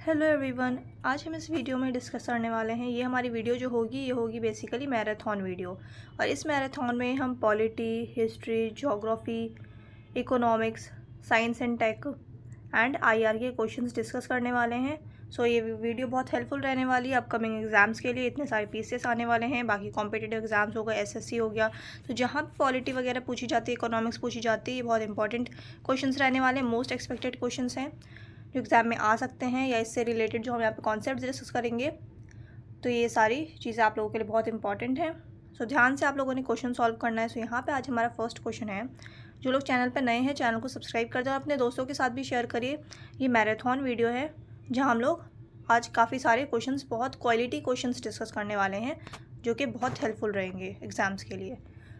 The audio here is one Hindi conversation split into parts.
हेलो एवरीवन, आज हम इस वीडियो में डिस्कस करने वाले हैं। ये हमारी वीडियो जो होगी ये होगी बेसिकली मैराथन वीडियो। और इस मैराथन में हम polity, history, geography, economics, science and tech and IR के क्वेश्चंस डिस्कस करने वाले हैं। सो ये वीडियो बहुत हेल्पफुल रहने वाली है अपकमिंग एग्जाम्स के लिए। इतने सारे पीसेस आने वाले हैं, बाकी कॉम्पिटिटिव एग्जाम्स हो गए, एसएससी हो गया, तो जहाँ भी पॉलिटी वगैरह पूछी जाती है, इकोनॉमिक्स पूछी जाती है, ये बहुत इंपॉर्टेंट क्वेश्चंस रहने वाले हैं, मोस्ट एक्सपेक्टेड क्वेश्चंस हैं जो एग्ज़ाम में आ सकते हैं, या इससे रिलेटेड जो हम यहाँ पे कॉन्सेप्ट डिस्कस करेंगे। तो ये सारी चीज़ें आप लोगों के लिए बहुत इंपॉर्टेंट है। सो ध्यान से आप लोगों ने क्वेश्चन सॉल्व करना है। सो यहाँ पे आज हमारा फर्स्ट क्वेश्चन है। जो लोग चैनल पर नए हैं, चैनल को सब्सक्राइब कर दो और अपने दोस्तों के साथ भी शेयर करिए। ये मैराथन वीडियो है जहाँ हम लोग आज काफ़ी सारे क्वेश्चंस, बहुत क्वालिटी क्वेश्चंस डिस्कस करने वाले हैं जो कि बहुत हेल्पफुल रहेंगे एग्जाम्स के लिए।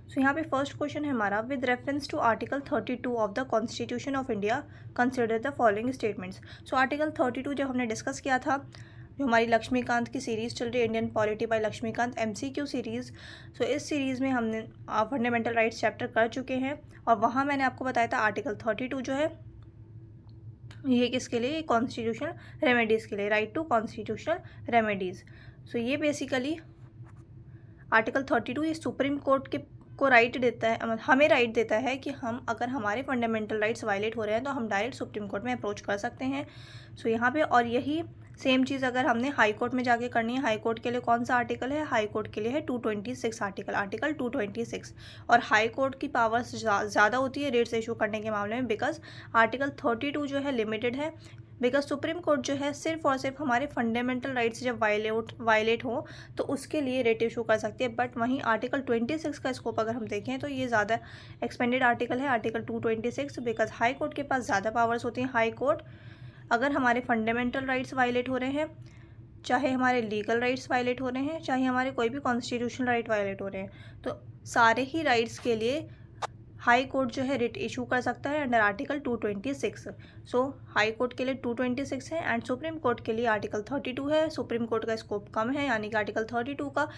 सो यहाँ पे फर्स्ट क्वेश्चन है हमारा, with reference to article 32 of the constitution of India consider the following statements. So article 32 जब हमने डिस्कस किया था, जो हमारी लक्ष्मीकांत की सीरीज़ चल रही है, Indian polity by Laxmikanth MCQ series. So इस सीरीज़ में हमने फंडामेंटल राइट्स चैप्टर कर चुके हैं और वहाँ मैंने आपको बताया था आर्टिकल 32 जो है ये किसके लिए, कॉन्स्टिट्यूशनल रेमेडीज़ के लिए, राइट टू कॉन्स्टिट्यूशनल रेमेडीज़। सो ये बेसिकली आर्टिकल 32 ये सुप्रीम कोर्ट के को राइट देता है, हमें राइट देता है कि हम अगर हमारे फंडामेंटल राइट्स वायलेट हो रहे हैं तो हम डायरेक्ट सुप्रीम कोर्ट में अप्रोच कर सकते हैं। सो यहाँ पे, और यही सेम चीज़ अगर हमने हाई कोर्ट में जाके करनी है, हाई कोर्ट के लिए कौन सा आर्टिकल है, हाई कोर्ट के लिए है 226 आर्टिकल 226। और हाई कोर्ट की पावर्स ज़्यादा होती है रेट्स इशू करने के मामले में, बिकॉज आर्टिकल 32 जो है लिमिटेड है। बिकॉज सुप्रीम कोर्ट जो है सिर्फ और सिर्फ हमारे फंडामेंटल राइट्स जब वायलेट हो तो उसके लिए रेट इशू कर सकती है। बट वहीं आर्टिकल 26 का स्कोप अगर हम देखें तो ये ज़्यादा एक्सपेंडेड आर्टिकल है, आर्टिकल 226, बिकॉज हाई कोर्ट के पास ज़्यादा पावर्स होती हैं। हाई कोर्ट अगर हमारे फंडामेंटल राइट्स वायलेट हो रहे हैं, चाहे हमारे लीगल राइट्स वायलेट हो रहे हैं, चाहे हमारे कोई भी कॉन्स्टिट्यूशनल राइट वायलेट हो रहे हैं, तो सारे ही राइट्स के लिए हाई कोर्ट जो है रिट इशू कर सकता है अंडर आर्टिकल 226। सो हाई कोर्ट के लिए 226 है एंड सुप्रीम कोर्ट के लिए आर्टिकल 32 है। सुप्रीम कोर्ट का स्कोप कम है, यानी कि आर्टिकल 32 का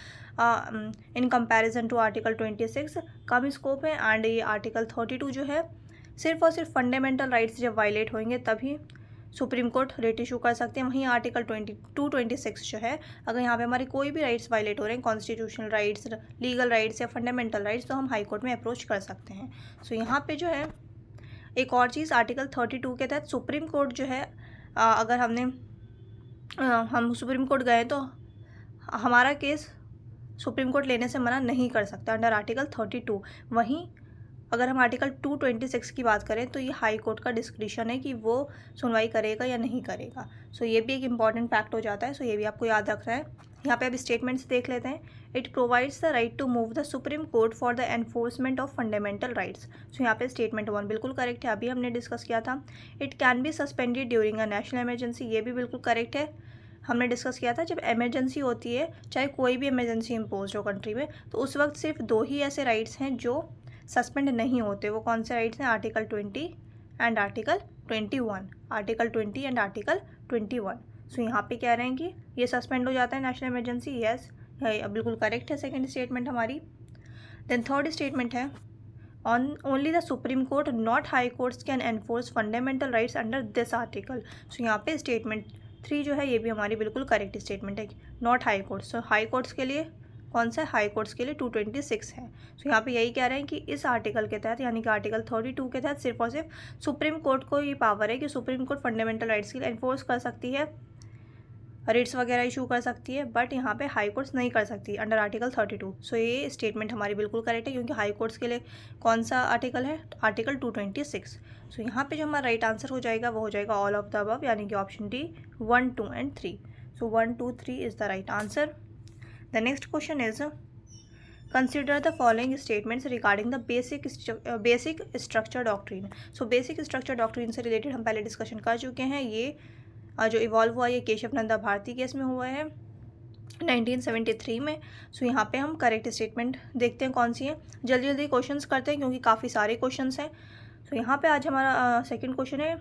इन कंपैरिजन टू आर्टिकल 26 कम स्कोप है। एंड ये आर्टिकल 32 जो है सिर्फ और सिर्फ फंडामेंटल राइट्स जब वायलेट होंगे तभी सुप्रीम कोर्ट रेट इशू कर सकते हैं। वहीं आर्टिकल 226 जो है, अगर यहाँ पे हमारे कोई भी राइट्स वायलेट हो रहे हैं, कॉन्स्टिट्यूशनल राइट्स, लीगल राइट्स या फंडामेंटल राइट्स, तो हम हाई कोर्ट में अप्रोच कर सकते हैं। सो यहाँ पे जो है एक और चीज़, आर्टिकल 32 के तहत सुप्रीम कोर्ट जो है अगर हम सुप्रीम कोर्ट गए तो हमारा केस सुप्रीम कोर्ट लेने से मना नहीं कर सकता अंडर आर्टिकल 32। वहीं अगर हम आर्टिकल 226 की बात करें तो ये हाई कोर्ट का डिस्क्रिशन है कि वो सुनवाई करेगा या नहीं करेगा। सो ये भी एक इंपॉर्टेंट फैक्ट हो जाता है। सो ये भी आपको याद रखना है। यहाँ पे अब स्टेटमेंट्स देख लेते हैं। It provides the right to move the Supreme Court for the enforcement of fundamental rights. So यहाँ पे स्टेटमेंट 1 बिल्कुल करेक्ट है, अभी हमने डिस्कस किया था। It can be suspended during a national emergency, ये भी बिल्कुल करेक्ट है, हमने डिस्कस किया था। जब इमरजेंसी होती है, चाहे कोई भी इमरजेंसी इम्पोज हो कंट्री में, तो उस वक्त सिर्फ 2 ही ऐसे राइट्स हैं जो सस्पेंड नहीं होते। वो कौन से राइट्स हैं, article 20 and article 21, article 20 and article 21। सो यहाँ पे कह रहे हैं कि ये सस्पेंड हो जाता है नेशनल इमरजेंसी, यस बिल्कुल करेक्ट है सेकंड स्टेटमेंट हमारी। देन थर्ड स्टेटमेंट है, on only the Supreme Court not high courts can enforce fundamental rights under this article. So यहाँ पे स्टेटमेंट 3 जो है ये भी हमारी बिल्कुल करेक्ट स्टेटमेंट है, not high courts. So high courts के लिए कौन सा है, हाई कोर्ट्स के लिए 226 है। सो यहाँ पे यही कह रहे हैं कि इस आर्टिकल के तहत, यानी कि आर्टिकल 32 के तहत सिर्फ और सिर्फ सुप्रीम कोर्ट को ये पावर है कि सुप्रीम कोर्ट फंडामेंटल राइट्स के लिए एनफोर्स कर सकती है, रिट्स वगैरह इशू कर सकती है, बट यहाँ पे हाई कोर्ट्स नहीं कर सकती अंडर आर्टिकल 32। सो ये स्टेटमेंट हमारी बिल्कुल करेक्ट है, क्योंकि हाई कोर्ट्स के लिए कौन सा आर्टिकल है, आर्टिकल 226। सो यहाँ पे जो हमारा राइट आंसर हो जाएगा वो हो जाएगा ऑल ऑफ द अबव, यानी कि option D 1, 2 and 3। So 1, 2, 3 is the right answer. The next question is, consider the following statements regarding the basic structure doctrine. So basic structure doctrine से रिलेटेड हम पहले डिस्कशन कर चुके हैं। ये जो इवॉल्व हुआ ये केशव नंदा भारती केस में हुआ है 1973 में। सो यहाँ पे हम करेक्ट स्टेटमेंट देखते हैं कौन सी है। जल्दी जल्दी क्वेश्चंस करते हैं क्योंकि काफ़ी सारे क्वेश्चंस हैं। सो यहाँ पे आज हमारा सेकंड क्वेश्चन है,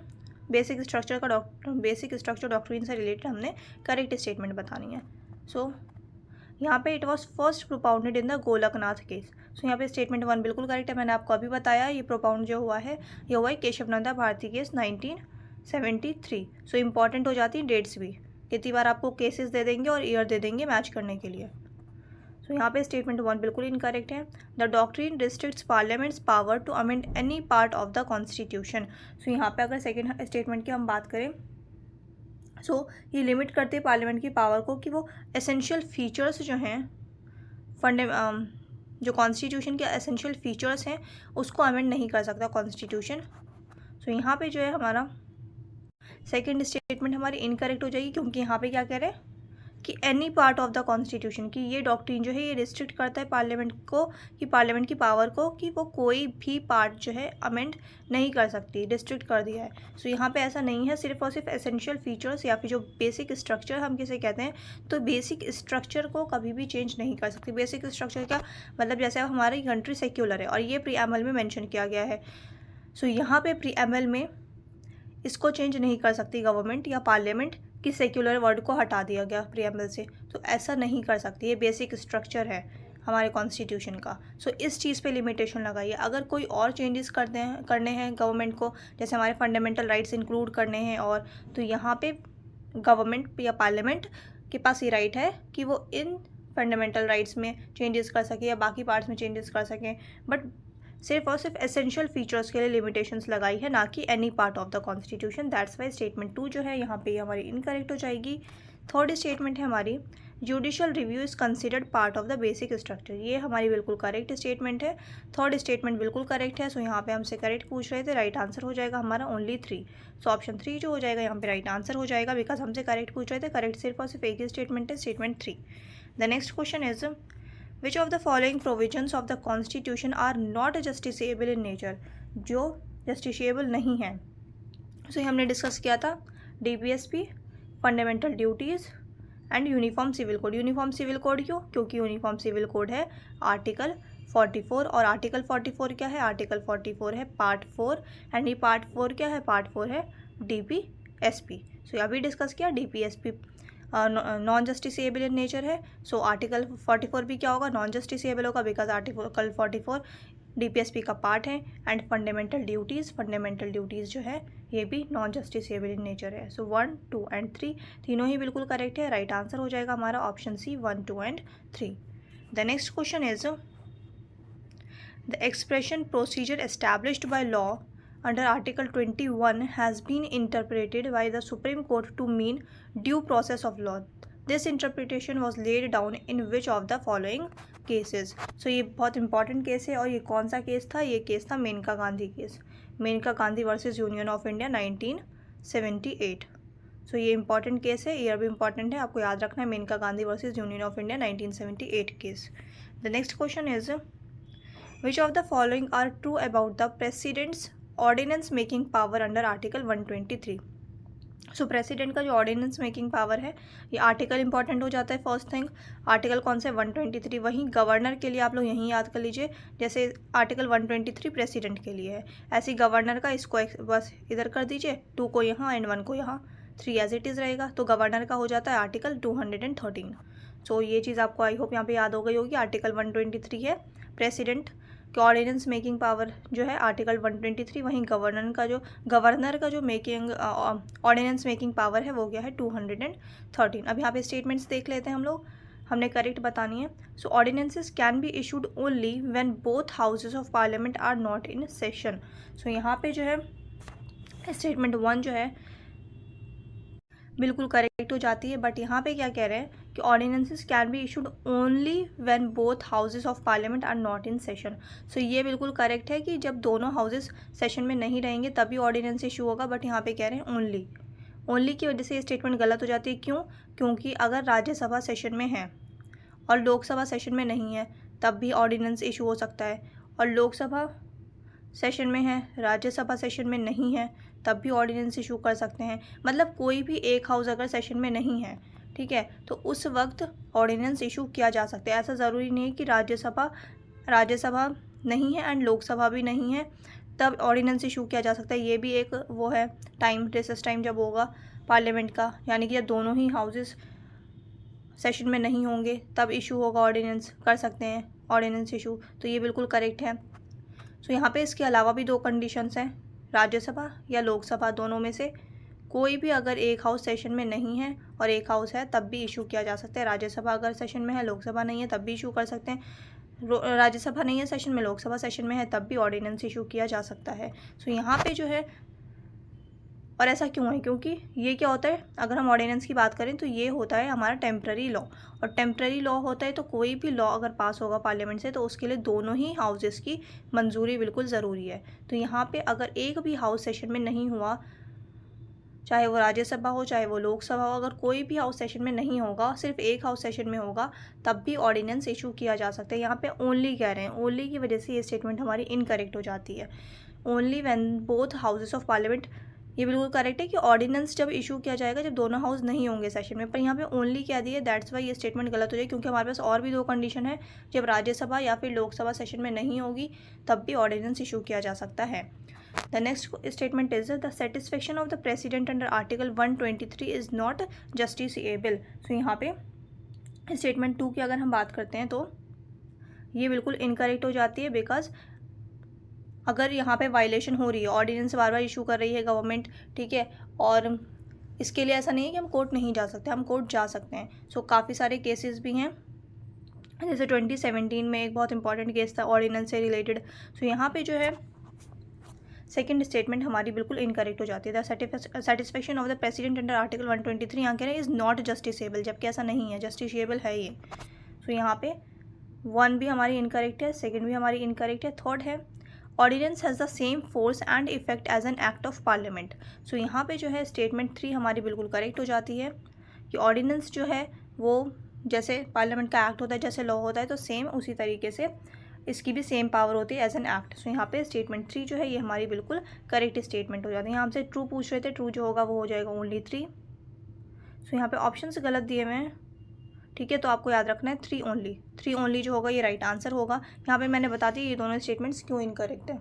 बेसिक स्ट्रक्चर डॉक्ट्रीन से रिलेटेड हमने करेक्ट स्टेटमेंट बतानी है। सो यहाँ पे it was first propounded in the Golaknath case. So यहाँ पे स्टेटमेंट 1 बिल्कुल करेक्ट है, मैंने आपको अभी बताया। ये प्रोपाउंड जो हुआ है ये हुआ है Keshav Nanda Bharati case 1973। So important हो जाती हैं डेट्स भी, कितनी बार आपको केसेस दे देंगे और ईयर दे देंगे मैच करने के लिए। सो यहाँ पे स्टेटमेंट 1 बिल्कुल इनकरेक्ट है। The doctrine restricts parliament's power to amend any part of the constitution. So यहाँ पे अगर सेकेंड स्टेटमेंट की हम बात करें, ये लिमिट करते हैं पार्लियामेंट की पावर को कि वो एसेंशियल फीचर्स जो हैं जो कॉन्स्टिट्यूशन के एसेंशियल फीचर्स हैं उसको अमेंड नहीं कर सकता कॉन्स्टिट्यूशन। यहाँ पे जो है हमारा सेकेंड स्टेटमेंट हमारी इनकरेक्ट हो जाएगी, क्योंकि यहाँ पे क्या कह रहे हैं कि any part of the constitution की ये डॉक्ट्रिन जो है ये रिस्ट्रिक्ट करता है पार्लियामेंट को, कि पार्लियामेंट की पावर को कि वो कोई भी पार्ट जो है अमेंड नहीं कर सकती, रिस्ट्रिक्ट कर दिया है। यहाँ पे ऐसा नहीं है, सिर्फ और सिर्फ एसेंशियल फीचर्स या फिर जो बेसिक स्ट्रक्चर हम किसे कहते हैं, तो बेसिक स्ट्रक्चर को कभी भी चेंज नहीं कर सकती। बेसिक स्ट्रक्चर क्या मतलब, जैसे अब हमारी कंट्री सेक्युलर है और ये प्रीएम्बल में मेंशन किया गया है। यहाँ पे प्रीएम्बल में इसको चेंज नहीं कर सकती गवर्नमेंट या पार्लियामेंट कि सेक्युलर वर्ड को हटा दिया गया प्रीएम्बल से, तो ऐसा नहीं कर सकती। ये बेसिक स्ट्रक्चर है हमारे कॉन्स्टिट्यूशन का। इस चीज़ पे लिमिटेशन लगाइए। अगर कोई और चेंजेस करने हैं गवर्नमेंट को, जैसे हमारे फंडामेंटल राइट्स इंक्लूड करने हैं और, तो यहाँ पे गवर्नमेंट या पार्लियामेंट के पास ये राइट है कि वो इन फंडामेंटल राइट्स में चेंजेस कर सके या बाकी पार्ट्स में चेंजेस कर सकें, बट सिर्फ और सिर्फ एसेंशियल फीचर्स के लिए लिमिटेशंस लगाई है, ना कि any part of the constitution. That's why statement 2 जो है यहाँ पे हमारी इनकरेक्ट हो जाएगी। थर्ड स्टेटमेंट है हमारी, judicial review is considered part of the basic structure. ये हमारी बिल्कुल करेक्ट स्टेटमेंट है। थर्ड स्टेटमेंट बिल्कुल करेक्ट है। यहाँ पे हमसे करेक्ट पूछ रहे थे, राइट आंसर हो जाएगा हमारा ओनली 3। ऑप्शन 3 जो हो जाएगा यहाँ पे राइट आंसर हो जाएगा, बिकॉज हमसे करेक्ट पूछ रहे थे। करेक्ट सिर्फ और सिर्फ एक ही स्टेटमेंट है, statement 3। The next question is, Which of the following provisions of the Constitution are not justiciable in nature? जो justiciable नहीं है, उसे हमने डिस्कस किया था DPSP, fundamental duties and uniform civil code. Uniform civil code क्यों? क्योंकि यूनिफॉर्म सिविल कोड है आर्टिकल 44, और आर्टिकल 44 क्या है? आर्टिकल 44 है पार्ट 4, एंड ये पार्ट 4 क्या है? पार्ट 4 है DPSP। अभी डिस्कस किया DPSP non justiciable in nature है। आर्टिकल 44 भी क्या होगा? नॉन जस्टिसेबल होगा, बिकॉज आर्टिकल 44 DPSP का पार्ट है। एंड फंडामेंटल ड्यूटीज़ जो है ये भी नॉन जस्टिसेबल इन नेचर है। 1, 2 एंड 3 तीनों ही बिल्कुल करेक्ट है। राइट आंसर हो जाएगा हमारा option C, 1, 2 and 3। The next question is, the expression procedure established by law under Article 21 has been interpreted by the Supreme Court to mean due process of law. This interpretation was laid down in which of the following cases? ये बहुत इंपॉर्टेंट केस है, और ये कौन सा केस था? ये केस था Maneka Gandhi case, Maneka Gandhi versus union of India 1978। ये इंपॉर्टेंट केस है, ईयर भी इंपॉर्टेंट है, आपको याद रखना है, Maneka Gandhi versus union of India 1978 case. The next question is, which of the following are true about the president's ordinance making power under article 123? President का जो ऑर्डिनेंस मेकिंग पावर है, ये आर्टिकल इंपॉर्टेंट हो जाता है। फर्स्ट थिंग, आर्टिकल कौन सा है? 123। वहीं गवर्नर के लिए आप लोग यहीं याद कर लीजिए, जैसे आर्टिकल 123 प्रेसिडेंट के लिए है, ऐसे गवर्नर का इसको बस इधर कर दीजिए, 2 को यहाँ एंड 1 को यहाँ, 3 एज इट इज़ रहेगा। तो गवर्नर का हो जाता है आर्टिकल 213। ये चीज़ आपको आई होप यहाँ पे याद हो गई होगी। आर्टिकल 123 है प्रेसिडेंट कि ऑर्डिनेंस मेकिंग पावर जो है आर्टिकल 123, वहीं गवर्नर का जो मेकिंग ऑर्डिनेंस मेकिंग पावर है वो क्या है? 213। अब यहाँ पे स्टेटमेंट्स देख लेते हैं हम लोग, हमने करेक्ट बतानी है। Ordinances can be issued only when both houses of parliament are not in session. यहाँ पे जो है स्टेटमेंट 1 जो है बिल्कुल करेक्ट हो जाती है, बट यहाँ पे क्या कह रहे हैं कि ordinances can be issued only when both houses of parliament are not in session. ये बिल्कुल करेक्ट है कि जब दोनों हाउसेस सेशन में नहीं रहेंगे तभी ऑर्डिनेंस इशू होगा, बट यहाँ पे कह रहे हैं ओनली की वजह से ये स्टेटमेंट गलत हो जाती है। क्यों? क्योंकि अगर राज्यसभा सेशन में है और लोकसभा सेशन में नहीं है तब भी ऑर्डिनेंस इशू हो सकता है, और लोकसभा सेशन में है, राज्यसभा सेशन में नहीं है, तब भी ऑर्डिनेंस इशू कर सकते हैं। मतलब कोई भी एक हाउस अगर सेशन में नहीं है, ठीक है, तो उस वक्त ऑर्डिनेंस इशू किया जा सकता है। ऐसा ज़रूरी नहीं है कि राज्यसभा नहीं है एंड लोकसभा भी नहीं है तब ऑर्डिनेंस इशू किया जा सकता है। ये भी एक वो है टाइम, रिसेस टाइम जब होगा पार्लियामेंट का, यानी कि जब दोनों ही हाउसेस सेशन में नहीं होंगे तब इशू होगा, ऑर्डिनेंस कर सकते हैं ऑर्डिनेंस इशू। तो ये बिल्कुल करेक्ट है। यहाँ पे इसके अलावा भी 2 कंडीशंस हैं, राज्यसभा या लोकसभा दोनों में से कोई भी अगर एक हाउस सेशन में नहीं है और एक हाउस है तब भी इशू किया जा सकता है। राज्यसभा अगर सेशन में है, लोकसभा नहीं है तब भी इशू कर सकते हैं। राज्यसभा नहीं है सेशन में, लोकसभा सेशन में है तब भी ऑर्डिनेंस इशू किया जा सकता है। सो यहाँ पे जो है, और ऐसा क्यों है, क्योंकि ये क्या होता है, अगर हम ऑर्डिनेंस की बात करें तो ये होता है हमारा टेम्प्रेरी लॉ, और टेम्प्रेरी लॉ होता है तो कोई भी लॉ अगर पास होगा पार्लियामेंट से तो उसके लिए दोनों ही हाउसेस की मंजूरी बिल्कुल ज़रूरी है। तो यहाँ पे अगर एक भी हाउस सेशन में नहीं हुआ, चाहे वो राज्यसभा हो चाहे वो लोकसभा हो, अगर कोई भी हाउस सेशन में नहीं होगा, सिर्फ एक हाउस सेशन में होगा, तब भी ऑर्डिनेंस इशू किया जा सकता है। यहाँ पे ओनली कह रहे हैं, ओनली की वजह से ये स्टेटमेंट हमारी इनकरेक्ट हो जाती है। Only when both houses of parliament, ये बिल्कुल करेक्ट है कि ऑर्डिनेंस जब इशू किया जाएगा जब दोनों हाउस नहीं होंगे सेशन में, पर यहाँ पे ओनली क्या दिया है, दैट्स वाई ये स्टेटमेंट गलत हो जाएगी, क्योंकि हमारे पास और भी दो कंडीशन है, जब राज्यसभा या फिर लोकसभा सेशन में नहीं होगी तब भी ऑर्डिनेंस इशू किया जा सकता है। The next statement is the satisfaction of the president under article 123 is not justiciable. So यहाँ पे स्टेटमेंट 2 की अगर हम बात करते हैं तो ये बिल्कुल इनकरेक्ट हो जाती है, बिकॉज अगर यहाँ पे वायलेशन हो रही है, ऑर्डिनेंस बार बार इशू कर रही है गवर्नमेंट, ठीक है, और इसके लिए ऐसा नहीं है कि हम कोर्ट नहीं जा सकते, हम कोर्ट जा सकते हैं। सो काफ़ी सारे केसेस भी हैं, जैसे 2017 में एक बहुत इंपॉर्टेंट केस था ऑर्डिनेंस से रिलेटेड। सो यहाँ पे जो है सेकंड स्टेटमेंट हमारी बिल्कुल इनकरेक्ट हो जाती है। The satisfaction of the president under article 123 यहाँ कह रहे हैं इज़ नॉट जस्टिसेबल, जबकि ऐसा नहीं है, जस्टिसेबल है ये। सो यहाँ पे 1 भी हमारी इनकरेक्ट है, सेकेंड भी हमारी इनकरेक्ट है। थर्ड है ordinance has the same force and effect as an act of parliament. So यहाँ पे जो है स्टेटमेंट 3 हमारी बिल्कुल करेक्ट हो जाती है कि ऑर्डिनेंस जो है वो जैसे पार्लियामेंट का एक्ट होता है, जैसे लॉ होता है, तो सेम उसी तरीके से इसकी भी सेम पावर होती है एज एन एक्ट। सो यहाँ पे स्टेटमेंट 3 जो है ये हमारी बिल्कुल करेक्ट स्टेटमेंट हो जाती है। यहाँ हमसे ट्रू पूछ रहे थे, ट्रू जो होगा वो हो जाएगा ओनली 3। सो यहाँ पे ऑप्शन से गलत दिए हुए हैं, ठीक है, तो आपको याद रखना है 3 ओनली जो होगा ये राइट आंसर होगा। यहाँ पे मैंने बता दिया ये दोनों स्टेटमेंट्स क्यों इनकरेक्ट है।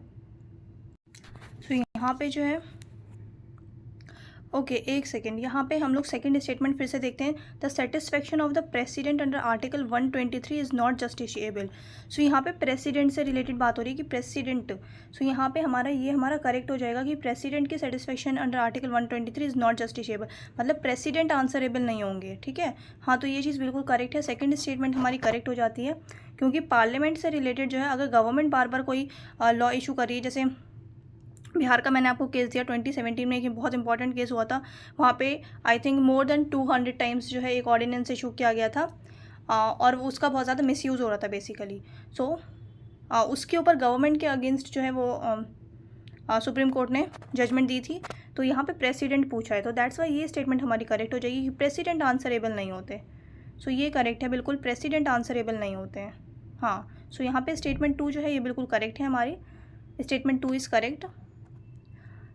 सो यहाँ पे जो है ओके, एक सेकेंड, यहाँ पे हम लोग सेकंड स्टेटमेंट फिर से देखते हैं। The satisfaction of the president under article 123 is not justiciable. So यहाँ पे प्रेसिडेंट से रिलेटेड बात हो रही है कि प्रेसिडेंट, सो यहाँ पे हमारा करेक्ट हो जाएगा कि प्रेसिडेंट की satisfaction under article 123 is not justiciable, मतलब प्रेसिडेंट आंसरेबल नहीं होंगे, ठीक है। हाँ, तो ये चीज़ बिल्कुल करेक्ट है, सेकेंड स्टेटमेंट हमारी करेक्ट हो जाती है, क्योंकि पार्लियामेंट से रिलेटेड जो है अगर गवर्नमेंट बार बार कोई लॉ इशू कर रही है, जैसे बिहार का मैंने आपको केस दिया 2017 में, एक बहुत इंपॉर्टेंट केस हुआ था, वहाँ पे I think more than 200 times जो है एक ऑर्डिनेंस इशू किया गया था, और उसका बहुत ज़्यादा मिसयूज़ हो रहा था बेसिकली। सो उसके ऊपर गवर्नमेंट के अगेंस्ट जो है वो सुप्रीम कोर्ट ने जजमेंट दी थी। तो यहाँ पे प्रेसिडेंट पूछा है, तो दैट्स वाई ये स्टेटमेंट हमारी करेक्ट हो जाएगी कि प्रेसिडेंट आंसरेबल नहीं होते। सो ये करेक्ट है, बिल्कुल प्रेसिडेंट आंसरेबल नहीं होते हैं। हाँ, सो यहाँ पे स्टेटमेंट 2 जो है ये बिल्कुल करेक्ट है, हमारी स्टेटमेंट 2 इज़ करेक्ट।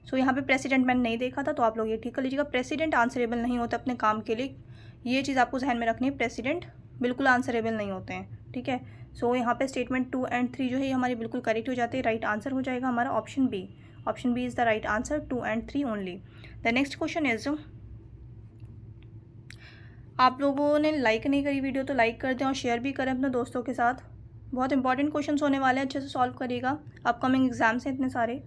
सो यहाँ पे प्रेसिडेंट मैंने नहीं देखा था, तो आप लोग ये ठीक कर लीजिएगा, प्रेसिडेंट आंसरेबल नहीं होता अपने काम के लिए, ये चीज़ आपको ध्यान में रखनी है, प्रेसिडेंट बिल्कुल आंसरेबल नहीं होते हैं, ठीक है। सो यहाँ पे स्टेटमेंट 2 एंड 3 जो है ये हमारी बिल्कुल करेक्ट हो जाती है, राइट आंसर हो जाएगा हमारा option B. Option B is the right answer, 2 and 3 only. The next question is, आप लोगों ने लाइक नहीं करी वीडियो तो लाइक कर दें और शेयर भी करें अपने दोस्तों के साथ, बहुत इंपॉर्टेंट क्वेश्चन होने वाले हैं, अच्छे से सॉल्व करिएगा, अपकमिंग एग्जाम्स हैं इतने सारे।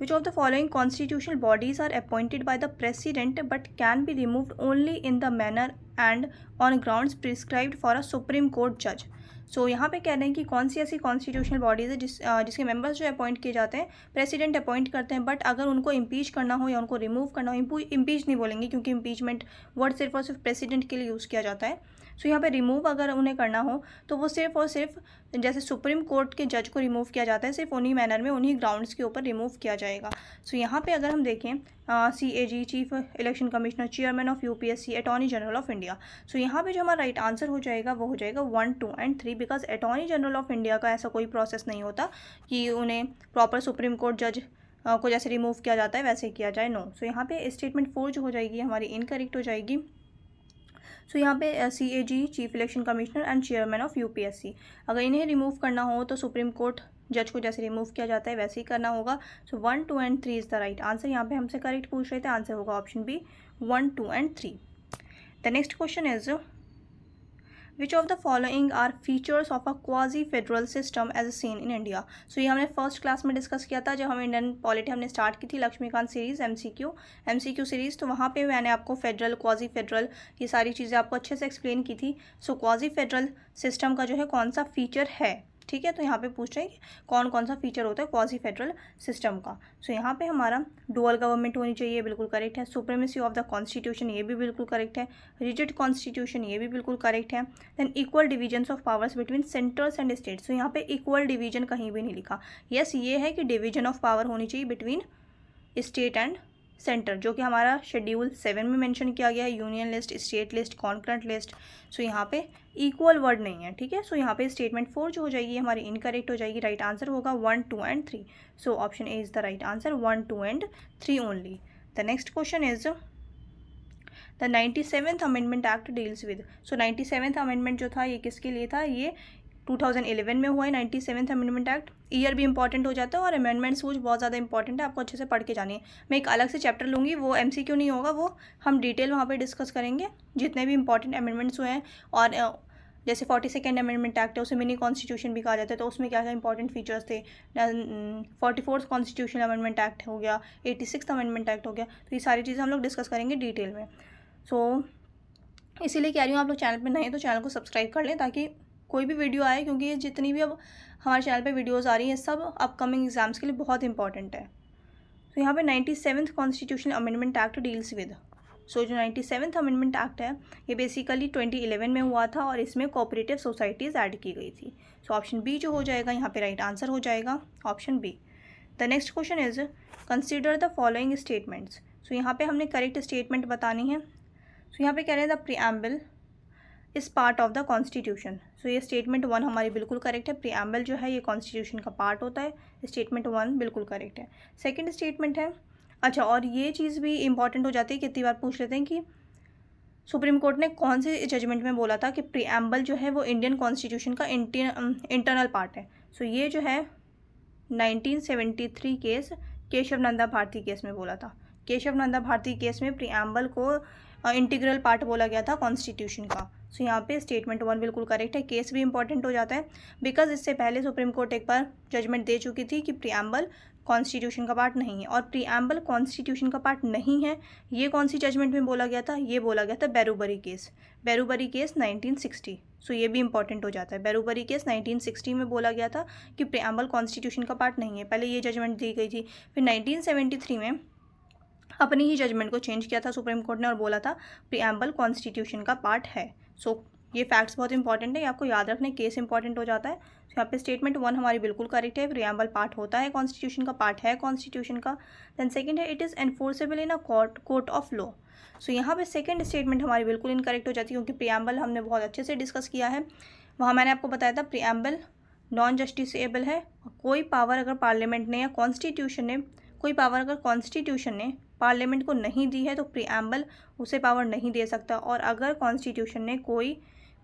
Which of the following constitutional bodies are appointed by the president but can be removed only in the manner and on grounds prescribed for a Supreme Court judge? सो यहाँ पे कह रहे हैं कि कौन सी ऐसी कॉन्स्टिट्यूशनल बॉडीज़ है जिसके मेंबर्स जो अपॉइंट किए जाते हैं, प्रेसिडेंट अपॉइंट करते हैं, बट अगर उनको इम्पीच करना हो या उनको रिमूव करना हो, इम्पीच नहीं बोलेंगे क्योंकि इम्पीचमेंट वर्ड सिर्फ और सिर्फ प्रेसिडेंट के लिए यूज़ किया जाता है। सो यहाँ पे रिमूव अगर उन्हें करना हो तो वो सिर्फ और सिर्फ जैसे सुप्रीम कोर्ट के जज को रिमूव किया जाता है, सिर्फ उन्हीं मैनर में उन्हीं ग्राउंड्स के ऊपर रिमूव किया जाएगा। सो यहाँ पे अगर हम देखें CAG, chief election commissioner, chairman of UPSC, attorney general of India. So यहाँ पे जो हमारा राइट आंसर हो जाएगा वो हो जाएगा 1, 2 and 3, because attorney general of India का ऐसा कोई प्रोसेस नहीं होता कि उन्हें प्रॉपर सुप्रीम कोर्ट जज को जैसे रिमूव किया जाता है वैसे किया जाए, नो। सो यहाँ पे स्टेटमेंट 4 जो हो जाएगी हमारी इनकरेक्ट हो जाएगी। सो यहाँ पे CAG, chief election commissioner and chairman of UPSC, अगर इन्हें रिमूव करना हो तो सुप्रीम कोर्ट जज को जैसे रिमूव किया जाता है वैसे ही करना होगा। सो 1, 2 and 3 is the right answer. यहाँ पे हमसे करेक्ट पूछ रहे थे, आंसर होगा option B, 1, 2 and 3। The next question is, which of the following are features of a quasi federal system as seen in India. So ये हमने फर्स्ट क्लास में डिस्कस किया था जब हम इंडियन पॉलिटी हमने स्टार्ट की थी, लक्ष्मीकांत सीरीज़ एमसीक्यू सीरीज़। तो वहाँ पे मैंने आपको फेडरल, क्वाजी फेडरल, ये सारी चीज़ें आपको अच्छे से एक्सप्लेन की थी। सो क्वाजी फेडरल सिस्टम का जो है कौन सा फीचर है, ठीक है। तो यहाँ पे पूछ रहे हैं कि कौन कौन सा फीचर होता है क्वाजी फेडरल सिस्टम का। सो यहाँ पे हमारा डुअल गवर्नमेंट होनी चाहिए, बिल्कुल करेक्ट है। सुप्रीमेसी ऑफ द कॉन्स्टिट्यूशन, ये भी बिल्कुल करेक्ट है। रिजिड कॉन्स्टिट्यूशन, ये भी बिल्कुल करेक्ट है। Then equal divisions of powers between centres and states. So यहाँ पे इक्वल डिवीजन कहीं भी नहीं लिखा। यस, ये है कि डिवीजन ऑफ पावर होनी चाहिए बिटवीन स्टेट एंड सेंटर, जो कि हमारा शेड्यूल 7 में मेंशन किया गया है, union list, state list, concurrent list. So यहाँ पे इक्वल वर्ड नहीं है, ठीक है। सो यहाँ पे स्टेटमेंट 4 जो हो जाएगी हमारी इनकरेक्ट हो जाएगी। राइट आंसर होगा 1, 2 and 3। So option A is the right answer, 1, 2 and 3 only. The next question is the 97th amendment act deals with. So 97th amendment जो था ये किसके लिए था, ये 2011 में हुआ है 97th अमेंडमेंट एक्ट। ईयर भी इंपॉर्टेंट हो जाता है और अमेंडमेंट्स वो बहुत ज़्यादा इंपॉर्टेंट है, आपको अच्छे से पढ़ के जानी है। मैं एक अलग से चैप्टर लूँगी, वो एमसीक्यू नहीं होगा, वो हम डिटेल वहाँ पे डिस्कस करेंगे जितने भी इंपॉर्टेंट अमेंडमेंट्स हुए हैं। और जैसे 42nd अमेंडमेंट एक्ट है, उसे मिनी कॉन्स्टिट्यूशन भी कहा जाता है, तो उसमें क्या क्या इंपॉर्टेंट फीचर्स थे। 44th कॉन्स्टिट्यूशन अमेंडमेंट एक्ट हो गया, 86th अमेंडमेंट एक्ट हो गया, तो ये सारी चीज़ें हम लोग डिस्कस करेंगे डिटेल में। सो इसीलिए कह रही हूँ आप लोग चैनल पर नए हैं तो चैनल को सब्सक्राइब कर लें ताकि कोई भी वीडियो आए, क्योंकि ये जितनी भी अब हमारे चैनल पे वीडियोस आ रही हैं सब अपकमिंग एग्जाम्स के लिए बहुत इंपॉर्टेंट है। तो यहाँ पे 97th constitution amendment act deals with. So जो 97th अमेंडमेंट एक्ट है ये बेसिकली 2011 में हुआ था और इसमें कोऑपरेटिव सोसाइटीज़ ऐड की गई थी। सो ऑप्शन बी जो हो जाएगा यहाँ पे राइट आंसर हो जाएगा, option B. The next question is consider the following statements. So यहाँ पे हमने करेक्ट स्टेटमेंट बतानी है। सो यहाँ पे कह रहे हैं द प्रीएम्बल इस पार्ट ऑफ द कॉन्स्टिट्यूशन। सो ये स्टेटमेंट 1 हमारी बिल्कुल करेक्ट है। प्रीएम्बल जो है ये कॉन्स्टिट्यूशन का पार्ट होता है, स्टेटमेंट 1 बिल्कुल करेक्ट है। सेकंड स्टेटमेंट है, अच्छा और ये चीज़ भी इंपॉर्टेंट हो जाती है, कितनी बार पूछ लेते हैं कि सुप्रीम कोर्ट ने कौन से जजमेंट में बोला था कि प्रीएम्बल जो है वो इंडियन कॉन्स्टिट्यूशन का इंटरनल पार्ट है। सो ये जो है 1973 केस केशव नंदा भारती केस में बोला था। केशव नंदा भारती केस में प्रीएम्बल को इंटीग्रल पार्ट बोला गया था कॉन्स्टिट्यूशन का। सो यहाँ पे स्टेटमेंट 1 बिल्कुल करेक्ट है। केस भी इंपॉर्टेंट हो जाता है बिकॉज इससे पहले सुप्रीम कोर्ट एक बार जजमेंट दे चुकी थी कि प्रीएम्बल कॉन्स्टिट्यूशन का पार्ट नहीं है, और प्रीएम्बल कॉन्स्टिट्यूशन का पार्ट नहीं है ये कौन सी जजमेंट में बोला गया था, ये बोला गया था बैरूबरी केस। बैरूबरी केस 1960। सो ये भी इंपॉर्टेंट हो जाता है। बैरूबरी केस 1960 में बोला गया था कि प्रीएम्बल कॉन्स्टिट्यूशन का पार्ट नहीं है, पहले ये जजमेंट दी गई थी। फिर 1973 में अपनी ही जजमेंट को चेंज किया था सुप्रीम कोर्ट ने और बोला था प्रीएम्बल कॉन्स्टिट्यूशन का पार्ट है। सो ये फैक्ट्स बहुत इंपॉर्टेंट है, आपको याद रखने, केस इंपॉर्टेंट हो जाता है। तो यहाँ पे स्टेटमेंट 1 हमारी बिल्कुल करेक्ट है, प्रीएम्बल पार्ट होता है कॉन्स्टिट्यूशन का, पार्ट है कॉन्स्टिट्यूशन का। देन सेकंड है it is enforceable in a court of law. So यहाँ पे सेकंड स्टेटमेंट हमारी बिल्कुल इनकरेक्ट हो जाती है, क्योंकि प्रीएम्बल हमने बहुत अच्छे से डिस्कस किया है। वहाँ मैंने आपको बताया था प्रीएम्बल नॉन जस्टिसेबल है। कोई पावर अगर पार्लियामेंट ने या कॉन्स्टिट्यूशन ने, कोई पावर अगर कॉन्स्टिट्यूशन ने पार्लियामेंट को नहीं दी है तो प्रीएम्बल उसे पावर नहीं दे सकता, और अगर कॉन्स्टिट्यूशन ने कोई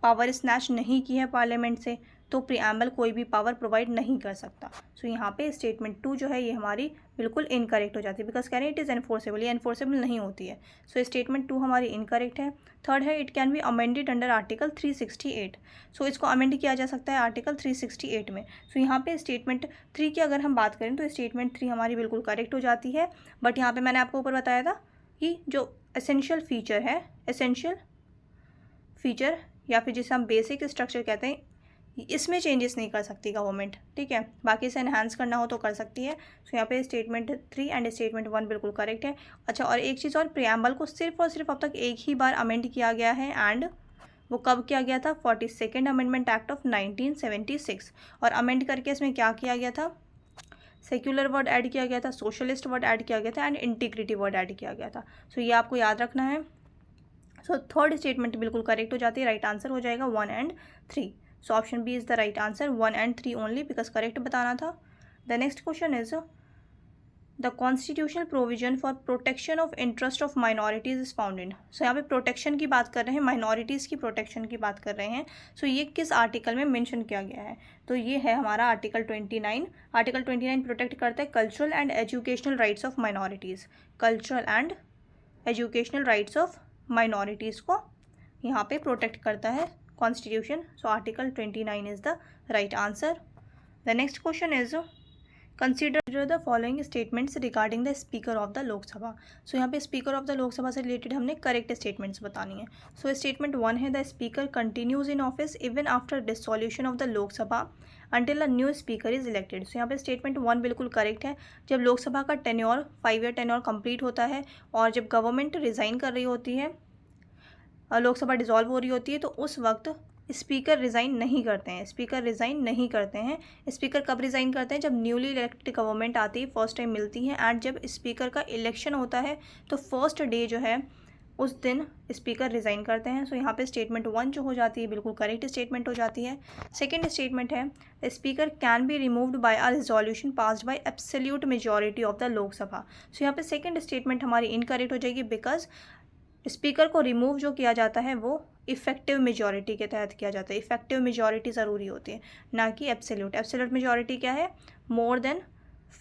पावर स्नैच नहीं की है पार्लियामेंट से तो प्रीएम्बल कोई भी पावर प्रोवाइड नहीं कर सकता। सो यहाँ पे स्टेटमेंट 2 जो है ये हमारी बिल्कुल इनकरेक्ट हो जाती है, बिकॉज कह रहे हैं इट इज़ एनफोर्सेबल, ये एनफोर्सेबल नहीं होती है। सो स्टेटमेंट 2 हमारी इनकरेक्ट है। थर्ड है it can be amended under article 368। सो इसको अमेंड किया जा सकता है आर्टिकल 368 में। सो यहाँ पे स्टेटमेंट 3 की अगर हम बात करें तो स्टेटमेंट 3 हमारी बिल्कुल करेक्ट हो जाती है। बट यहाँ पर मैंने आपको ऊपर बताया था कि जो एसेंशियल फीचर है, एसेंशियल फीचर या फिर जिसे हम बेसिक स्ट्रक्चर कहते हैं, इसमें चेंजेस नहीं कर सकती गवर्नमेंट, ठीक है। बाकी इसे एनहांस करना हो तो कर सकती है। सो यहाँ पे स्टेटमेंट 3 एंड स्टेटमेंट 1 बिल्कुल करेक्ट है। अच्छा और एक चीज़ और, प्रीएम्बल को सिर्फ और सिर्फ अब तक एक ही बार अमेंड किया गया है, एंड वो कब किया गया था, 42nd अमेंडमेंट एक्ट ऑफ 1976। और अमेंड करके इसमें क्या किया गया था, सेक्युलर वर्ड ऐड किया गया था, सोशलिस्ट वर्ड ऐड किया गया था, एंड इंटीग्रिटी वर्ड ऐड किया गया था। सो ये आपको याद रखना है। सो थर्ड स्टेटमेंट बिल्कुल करेक्ट हो जाती है, राइट आंसर हो जाएगा 1 and 3। So option B is the right answer, 1 and 3 only, because correct बताना था। The next question is the constitutional provision for protection of interest of minorities is found in. So यहाँ पे प्रोटेक्शन की बात कर रहे हैं, माइनॉरिटीज़ की प्रोटेक्शन की बात कर रहे हैं। सो ये किस आर्टिकल में मेंशन किया गया है, तो ये है हमारा आर्टिकल 29। आर्टिकल 29 प्रोटेक्ट करता है cultural and educational rights of minorities. Cultural and educational rights of minorities को यहाँ पे प्रोटेक्ट करता है Constitution. So article 29 is the right answer. The next question is consider the following statements regarding the speaker of the Lok Sabha. So यहाँ पे speaker of the Lok Sabha से related हमने correct statements बतानी है. So statement 1 है the speaker continues in office even after dissolution of the Lok Sabha until a new speaker is elected. So यहाँ पे statement 1 बिल्कुल correct है. जब लोकसभा का tenure 5 year tenure complete होता है और जब गवर्नमेंट रिज़ाइन कर रही होती है, लोकसभा डिज़ोल्व हो रही होती है, तो उस वक्त स्पीकर रिज़ाइन नहीं करते हैं. स्पीकर रिज़ाइन नहीं करते हैं. स्पीकर कब रिज़ाइन करते हैं? जब न्यूली इलेक्टेड गवर्नमेंट आती है, फर्स्ट टाइम मिलती है, एंड जब स्पीकर का इलेक्शन होता है तो फर्स्ट डे जो है उस दिन स्पीकर रिज़ाइन करते हैं. सो यहाँ पे स्टेटमेंट 1 जो हो जाती है बिल्कुल करेक्ट स्टेटमेंट हो जाती है. सेकेंड स्टेटमेंट है speaker can be removed by a resolution passed by absolute majority of the Lok Sabha. So यहाँ पे सेकेंड स्टेटमेंट हमारी इनकरेक्ट हो जाएगी बिकॉज स्पीकर को रिमूव जो किया जाता है वो इफेक्टिव मेजॉरिटी के तहत किया जाता है. इफेक्टिव मेजॉरिटी ज़रूरी होती है, ना कि एब्सोल्यूट. एब्सोल्यूट मेजॉरिटी क्या है? More than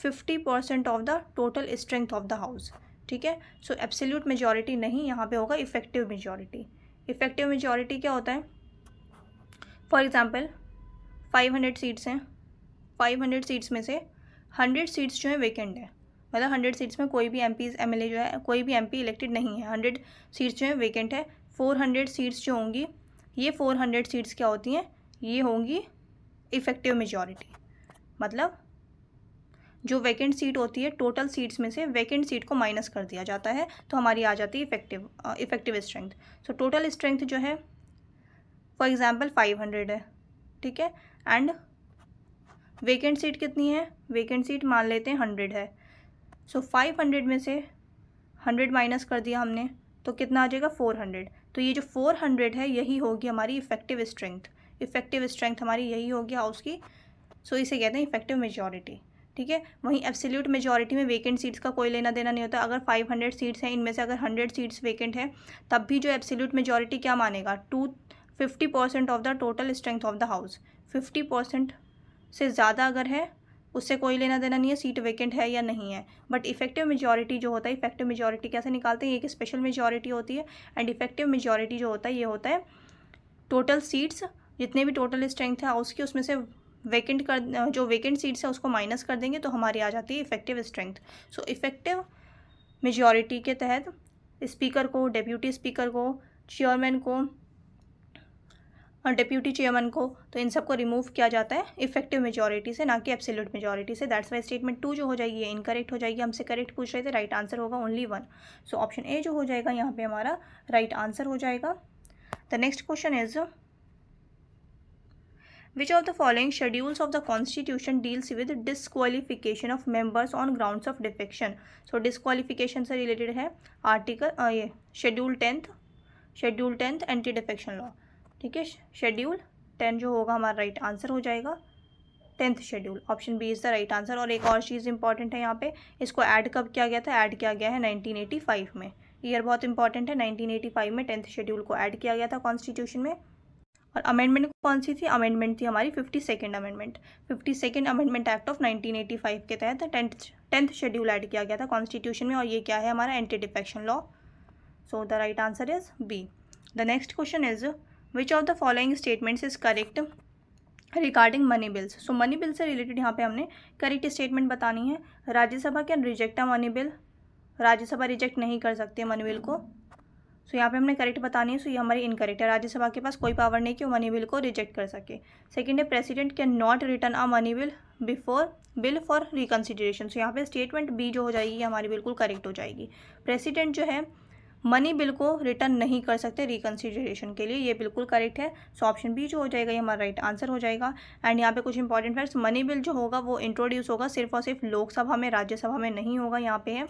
50% of the total strength of the house. ठीक है. सो एब्सोल्यूट मेजॉरिटी नहीं, यहाँ पे होगा इफेक्टिव मेजॉरिटी. इफेक्टिव मेजॉरिटी क्या होता है? फॉर एग्जाम्पल 500 सीट्स हैं. 500 सीट्स में से 100 सीट्स जो है वेकेंट है. मतलब 100 सीट्स में कोई भी MLA जो है, कोई भी MP इलेक्टेड नहीं है. 100 सीट्स जो है वेकेंट है. 400 सीट्स जो होंगी, ये 400 सीट्स क्या होती हैं? ये होंगी इफेक्टिव मेजॉरिटी. मतलब जो वैकेंट सीट होती है टोटल सीट्स में से वैकेंट सीट को माइनस कर दिया जाता है तो हमारी आ जाती है effective strength. So total strength जो है फॉर एग्जांपल 500 है. ठीक है. एंड वैकेंट सीट कितनी है? वैकेंट सीट मान लेते हैं 100 है. सो 500 में से 100 माइनस कर दिया हमने तो कितना आ जाएगा? 400. तो ये जो 400 है यही होगी हमारी इफेक्टिव स्ट्रेंथ. इफेक्टिव स्ट्रेंथ हमारी यही होगी हाउस की. सो इसे कहते हैं इफेक्टिव मेजॉरिटी. ठीक है. वहीं एब्सोल्यूट मेजॉरिटी में वेकेंट सीट्स का कोई लेना देना नहीं होता. अगर 500 सीट्स हैं, इनमें से अगर 100 सीट्स वेकेंट है तब भी जो एब्सोल्यूट मेजॉरिटी क्या मानेगा? 50% of the total strength of the house. 50% से ज़्यादा अगर है उससे कोई लेना देना नहीं है सीट वेकेंट है या नहीं है. बट इफेक्टिव मेजॉरिटी जो होता है, इफेक्टिव मेजॉरिटी कैसे निकालते हैं? एक स्पेशल मेजॉरिटी होती है. एंड इफेक्टिव मेजॉरिटी जो होता है ये होता है टोटल सीट्स, जितने भी टोटल स्ट्रेंथ है उसकी, उसमें से जो वेकेंट सीट्स है उसको माइनस कर देंगे तो हमारी आ जाती है effective strength. So effective majority के तहत स्पीकर को, डेप्यूटी स्पीकर को, चेयरमैन को और डेप्यूटी चेयरमैन को, तो इन सबको रिमूव किया जाता है इफेक्टिव मेजॉरिटी से, ना कि एब्सोल्यूट मेजॉरिटी से. दैट्स वाई स्टेटमेंट 2 जो हो जाएगी ये इनकरेक्ट हो जाएगी. हमसे करेक्ट पूछ रहे थे, राइट आंसर होगा ओनली 1. सो ऑप्शन ए जो हो जाएगा यहाँ पे हमारा राइट आंसर हो जाएगा. The next question is Which of the following schedules of the Constitution deals with disqualification of members on grounds of defection? So disqualification से related है आर्टिकल ये schedule 10th anti defection law. ठीक है. शेड्यूल 10 जो होगा हमारा राइट आंसर हो जाएगा 10th schedule. Option B is the right answer. और एक और चीज़ इंपॉर्टेंट है यहाँ पे, इसको ऐड कब किया गया था? ऐड किया गया है 1985 में. ईयर बहुत इंपॉर्टेंट है. 1985 में 10th शेड्यूल को ऐड किया गया था कॉन्स्टिट्यूशन में. और अमेंडमेंट कौन सी थी? अमेंडमेंट थी हमारी 52nd amendment. 52nd amendment act of 1985 के तहत 10th शेड्यूल ऐड किया गया था कॉन्स्टिट्यूशन में. और ये क्या है? हमारा anti defection law. So the right answer is B. The next question is which of the following statements is correct regarding money bills. So money bill से रिलेटेड यहाँ पे हमने करेक्ट स्टेटमेंट बतानी है. Rajya Sabha can reject a money bill. Rajya Sabha reject नहीं कर सकती है मनी बिल को. सो यहाँ पे हमने करेक्ट बतानी है. सो ये हमारी इनकरेक्ट है. राज्यसभा के पास कोई पावर नहीं कि वो मनी बिल को रिजेक्ट कर सके. सेकंड है president can not return a money bill before bill for reconsideration. So यहाँ पे स्टेटमेंट बी जो हो जाएगी हमारी बिल्कुल करेक्ट हो जाएगी. प्रेसिडेंट जो है मनी बिल को रिटर्न नहीं कर सकते रिकन्सिडरेशन के लिए, ये बिल्कुल करेक्ट है. सो ऑप्शन बी जो हो जाएगा ये हमारा राइट आंसर हो जाएगा. एंड यहाँ पे कुछ इंपॉर्टेंट फैक्ट्स, मनी बिल जो होगा वो इंट्रोड्यूस होगा सिर्फ और सिर्फ लोकसभा में, राज्यसभा में नहीं होगा. यहाँ पे है.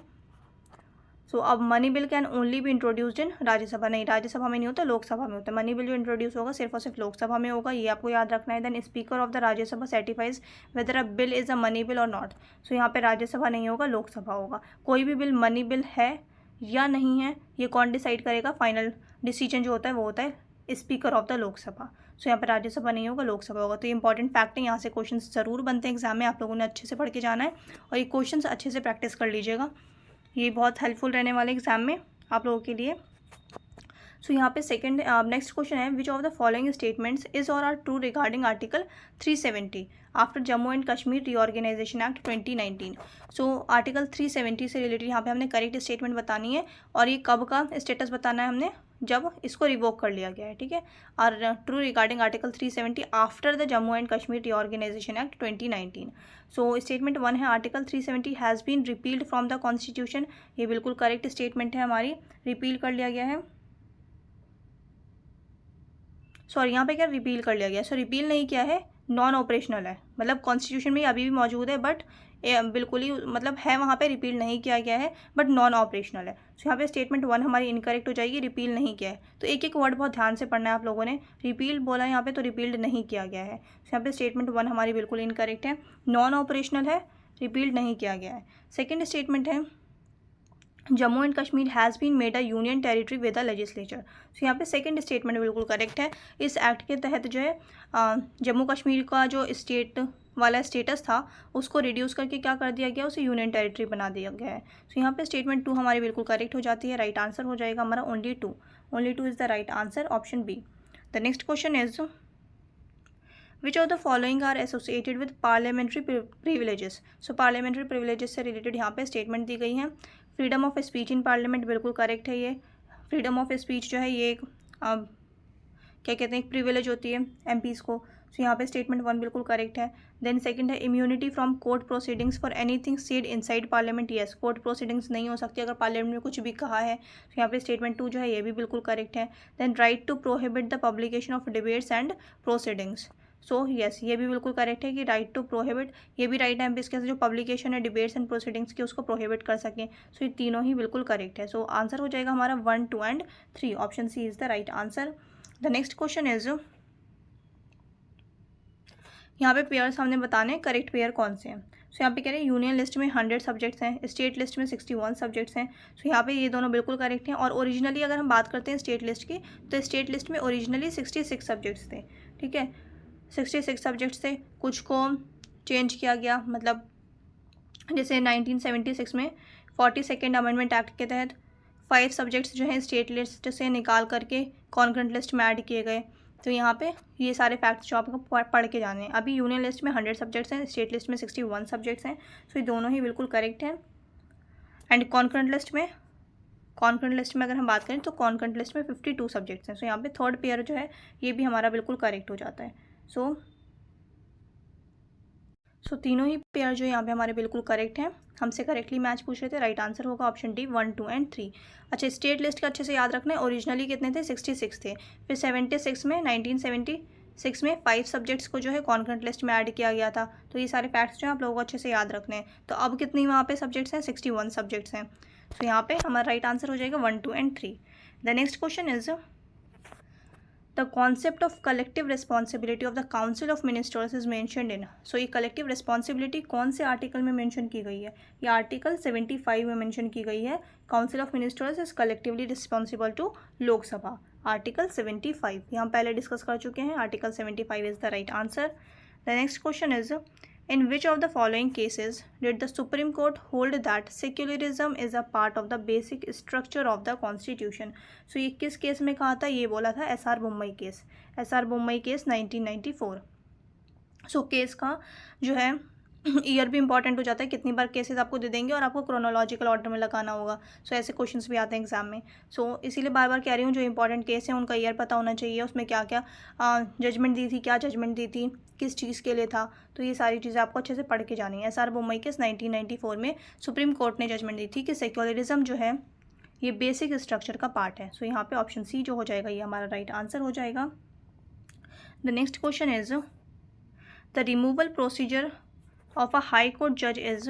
सो अब मनी बिल कैन ओनली भी इंट्रोड्यूस्ड इन राज्यसभा. नहीं, राज्यसभा में नहीं होता, लोकसभा में होता है. मनी बिल जो इंट्रोड्यूस होगा सिर्फ और सिर्फ लोकसभा में होगा, ये आपको याद रखना है. Then speaker of the Rajya Sabha certifies whether a bill is a money bill और नॉट. सो यहाँ पे राज्यसभा नहीं होगा, लोकसभा होगा. कोई भी बिल मनी बिल है या नहीं है ये कौन डिसाइड करेगा? फाइनल डिसीजन जो होता है वो होता है speaker of the Lok Sabha. So यहाँ पर राज्यसभा नहीं होगा, लोकसभा होगा. तो ये इंपॉर्टेंट फैक्ट है, यहाँ से क्वेश्चन ज़रूर बनते हैं एग्जाम में. आप लोगों ने अच्छे से पढ़ के जाना है और ये क्वेश्चन अच्छे से प्रैक्टिस कर लीजिएगा. ये बहुत हेल्पफुल रहने वाले एग्जाम में आप लोगों के लिए. सो यहाँ पे सेकंड नेक्स्ट क्वेश्चन है, which of the following statements is और are true regarding article 370 after Jammu and Kashmir reorganisation act 2019। So article 370 से रिलेटेड यहाँ पे हमने करेक्ट स्टेटमेंट बतानी है और ये कब का स्टेटस बताना है हमने, जब इसको रिवोक कर लिया गया है, ठीक है। और true regarding article 370 after the Jammu and Kashmir reorganisation act 2019। So statement 1 है, article 370 has been repealed from the constitution. ये बिल्कुल करेक्ट स्टेटमेंट है हमारी, रिपील कर लिया गया है। सॉरी, यहाँ पे क्या रिपील कर लिया गया, सो रिपील नहीं किया है, नॉन ऑपरेशनल है, मतलब कॉन्स्टिट्यूशन में अभी भी मौजूद है बट बिल्कुल ही मतलब है वहाँ पे, रिपील नहीं किया गया है बट नॉन ऑपरेशनल है। सो यहाँ पे स्टेटमेंट 1 हमारी इनकरेक्ट हो जाएगी, रिपील नहीं किया है। तो एक एक वर्ड बहुत ध्यान से पढ़ना है आप लोगों ने, रिपील बोला यहाँ पे तो रिपील्ड नहीं किया गया है। सो यहाँ पे स्टेटमेंट 1 हमारी बिल्कुल इनकरेक्ट है, नॉन ऑपरेशनल है, रिपील्ड नहीं किया गया है। सेकेंड स्टेटमेंट है, Jammu and Kashmir has been made a union territory with the legislature. So यहाँ पे सेकंड स्टेटमेंट बिल्कुल करेक्ट है। इस एक्ट के तहत जो है जम्मू कश्मीर का जो स्टेट वाला स्टेटस था उसको रिड्यूस करके क्या कर दिया गया, उसे यूनियन टेरिटरी बना दिया गया है। सो यहाँ पे स्टेटमेंट 2 हमारी बिल्कुल करेक्ट हो जाती है, राइट आंसर हो जाएगा हमारा only 2 is the right answer, option B. The next question is, which of the following are associated with parliamentary privileges. So parliamentary privileges से रिलेटेड यहाँ पे स्टेटमेंट दी गई है। Freedom of speech in parliament बिल्कुल करेक्ट है। ये फ्रीडम ऑफ स्पीच जो है ये एक क्या कहते हैं, एक प्रिविलेज होती है एमपीज़ को। सो यहाँ पे स्टेटमेंट 1 बिल्कुल करेक्ट है। देन सेकंड है, immunity from court proceedings for anything said inside parliament. Yes, court proceedings नहीं हो सकती अगर पार्लियामेंट में कुछ भी कहा है। तो यहाँ पे स्टेटमेंट 2 जो है ये भी बिल्कुल करेक्ट है। Then right to prohibit the publication of debates and proceedings. So yes, ये भी बिल्कुल करेक्ट है कि राइट टू प्रोहिबिट, ये भी राइट है इसके जो पब्लिकेशन है डिबेट्स एंड प्रोसीडिंग्स की उसको प्रोहिबिट कर सकें। सो ये तीनों ही बिल्कुल करेक्ट है। सो आंसर हो जाएगा हमारा 1, 2 and 3, option C is the right answer. The next question is, यहाँ पे पेयर्स हमने बताने करेक्ट पेयर कौन से हैं। सो यहाँ पे कह रहे हैं यूनियन लिस्ट में 100 सब्जेक्ट्स हैं, स्टेट लिस्ट में 61 सब्जेक्ट्स हैं। सो यहाँ पे ये दोनों बिल्कुल करेक्ट हैं। और ओरिजिनली अगर हम बात करते हैं स्टेट लिस्ट की, तो स्टेट लिस्ट में ओरिजिनली 66 सब्जेक्ट्स थे, ठीक है, 66 सब्जेक्ट्स थे। कुछ को चेंज किया गया, मतलब जैसे 1976 में 42nd अमेंडमेंट एक्ट के तहत 5 सब्जेक्ट्स जो हैं स्टेट लिस्ट से निकाल करके कॉन्करेंट लिस्ट में ऐड किए गए। तो यहाँ पे ये सारे फैक्ट्स जो आपको पढ़ के जाने हैं। अभी यूनियन लिस्ट में 100 सब्जेक्ट्स हैं, स्टेट लिस्ट में 61 सब्जेक्ट्स हैं। सो ये दोनों ही बिल्कुल करेक्ट हैं। एंड कॉन्करेंट लिस्ट में अगर हम बात करें तो कॉन्करेंट लिस्ट में 52 सब्जेक्ट्स हैं। सो यहाँ पे थर्ड पेयर जो है ये भी हमारा बिल्कुल करेक्ट हो जाता है। सो तीनों ही पेयर जो यहाँ पे हमारे बिल्कुल करेक्ट हैं। हमसे करेक्टली मैच पूछ रहे थे, राइट आंसर होगा ऑप्शन डी 1, 2 एंड 3। अच्छा, स्टेट लिस्ट का अच्छे से याद रखना है। ओरिजिनली कितने थे, 66 थे। फिर 1976 में 5 सब्जेक्ट्स को जो है कॉन्करेंट लिस्ट में ऐड किया गया था। तो ये सारे फैक्ट्स जो हैं आप लोगों को अच्छे से याद रखने हैं। तो अब कितनी वहाँ पे सब्जेक्ट्स हैं, 61 सब्जेक्ट्स हैं। तो यहाँ पे हमारा राइट आंसर हो जाएगा 1, 2 and 3। The next question is, the concept of collective responsibility of the council of ministers is mentioned in. So ये कलेक्टिव रिस्पॉन्सिबिलिटी कौन से आर्टिकल में मेंशन की गई है, ये आर्टिकल 75 में मेंशन की गई है। Council of ministers is collectively responsible to Lok Sabha, article 75। ये हम पहले डिस्कस कर चुके हैं, article 75 is the right answer. The next question is, in which of the following cases did the Supreme Court hold that secularism is a part of the basic structure of the Constitution? So ये किस केस में कहा था, ये बोला था SR Bommai case, SR Bommai case 1994। So case का जो है ईयर भी इंपॉर्टेंट हो जाता है, कितनी बार केसेस आपको दे देंगे और आपको क्रोनोलॉजिकल ऑर्डर में लगाना होगा। सो ऐसे क्वेश्चंस भी आते हैं एग्जाम में। सो इसीलिए बार बार कह रही हूँ, जो इंपॉर्टेंट केस है उनका ईयर पता होना चाहिए, उसमें क्या क्या जजमेंट दी थी, क्या जजमेंट दी थी, किस चीज़ के लिए था। तो ये सारी चीज़ें आपको अच्छे से पढ़ के जानी है। SR बोम्मई केस 1994 में सुप्रीम कोर्ट ने जजमेंट दी थी कि सेक्युलरिज्म जो है ये बेसिक स्ट्रक्चर का पार्ट है। सो यहाँ पे ऑप्शन सी जो हो जाएगा ये हमारा राइट आंसर हो जाएगा। The next question is, the removal procedure of a high court जज इज।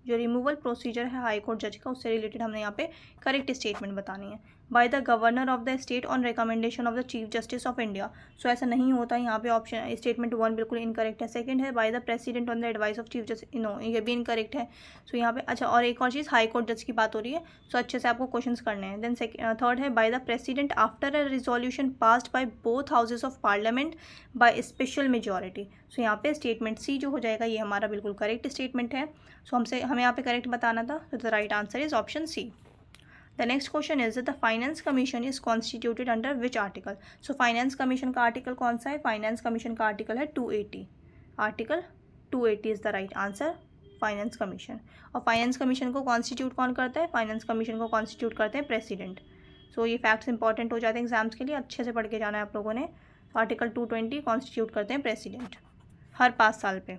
जो रिमूवल प्रोसीजर है हाई कोर्ट जज का, उससे रिलेटेड हमने यहाँ पे करेक्ट स्टेटमेंट बतानी है। By the governor of the state on recommendation of the chief justice of India. So ऐसा नहीं होता, यहाँ पे ऑप्शन स्टेटमेंट 1 बिल्कुल इनकरेक्ट है। सेकंड है by the president on the advice of chief justice, no ये भी इनकरेक्ट है। सो यहाँ पे अच्छा, और एक और चीज़, हाई कोर्ट जज की बात हो रही है, सो अच्छे से आपको क्वेश्चंस करने हैं। देन थर्ड है by the president after a resolution passed by both houses of parliament by special majority. So यहाँ पे स्टेटमेंट सी जो हो जाएगा ये हमारा बिल्कुल करेक्ट स्टेटमेंट है। सो हमें यहाँ पे करेक्ट बताना था, तो the right answer is option C. The next question is the finance commission is constituted under which article. So finance commission का आर्टिकल कौन सा है? फाइनेंस कमीशन का आर्टिकल है 280। Article 280 is the right answer, finance commission. और फाइनेंस कमीशन को कॉन्स्टिट्यूट कौन करता है? फाइनेंस कमीशन को कॉन्स्टिट्यूट करते हैं प्रेसिडेंट। सो ये फैक्ट्स इंपॉर्टेंट हो जाते हैं एग्जाम्स के लिए, अच्छे से पढ़ के जाना है आप लोगों ने। आर्टिकल 220 कॉन्स्टिट्यूट करते हैं प्रेसिडेंट हर 5 साल पे।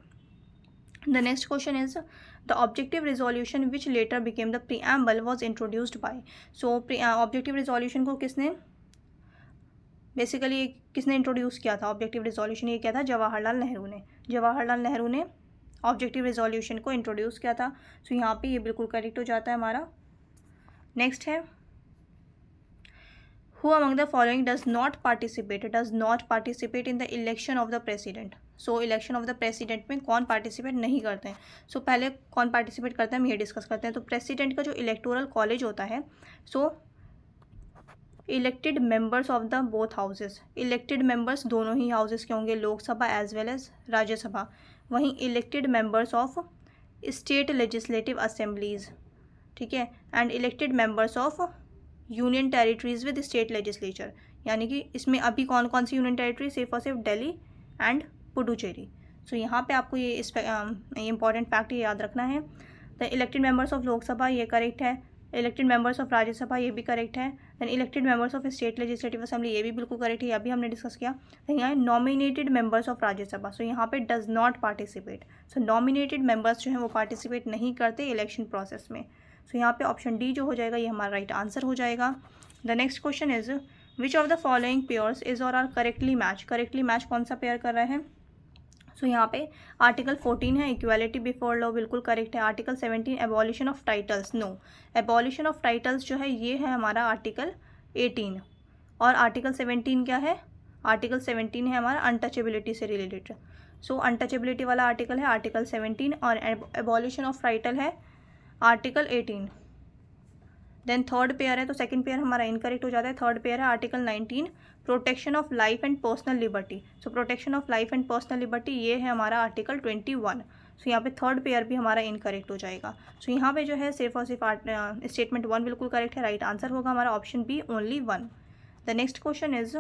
The next question is the objective resolution which letter became the preamble was introduced by. So objective resolution को किसने बेसिकली किसने इंट्रोड्यूस किया था? ऑब्जेक्टिव रिजोल्यूशन ये किया था जवाहरलाल नेहरू ने। जवाहरलाल नेहरू ने ऑब्जेक्टिव रिजोल्यूशन को इंट्रोड्यूस किया था। सो यहाँ पे ये बिल्कुल करेक्ट हो जाता है हमारा। नेक्स्ट है Who among the following does not participate in the election of the president? So election of the president में कौन पार्टिसिपेट नहीं करते हैं? सो पहले कौन पार्टिसिपेट करते हैं हम ये डिस्कस करते हैं। तो प्रेसिडेंट का जो इलेक्टोरल कॉलेज होता है, so elected members of the both houses, elected members दोनों ही हाउसेस के होंगे, Lok Sabha as well as Rajya Sabha. वहीं elected members of state legislative assemblies, ठीक है, and elected members of union territories with state legislature. यानी कि इसमें अभी कौन कौन सी यूनियन टेरिटरी? सिर्फ और सिर्फ दिल्ली एंड पुडुचेरी। सो यहाँ पे आपको ये इंपॉर्टेंट फैक्ट ये याद रखना है। The elected members of Lok Sabha ये करेक्ट है, इलेक्टेड मेंबर्स ऑफ राज्यसभा ये भी करेक्ट है, then elected members of state legislative assembly ये भी बिल्कुल करेक्ट है, अभी हमने डिस्कस किया। तो यहाँ नॉमिनेटेड मेंबर्स ऑफ राज्यसभा, सो यहाँ पे does not participate. So nominated members जो हैं वो पार्टिसिपेट नहीं करते इलेक्शन प्रोसेस में। सो यहाँ पे ऑप्शन डी जो हो जाएगा ये हमारा राइट आंसर हो जाएगा। The next question is which of the following pairs is और are correctly match. Correctly match कौन सा पेयर कर रहा है? सो यहाँ पे आर्टिकल 14 है इक्वालिटी बिफोर लॉ, बिल्कुल करेक्ट है। Article 17 abolition of titles, no. Abolition of titles जो है ये है हमारा आर्टिकल 18। और आर्टिकल 17 क्या है? आर्टिकल 17 है हमारा अनटचेबिलिटी से रिलेटेड। सो अनटचेबिलिटी वाला आर्टिकल है आर्टिकल 17 और एबॉलिशन ऑफ टाइटल है आर्टिकल 18। देन थर्ड पेयर है, तो सेकंड पेयर हमारा इनकरेक्ट हो जाता है। थर्ड पेयर है article 19 protection of life and personal liberty. So protection of life and personal liberty ये है हमारा आर्टिकल 21। सो यहाँ पे थर्ड पेयर भी हमारा इनकरेक्ट हो जाएगा। सो यहाँ पे जो है सिर्फ और सिर्फ स्टेटमेंट 1 बिल्कुल करेक्ट है, राइट आंसर होगा हमारा option B only 1। The next question is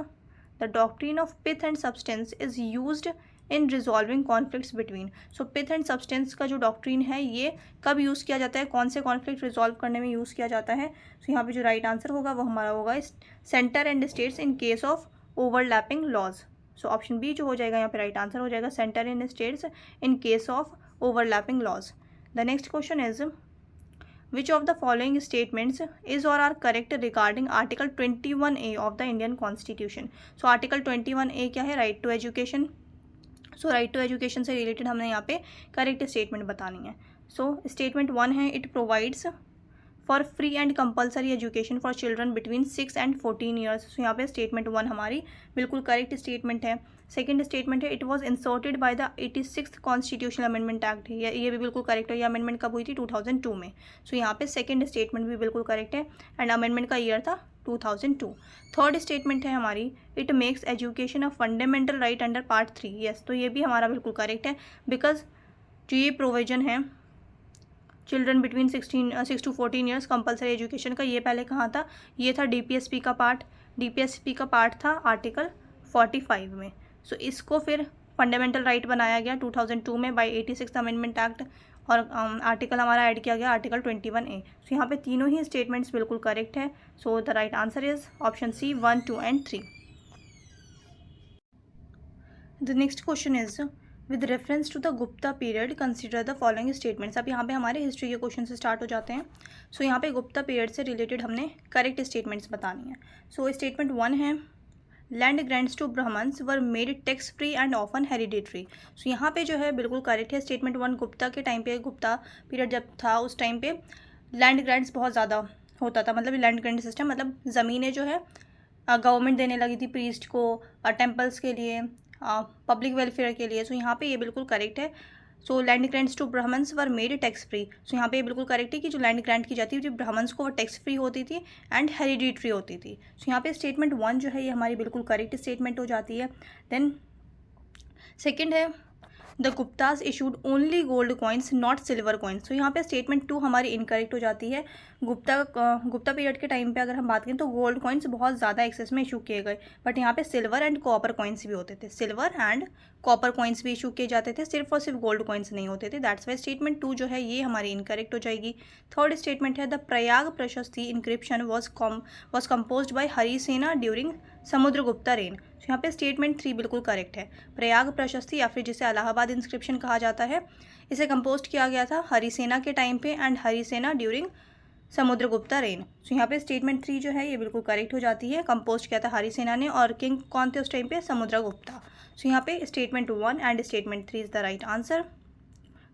the doctrine of pith and substance is used in resolving conflicts between. So pith and substance का जो डॉक्ट्रिन है ये कब यूज़ किया जाता है, कौन से कॉन्फ्लिक्ट रिजॉल्व करने में यूज़ किया जाता है? सो यहाँ पे जो राइट आंसर होगा वो हमारा होगा centre and states in case of overlapping laws. So option B जो हो जाएगा यहाँ पे राइट आंसर हो जाएगा, centre and states in case of overlapping laws. The next question is which of the following statements is और are correct regarding article 21A of the Indian constitution. So article 21A क्या है? Right to education. So right to education से रिलेटेड हमने यहाँ पे करेक्ट स्टेटमेंट बतानी है। सो स्टेटमेंट 1 है it provides for free and compulsory education for children between 6 and 14 years. So यहाँ पे स्टेटमेंट 1 हमारी बिल्कुल करेक्ट स्टेटमेंट है। सेकंड स्टेटमेंट है it was inserted by the 86th constitutional amendment act. ये भी बिल्कुल करेक्ट है। ये अमेंडमेंट कब हुई थी? 2002 में। सो यहाँ पे सेकंड स्टेटमेंट भी बिल्कुल करेक्ट है एंड अमेंडमेंट का ईयर था 2002। थर्ड स्टेटमेंट है हमारी it makes education a fundamental right under part 3। Yes, तो ये भी हमारा बिल्कुल करेक्ट है बिकॉज जो ये प्रोविजन है children between 6 to 14 years compulsory education का, ये पहले कहाँ था? ये था डीपीएसपी का पार्ट। डीपीएसपी का पार्ट था आर्टिकल 45 में। सो इसको फिर फंडामेंटल राइट बनाया गया 2002 में बाय 86th अमेंडमेंट एक्ट और आर्टिकल हमारा ऐड किया गया आर्टिकल 21A। सो यहाँ पे तीनों ही स्टेटमेंट्स बिल्कुल करेक्ट है। So the right answer is option C 1, 2 and 3। The next question is with reference to the Gupta period consider the following statements. अब यहाँ पे हमारे हिस्ट्री के क्वेश्चन से स्टार्ट हो जाते हैं। सो यहाँ पे गुप्ता पीरियड से रिलेटेड हमने करेक्ट स्टेटमेंट्स बतानी है। सो स्टेटमेंट 1 है land grants to Brahmins were made tax free and often hereditary. So यहाँ पे जो है बिल्कुल करेक्ट है। स्टेटमेंट 1 गुप्ता के टाइम पे, गुप्ता पीरियड जब था उस टाइम पे लैंड ग्रांट्स बहुत ज़्यादा होता था। मतलब लैंड ग्रांट सिस्टम मतलब ज़मीनें जो है गवर्नमेंट देने लगी थी प्रीस्ट को, टेम्पल्स के लिए, पब्लिक वेलफेयर के लिए। सो यहाँ पे ये बिल्कुल करेक्ट है। So land grants to Brahmins were made tax free. So यहाँ पे ये बिल्कुल करेक्ट है कि जो लैंड ग्रांट की जाती थी ब्राह्मण्स को वो टैक्स फ्री होती थी एंड हेरिडिटरी होती थी। सो यहाँ पे स्टेटमेंट 1 जो है ये हमारी बिल्कुल करेक्ट स्टेटमेंट हो जाती है। देन सेकेंड है the Gupta's issued only gold coins not silver coins. तो यहाँ पे स्टेटमेंट 2 हमारी इनकरेक्ट हो जाती है। गुप्ता पीरियड के टाइम पे अगर हम बात करें तो गोल्ड कॉइन्स बहुत ज़्यादा एक्सेस में इशू किए गए, बट यहाँ पे सिल्वर एंड कॉपर कॉइन्स भी होते थे, सिल्वर एंड कॉपर कॉइन्स भी इशू किए जाते थे, सिर्फ और सिर्फ गोल्ड कॉइन्स नहीं होते थे। दैट्स वाई स्टेटमेंट 2 जो है ये हमारी इनकरेक्ट हो जाएगी। थर्ड स्टेटमेंट है the Prayag Prashasti inscription was composed by Harisena during Samudragupta reign. तो यहाँ पे स्टेटमेंट 3 बिल्कुल करेक्ट है। प्रयाग प्रशस्ति या फिर जिसे इलाहाबाद इंस्क्रिप्शन कहा जाता है, इसे कंपोज किया गया था हरिसेना के टाइम पे and Harisena during Samudragupta reign. तो यहाँ पे स्टेटमेंट 3 जो है ये बिल्कुल करेक्ट हो जाती है। कंपोज किया था हरिसेना ने और किंग कौन थे उस टाइम पे? समुद्रगुप्ता। सो यहाँ पे statement 1 and statement 3 is the right answer.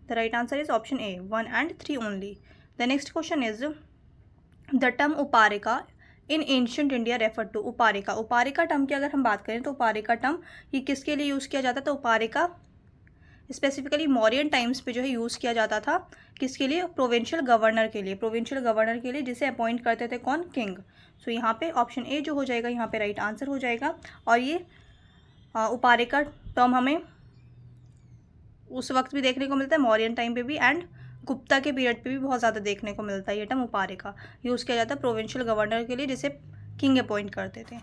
The right answer is option A, 1 and 3 only. The next question is the term Uparika in ancient India refer to. Uparika term की अगर हम बात करें तो उपारिका टर्म ये किसके लिए यूज़ किया जाता था? उपारिका स्पेसिफिकली मौर्यन टाइम्स पे जो है यूज़ किया जाता था। किसके लिए? प्रोविंशियल गवर्नर के लिए, जिसे अपॉइंट करते थे कौन? किंग। सो यहाँ पे ऑप्शन ए जो हो जाएगा यहाँ पे राइट आंसर हो जाएगा। और ये उपारिका टर्म हमें उस वक्त भी देखने को मिलता है मौर्यन टाइम पे भी एंड गुप्ता के पीरियड पे भी बहुत ज़्यादा देखने को मिलता है। ये टर्म उपारिका यूज़ किया जाता है प्रोविंशियल गवर्नर के लिए जिसे किंग अपॉइंट करते थे।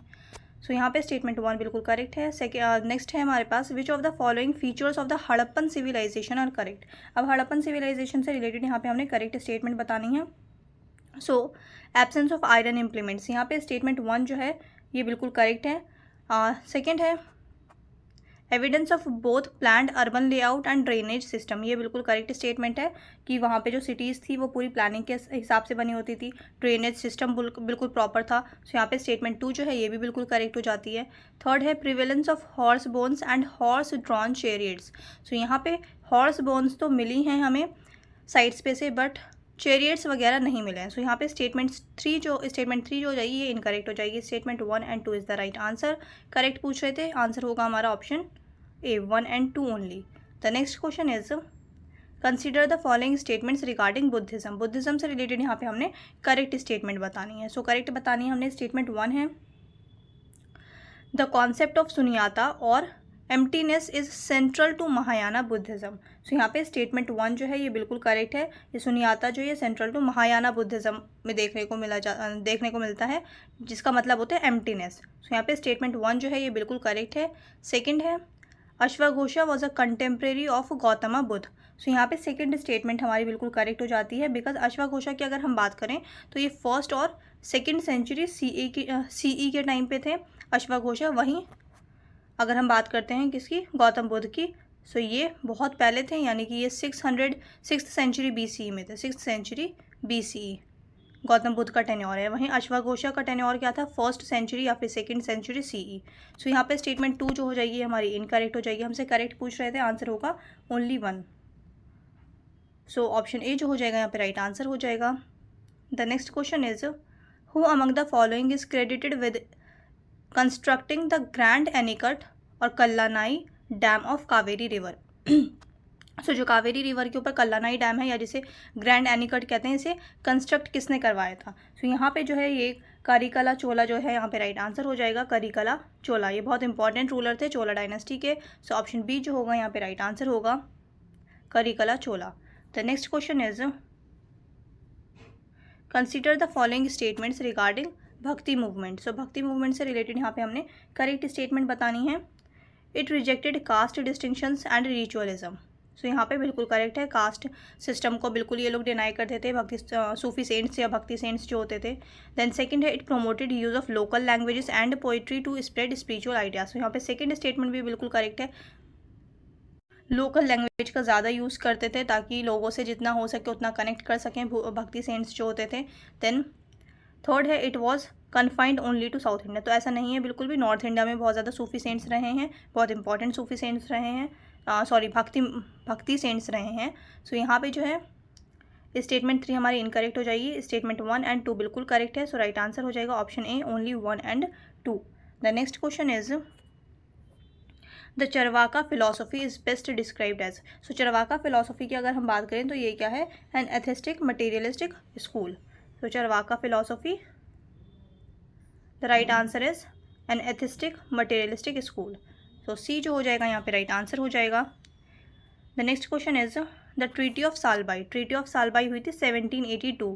सो यहाँ पे स्टेटमेंट 1 बिल्कुल करेक्ट है। नेक्स्ट है हमारे पास which of the following features of the Harappan civilization are correct. अब हड़प्पन सिविलाइजेशन से रिलेटेड यहाँ पे हमने करेक्ट स्टेटमेंट बतानी है। सो एब्सेंस ऑफ आयरन इम्प्लीमेंट्स, यहाँ पे स्टेटमेंट 1 जो है ये बिल्कुल करेक्ट है। सेकेंड है evidence of both planned urban layout and drainage system, ये बिल्कुल करेक्ट स्टेटमेंट है कि वहाँ पे जो सिटीज़ थी वो पूरी प्लानिंग के हिसाब से बनी होती थी, ड्रेनेज सिस्टम बिल्कुल प्रॉपर था। सो यहाँ पे स्टेटमेंट 2 जो है ये भी बिल्कुल करेक्ट हो जाती है। थर्ड है prevalence of horse bones and horse drawn chariots. So यहाँ पे हॉर्स बोन्स तो मिली हैं हमें साइट्स पे से, बट चैरियट्स वगैरह नहीं मिले हैं। सो यहाँ पे स्टेटमेंट 3 जो हो जाएगी ये इनकरेक्ट हो जाएगी। Statement 1 and 2 is the right answer. Correct पूछ रहे थे, आंसर होगा हमारा option A, 1 and 2 only. The next question is consider the following statements regarding Buddhism. Buddhism से रिलेटेड यहाँ पे हमने करेक्ट स्टेटमेंट बतानी है। सो करेक्ट बतानी है हमने। स्टेटमेंट 1 है the concept of shunyata or emptiness is central to Mahayana Buddhism. So यहाँ पे स्टेटमेंट 1 जो है ये बिल्कुल करेक्ट है। ये शून्यता जो है सेंट्रल टू महायाना बुद्धिज़्म में देखने को मिलता है, जिसका मतलब होता है एम्प्टीनेस। सो यहाँ पे स्टेटमेंट 1 जो है ये बिल्कुल करेक्ट है। सेकेंड है अश्वघोषा was a contemporary of Gautam Buddha. So यहाँ पे सेकंड स्टेटमेंट हमारी बिल्कुल करेक्ट हो जाती है, बिकॉज अश्वघोषा की अगर हम बात करें तो ये फर्स्ट और सेकंड सेंचुरी सीई के टाइम पे थे अश्वघोषा। वहीं अगर हम बात करते हैं किसकी? गौतम बुद्ध की। सो ये बहुत पहले थे, यानी कि ये 6th सेंचुरी BCE में थे। 6th century BCE Gautam Buddha का टेन्योर है। वहीं अश्वघोषा का टेन्योर क्या था? 1st सेंचुरी या फिर 2nd सेंचुरी CE। सो यहाँ पे स्टेटमेंट 2 जो हो जाएगी हमारी इनकरेक्ट हो जाएगी। हमसे करेक्ट पूछ रहे थे, आंसर होगा ओनली 1। सो ऑप्शन ए जो हो जाएगा यहाँ पे राइट आंसर हो जाएगा। The next question is who among the following is credited with constructing the grand anicut और Kallanai dam of Kaveri river. सो जो कावेरी रिवर के ऊपर कल्लानाई डैम है या जिसे ग्रैंड एनिकट कहते हैं, इसे कंस्ट्रक्ट किसने करवाया था? सो यहाँ पे जो है ये करिकला चोला जो है यहाँ पे राइट आंसर हो जाएगा। करिकला चोला ये बहुत इंपॉर्टेंट रूलर थे चोला डायनेस्टी के। सो ऑप्शन बी जो होगा यहाँ पे राइट आंसर होगा, Karikala Chola. The next question is consider the following statements regarding bhakti movement. So bhakti movement से रिलेटेड यहाँ पे हमने करेक्ट स्टेटमेंट बतानी है। It rejected caste distinctions and ritualism. So यहाँ पे बिल्कुल करेक्ट है। कास्ट सिस्टम को बिल्कुल ये लोग डिनाई करते थे, भक्ति सूफी सेंट्स या भक्ति सेंट्स जो होते थे। देन सेकंड है it promoted use of local languages and poetry to spread spiritual ideas. तो यहाँ पे सेकंड स्टेटमेंट भी बिल्कुल करेक्ट है। लोकल लैंग्वेज का ज़्यादा यूज़ करते थे ताकि लोगों से जितना हो सके उतना कनेक्ट कर सकें भक्ति सेंट्स जो होते थे। देन थर्ड है it was confined only to south India. तो ऐसा नहीं है बिल्कुल भी, नॉर्थ इंडिया में बहुत ज़्यादा सूफी सेंट्स रहे हैं, बहुत इंपॉर्टेंट सूफी सेंट्स रहे हैं, भक्ति सेंट्स रहे हैं। सो यहाँ पे जो है स्टेटमेंट 3 हमारी इनकरेक्ट हो जाएगी। स्टेटमेंट 1 and 2 बिल्कुल करेक्ट है। सो राइट आंसर हो जाएगा option A, only 1 and 2। The next question is the Charvaka philosophy is best described as. So Charvaka philosophy की अगर हम बात करें तो ये क्या है? An atheistic materialistic school. So Charvaka philosophy the right answer is an atheistic materialistic school. So C जो हो जाएगा यहाँ पे राइट आंसर हो जाएगा। The next question is the treaty of Salbai. Treaty of Salbai हुई थी 1782,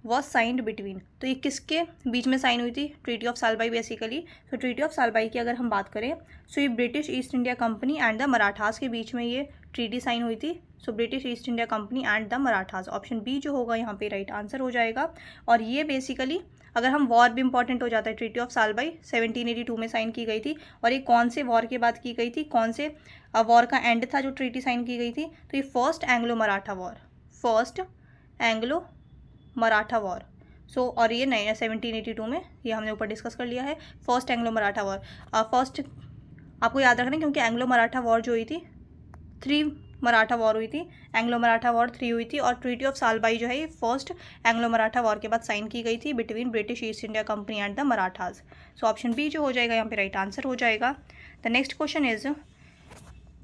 वॉज साइंड बिटवीन। तो ये किसके बीच में साइन हुई थी ट्रीटी ऑफ सालबाई बेसिकली। तो ट्रीटी ऑफ सालबाई की अगर हम बात करें सो ये British East India Company and the Marathas के बीच में ये ट्रीटी साइन हुई थी। So British East India Company and the Marathas, option B जो होगा यहाँ पे राइट आंसर हो जाएगा। और ये बेसिकली अगर हम वॉर भी इंपॉर्टेंट हो जाता है, ट्रीटी ऑफ सालबाई 1782 में साइन की गई थी। और ये कौन से वॉर के बाद की गई थी, कौन से वॉर का एंड था जो ट्रीटी साइन की गई थी, तो ये first Anglo Maratha war, first Anglo Maratha war. So और ये 1782 में ये हमने ऊपर डिस्कस कर लिया है, first Anglo Maratha war. First आपको याद रखना है क्योंकि एंग्लो मराठा वॉर जो हुई थी 3 मराठा वॉर हुई थी, एंग्लो मराठा वॉर 3 हुई थी। और ट्रीटी ऑफ सालबाई जो है ये फर्स्ट एंग्लो मराठा वॉर के बाद साइन की गई थी between British East India Company and the Marathas. So option B जो हो जाएगा यहाँ पे राइट आंसर हो जाएगा। The next question is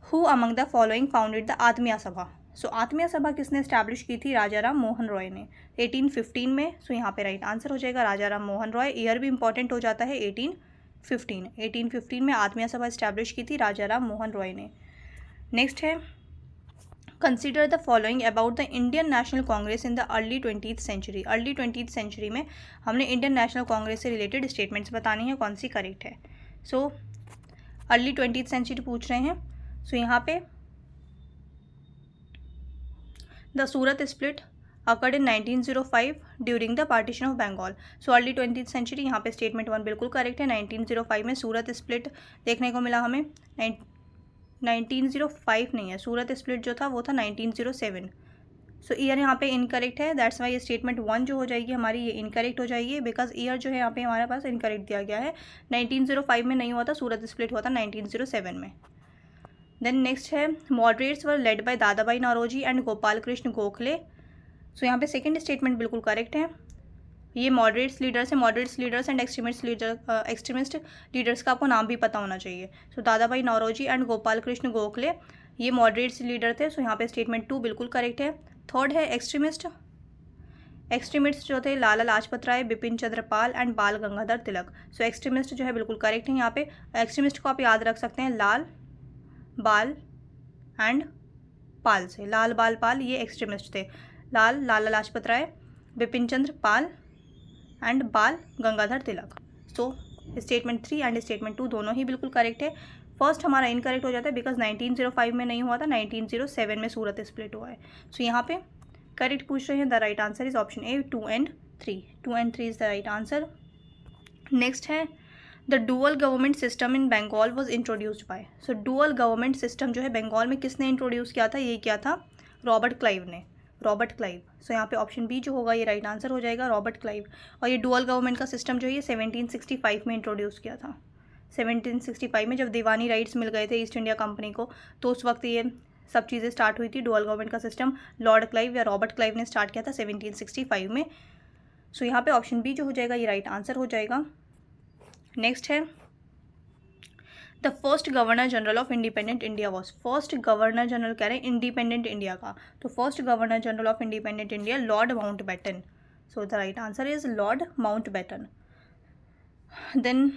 who among the following founded the Atmiya Sabha. सो आत्मीय सभा किसने स्टैब्लिश की थी, राजा राम मोहन रॉय ने 1815 में। सो यहाँ पे राइट आंसर हो जाएगा राजा राम मोहन रॉय। ईयर भी इंपॉर्टेंट हो जाता है 1815 में आत्मीय सभा स्टैब्लिश की थी राजा राम मोहन रॉय ने। नेक्स्ट है consider the following about the Indian National Congress in the early 20th century. Early 20th century में हमने इंडियन नेशनल कांग्रेस से रिलेटेड स्टेटमेंट्स बतानी है, कौन सी करेक्ट है। सो अर्ली 20th सेंचुरी पूछ रहे हैं। सो यहाँ पे the Surat split occurred in 1905 during the partition of Bengal. So early 20th century यहाँ पे स्टेटमेंट 1 बिल्कुल करेक्ट है। 1905 में सूरत स्प्लिट देखने को मिला हमें। 1905 नहीं है, सूरत स्प्लिट जो था वो था 1907। सो ईयर यहाँ पे इनकरेक्ट है, दैट्स वाई स्टेटमेंट 1 जो हो जाएगी हमारी ये इनकरेक्ट हो जाएगी, बिकॉज ईयर जो है यहाँ पे हमारे पास इनकरेक्ट दिया गया है। 1905 में नहीं हुआ था, सूरत स्प्लिट हुआ था 1907 में। देन नेक्स्ट है मॉडरेट्स वर लेड बाय दादा भाई नौरोजी एंड गोपाल कृष्ण गोखले। सो यहाँ पे सेकेंड स्टेटमेंट बिल्कुल करेक्ट है। ये मॉडरेट्स लीडर्स हैं, moderates leaders and extremist leaders का आपको नाम भी पता होना चाहिए। सो दादा भाई नौरोजी एंड गोपाल कृष्ण गोखले ये मॉडरेट्स लीडर थे। सो यहाँ पे स्टेटमेंट 2 बिल्कुल करेक्ट है। थर्ड है एक्सट्रीमिस्ट जो थे लाला लाजपत राय, बिपिन चंद्र पाल एंड बाल गंगाधर तिलक। सो एक्सट्रीमिस्ट जो है बिल्कुल करेक्ट है। यहाँ पे एक्सट्रीमिस्ट को आप याद रख सकते हैं लाल बाल एंड पाल से, लाल बाल पाल ये एक्सट्रीमिस्ट थे। लाला लाजपत राय, बिपिन चंद्र पाल एंड बाल Gangadhar Tilak. So statement 3 and statement 2 दोनों ही बिल्कुल करेक्ट है। फर्स्ट हमारा इनकरेक्ट हो जाता है बिकॉज 1905 में नहीं हुआ था, 1907 में सूरत स्प्लिट हुआ है। सो यहाँ पे करेक्ट पूछ रहे हैं, the right answer is option A 2 and 3। 2 and 3 is the right answer. Next है the dual government system in Bengal was introduced by. So dual government system जो है बंगाल में किसने इंट्रोड्यूस किया था, ये किया था रॉबर्ट क्लाइव ने, रॉबर्ट क्लाइव। सो यहाँ पे ऑप्शन बी जो होगा ये राइट आंसर हो जाएगा, रॉबर्ट क्लाइव। और ये डुअल गवर्नमेंट का सिस्टम जो है ये 1765 में इंट्रोड्यूस किया था। 1765 में जब दीवानी राइट्स मिल गए थे ईस्ट इंडिया कंपनी को, तो उस वक्त ये सब चीज़ें स्टार्ट हुई थी। डुअल गवर्नमेंट का सिस्टम लॉर्ड क्लाइव या रॉबर्ट क्लाइव ने स्टार्ट किया था 1765 में। सो यहाँ पे ऑप्शन बी जो हो जाएगा ये राइट आंसर हो जाएगा। नेक्स्ट है the first governor general of independent India was. First governor general कह रहे हैं इंडिपेंडेंट इंडिया का, तो first governor general of independent India Lord Mountbatten. So the right answer is Lord Mountbatten. Then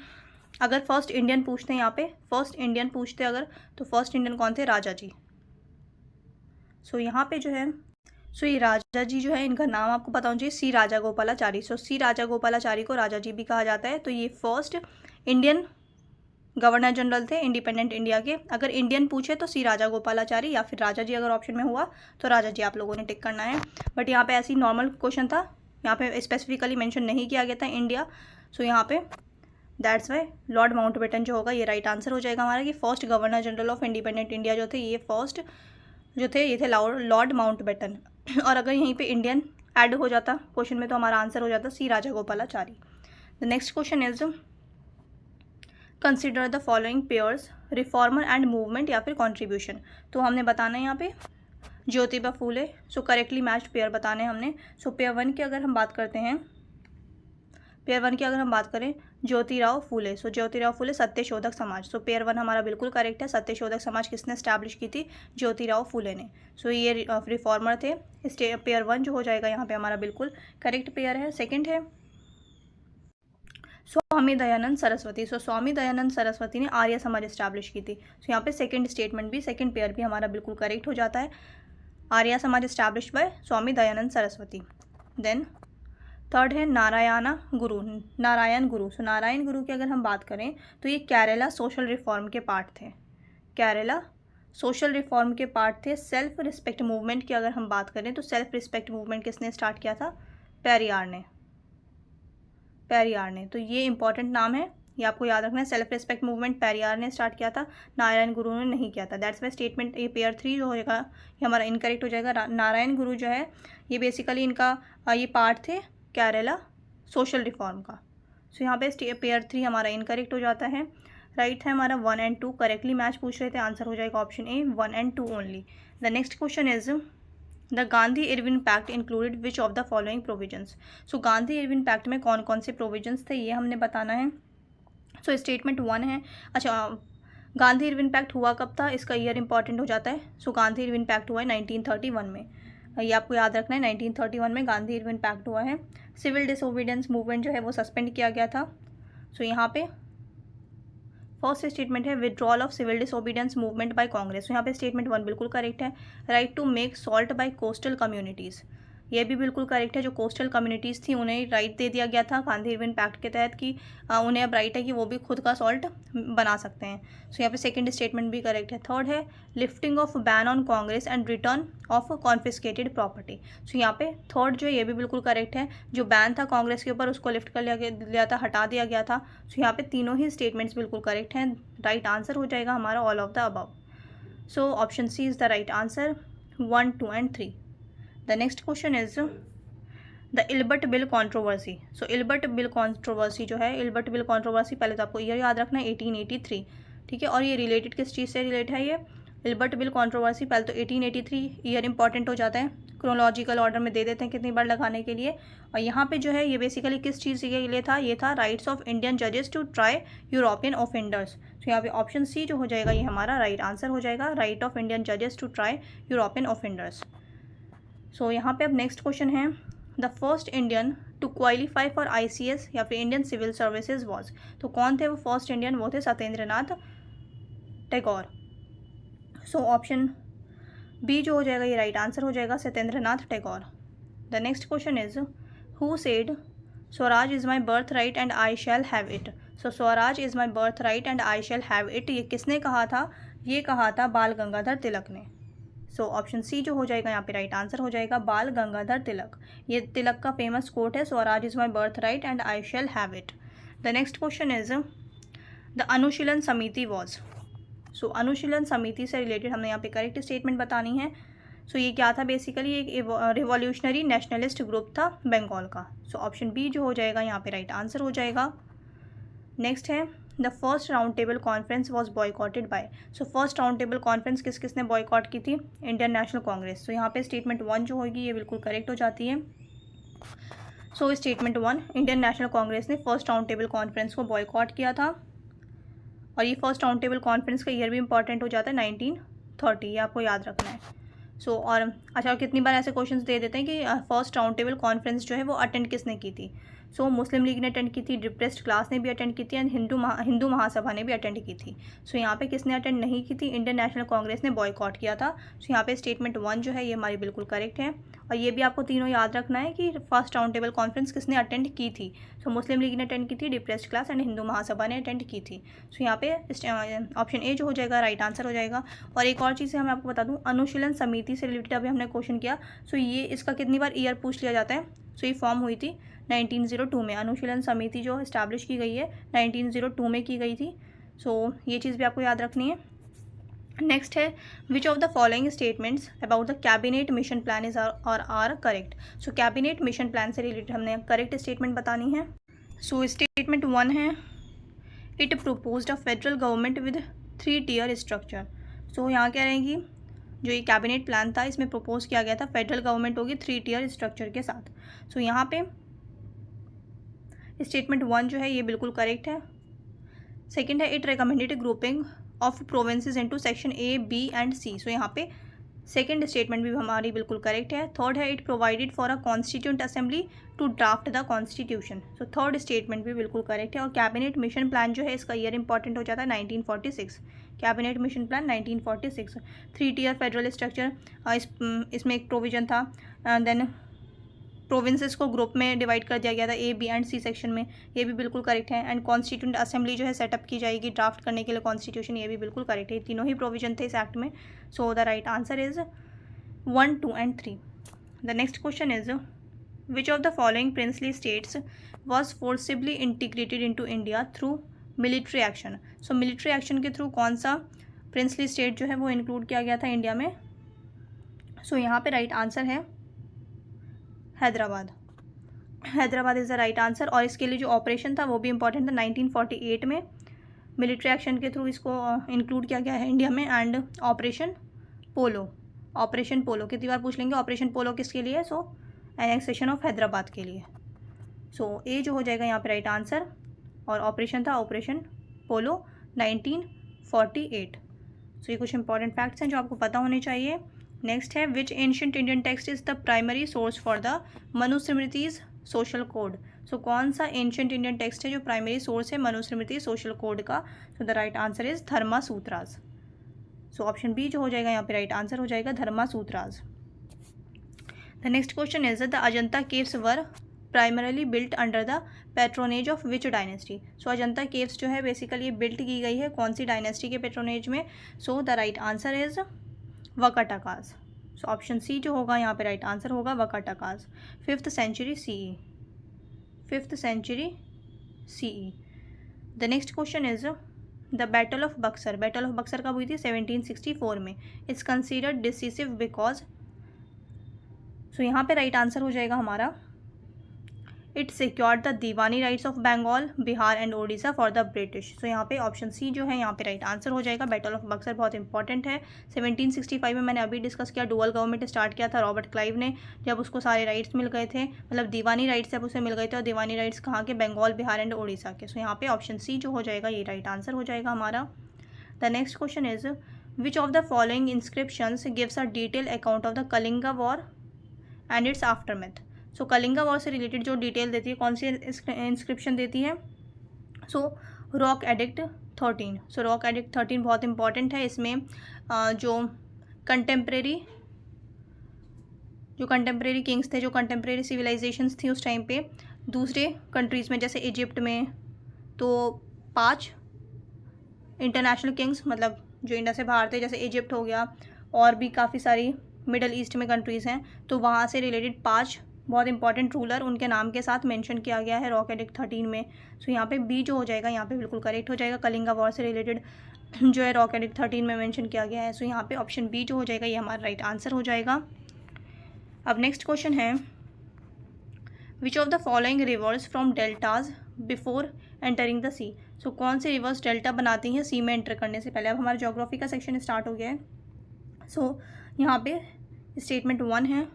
अगर फर्स्ट इंडियन पूछते हैं, यहाँ पे फर्स्ट इंडियन पूछते अगर, तो फर्स्ट इंडियन कौन थे, राजा जी। सो यहाँ पे जो है ये राजा जी जो है इनका नाम आपको पता होना चाहिए, सी राजा गोपालाचारी। सो सी राजा गोपालाचारी को राजा जी भी कहा जाता है। तो ये फर्स्ट इंडियन गवर्नर जनरल थे इंडिपेंडेंट इंडिया के। अगर इंडियन पूछे तो सी राजा गोपालाचारी या फिर राजा जी, अगर ऑप्शन में हुआ तो राजा जी आप लोगों ने टिक करना है। बट यहाँ पे ऐसी नॉर्मल क्वेश्चन था, यहाँ पे स्पेसिफिकली मेंशन नहीं किया गया था इंडिया। सो यहाँ पे दैट्स वाई लॉर्ड माउंटबेटन जो होगा ये राइट आंसर हो जाएगा हमारा, कि first governor general of independent India जो थे ये फर्स्ट जो थे ये थे लॉर्ड माउंटबेटन। और अगर यहीं पे इंडियन ऐड हो जाता क्वेश्चन में तो हमारा आंसर हो जाता C Raja Gopalachari. The next question is consider the following pairs reformer and movement या फिर कॉन्ट्रीब्यूशन। तो हमने बताना है यहाँ पे Jyotiba Phule. So correctly matched pair बताने हमने। सो पेयर 1 की अगर हम बात करते हैं, पेयर 1 की अगर हम बात करें ज्योतिराव फूले। सो ज्योतिराव फूले सत्यशोधक समाज। सो पेयर 1 हमारा बिल्कुल करेक्ट है। सत्यशोधक समाज किसने स्टैब्लिश की थी, ज्योतिराव फूले ने। सो ये रिफॉर्मर थे। पेयर 1 जो हो जाएगा यहाँ पे हमारा बिल्कुल करेक्ट पेयर है। सेकंड है स्वामी दयानंद सरस्वती। सो स्वामी दयानंद सरस्वती ने आर्य समाज इस्टेब्लिश की थी। सो यहाँ पे सेकंड स्टेटमेंट भी, सेकंड पेयर भी हमारा बिल्कुल करेक्ट हो जाता है। Arya Samaj establish by Swami Dayanand Saraswati. Then third है नारायण गुरु। सो नारायण गुरु की अगर हम बात करें तो ये केरला सोशल रिफॉर्म के पार्ट थे। केरला सोशल रिफॉर्म के पार्ट थे। सेल्फ रिस्पेक्ट मूवमेंट की अगर हम बात करें तो सेल्फ रिस्पेक्ट मूवमेंट किसने स्टार्ट किया था? पेरियार ने। तो ये इंपॉर्टेंट नाम है, ये आपको याद रखना है। सेल्फ रिस्पेक्ट मूवमेंट पेरियार ने स्टार्ट किया था, नारायण गुरु ने नहीं किया था। दैट्स वाई स्टेटमेंट ये पेयर 3 जो हो जाएगा ये हमारा इनकरेक्ट हो जाएगा। नारायण गुरु जो है ये बेसिकली इनका ये पार्ट थे केरला सोशल रिफॉर्म का। सो यहाँ पे पेयर 3 हमारा इनकरेक्ट हो जाता है। राइट है हमारा 1 and 2 करेक्टली मैच पूछ रहे थे, आंसर हो जाएगा option A 1 and 2 only. The next question is the Gandhi Irwin pact included which of the following provisions. So Gandhi Irwin pact में कौन कौन से प्रोविजंस थे ये हमने बताना है। सो स्टेटमेंट 1 है। अच्छा, गांधी इरविन पैक्ट हुआ कब था, इसका ईयर इंपॉर्टेंट हो जाता है। सो गांधी इरविन पैक्ट हुआ है 1931 में, ये आपको याद रखना है। 1931 में गांधी इरविन पैक्ट हुआ है। सिविल डिसोबीडियंस मूवमेंट जो है वो सस्पेंड किया गया था। सो यहाँ पे फर्स्ट स्टेटमेंट है withdrawal of civil disobedience movement by Congress. तो यहाँ पे स्टेटमेंट 1 बिल्कुल करेक्ट है। Right to make salt by coastal communities, ये भी बिल्कुल करेक्ट है। जो कोस्टल कम्युनिटीज़ थी उन्हें राइट दे दिया गया था गांधी इरविन पैक्ट के तहत कि उन्हें अब राइट है कि वो भी खुद का सॉल्ट बना सकते हैं। सो यहाँ पे सेकंड स्टेटमेंट भी करेक्ट है। थर्ड है lifting of ban on Congress and return of confiscated property. So यहाँ पे थर्ड जो है ये भी बिल्कुल करेक्ट है। जो बैन था कांग्रेस के ऊपर उसको लिफ्ट कर लिया था, हटा दिया गया था। सो यहाँ पे तीनों ही स्टेटमेंट्स बिल्कुल करेक्ट हैं। राइट आंसर हो जाएगा हमारा all of the above. So option C is the right answer 1, 2 and 3। The next question is the Ilbert bill controversy. So Ilbert bill controversy जो है, इल्बर्ट बिल कंट्रोवर्सी पहले तो आपको ईयर याद रखना है 1883, ठीक है। और ये रिलेटेड किस चीज़ से रिलेटेड है? ये इल्बर्ट बिल कंट्रोवर्सी पहले तो 1883 ईयर इंपॉर्टेंट हो जाता है। क्रोनोलॉजिकल ऑर्डर में दे देते हैं कितनी बार लगाने के लिए। और यहाँ पे जो है ये बेसिकली किस चीज़ के लिए था? ये था राइट्स ऑफ इंडियन जजेस टू ट्राई यूरोपियन ऑफेंडर्स। तो यहाँ पे ऑप्शन सी जो हो जाएगा ये हमारा राइट आंसर हो जाएगा, राइट ऑफ इंडियन जजेस to try European offenders. So यहाँ पे अब नेक्स्ट क्वेश्चन है the first Indian to qualify for ICS या फिर इंडियन सिविल सर्विसेज वॉज। तो कौन थे वो फर्स्ट इंडियन? वो थे Satyendranath Tagore. So option B जो हो जाएगा ये राइट आंसर हो जाएगा, Satyendranath Tagore. The next question is who said Swaraj is my birth right and I shall have it. So Swaraj is my birth right and I shall have it, ये किसने कहा था? ये कहा था बाल गंगाधर तिलक ने। सो ऑप्शन सी जो हो जाएगा यहाँ पे राइट आंसर हो जाएगा, बाल गंगाधर तिलक। ये तिलक का फेमस कोट है, Swaraj is my birth right and I shall have it. The next question is the Anushilan Samiti was. सो अनुशीलन समिति से रिलेटेड हमें यहाँ पे करेक्ट स्टेटमेंट बतानी है। सो ये क्या था? बेसिकली एक रिवॉल्यूशनरी नेशनलिस्ट ग्रुप था बंगाल का। सो ऑप्शन बी जो हो जाएगा यहाँ पे राइट आंसर हो जाएगा। नेक्स्ट है the first round table conference was boycotted by. So first round table conference किसने बॉयकॉट की थी? Indian National Congress. सो यहाँ पे स्टेटमेंट 1 जो होगी ये बिल्कुल करेक्ट हो जाती है। So statement 1 Indian National Congress ने फर्स्ट राउंड टेबल कॉन्फ्रेंस को बॉयकॉट किया था। और ये फर्स्ट राउंड टेबल कॉन्फ्रेंस का ईयर भी इंपॉर्टेंट हो जाता है 1930, ये आपको याद रखना है। सो और अच्छा, कितनी बार ऐसे क्वेश्चंस दे देते हैं कि फर्स्ट राउंड टेबल कॉन्फ्रेंस जो है वो अटेंड किसने की थी? सो मुस्लिम लीग ने अटेंड की थी, डिप्रेस्ड क्लास ने भी अटेंड की थी एंड हिंदू महासभा ने भी अटेंड की थी। सो यहाँ पे किसने अटेंड नहीं की थी? इंडियन नेशनल कांग्रेस ने बॉयकॉट किया था। सो यहाँ पे स्टेटमेंट 1 जो है ये हमारी बिल्कुल करेक्ट है। और ये भी आपको तीनों याद रखना है कि फर्स्ट राउंड टेबल कॉन्फ्रेंस किसने अटेंड की थी। सो मुस्लिम लीग ने अटेंड की थी, depressed class and Hindu Mahasabha ने अटेंड की थी। सो यहाँ पे ऑप्शन ए जो हो जाएगा राइट आंसर हो जाएगा। और एक और चीज़ मैं आपको बता दूँ, अनुशीलन समिति से रिलेटेड अभी हमने क्वेश्चन किया। सो ये इसका कितनी बार ईयर पूछ लिया जाता है? सो ये फॉर्म हुई थी 1902 में। अनुशीलन समिति जो इस्टेब्लिश की गई है 1902 में की गई थी। सो ये चीज़ भी आपको याद रखनी है। नेक्स्ट है which of the following statements about the cabinet mission plan is और are correct. So cabinet mission plan से रिलेटेड हमने करेक्ट स्टेटमेंट बतानी है। सो स्टेटमेंट 1 है it proposed a federal government with 3 tier structure. So यहाँ क्या रहेगी? जो ये कैबिनेट प्लान था इसमें प्रपोज किया गया था फेडरल गवर्नमेंट होगी 3 tier स्ट्रक्चर के साथ। सो यहाँ पे स्टेटमेंट 1 जो है ये बिल्कुल करेक्ट है। सेकंड है it recommended grouping of provinces into section A, B and C। सो यहाँ पे सेकेंड स्टेटमेंट भी हमारी बिल्कुल करेक्ट है। थर्ड है it provided for a constituent assembly to draft the constitution. So third statement भी बिल्कुल करेक्ट है। और कैबिनेट मिशन प्लान जो है इसका ईयर इंपॉर्टेंट हो जाता है 1946। Cabinet mission plan 1946। 3 tier federal structure, इसमें एक प्रोविजन था। देन प्रोविंसेस को ग्रुप में डिवाइड कर दिया गया था A, B and C section में, ये भी बिल्कुल करेक्ट है। एंड कॉन्स्टिट्यूंट असेंबली जो है सेटअप की जाएगी ड्राफ्ट करने के लिए कॉन्स्टिट्यूशन, ये भी बिल्कुल करेक्ट है। तीनों ही प्रोविजन थे इस एक्ट में। So the right answer is 1, 2 and 3। The next question is which of the following princely states was forcibly integrated into India through military action. So military action के थ्रू कौन सा प्रिंसली स्टेट जो है वो इंक्लूड किया गया था इंडिया में। सो यहाँ पे राइट आंसर है Hyderabad. Hyderabad is the right answer. और इसके लिए जो ऑपरेशन था वो भी इंपॉर्टेंट था। 1948 में मिलिट्री एक्शन के थ्रू इसको इंक्लूड किया गया है इंडिया में। एंड ऑपरेशन पोलो, ऑपरेशन पोलो कितनी बार पूछ लेंगे। ऑपरेशन पोलो किसके लिए? सो एनेक्सेशन ऑफ हैदराबाद के लिए। सो ए जो हो जाएगा यहाँ पे राइट आंसर। और ऑपरेशन था ऑपरेशन पोलो 1948। सो ये कुछ इंपॉर्टेंट फैक्ट्स हैं जो आपको पता होने चाहिए। नेक्स्ट है which ancient Indian text is the primary source for the Manusmriti's social code. So कौन सा एंशिएंट इंडियन टेक्स्ट है जो प्राइमरी सोर्स है मनुस्मृति सोशल कोड का? So the right answer is Dharma Sutras. So option B जो हो जाएगा यहाँ पे राइट आंसर हो जाएगा Dharma Sutras. The next question is the Ajanta caves were primarily built under the patronage of which dynasty. So Ajanta caves जो है बेसिकली बिल्ट की गई है कौन सी डायनेस्टी के पैट्रोनेज में? So the right answer is Vakatakas. So option C जो होगा यहाँ पे राइट आंसर होगा Vakatakas. 5th century CE, 5th century CE। The next question is the battle of Buxar. Battle of Buxar कब हुई थी? 1764 में। It's considered decisive because. So यहाँ पे राइट आंसर हो जाएगा हमारा it secured the diwani rights of Bengal, Bihar and Odisha for the British. So यहाँ पे ऑप्शन सी जो है यहाँ पे राइट आंसर हो जाएगा। बैटल ऑफ बक्सर बहुत इंपॉर्टेंट है। 1765 में मैंने अभी डिस्कस किया, डुअल गवर्नमेंट स्टार्ट किया था रॉबर्ट क्लाइव ने, जब उसको सारे राइट्स मिल गए थे, मतलब दीवानी राइट्स जब उसे मिल गए थे। और दीवानी राइट्स कहाँ के? बंगाल, बिहार एंड ओडिशा के। सो यहाँ पे ऑप्शन सी जो हो जाएगा ये राइट आंसर हो जाएगा हमारा। The next question is which of the following inscriptions gives a detail account of the Kalinga war and it's aftermath. So Kalinga war से रिलेटेड जो डिटेल देती है कौन सी इंस्क्रिप्शन देती है? सो रॉक एडिक्ट 13। सो रॉक एडिक्ट 13 बहुत इंपॉर्टेंट है। इसमें जो कंटेम्प्रेरी किंग्स थे, जो कंटेम्प्रेरी सिविलाइजेशंस थी उस टाइम पे दूसरे कंट्रीज़ में, जैसे इजिप्ट में तो 5 इंटरनेशनल किंग्स, मतलब जो इंडिया से बाहर थे, जैसे इजिप्ट हो गया, और भी काफ़ी सारी मिडल ईस्ट में कंट्रीज़ हैं, तो वहाँ से रिलेटेड 5 बहुत इंपॉर्टेंट रूलर उनके नाम के साथ मेंशन किया गया है रॉक एडिक्ट 13 में। सो यहाँ पे बी जो हो जाएगा यहाँ पे बिल्कुल करेक्ट हो जाएगा। कलिंगा वॉर से रिलेटेड जो है रॉक एडिक्ट 13 में मेंशन किया गया है। सो यहाँ पे ऑप्शन बी जो हो जाएगा ये हमारा राइट आंसर हो जाएगा। अब नेक्स्ट क्वेश्चन है which of the following rivers from deltas before entering the sea. So कौन से रिवर्स डेल्टा बनाती हैं सी में एंटर करने से पहले? अब हमारा ज्योग्राफी का सेक्शन स्टार्ट हो गया है। सो यहाँ पे स्टेटमेंट 1 है,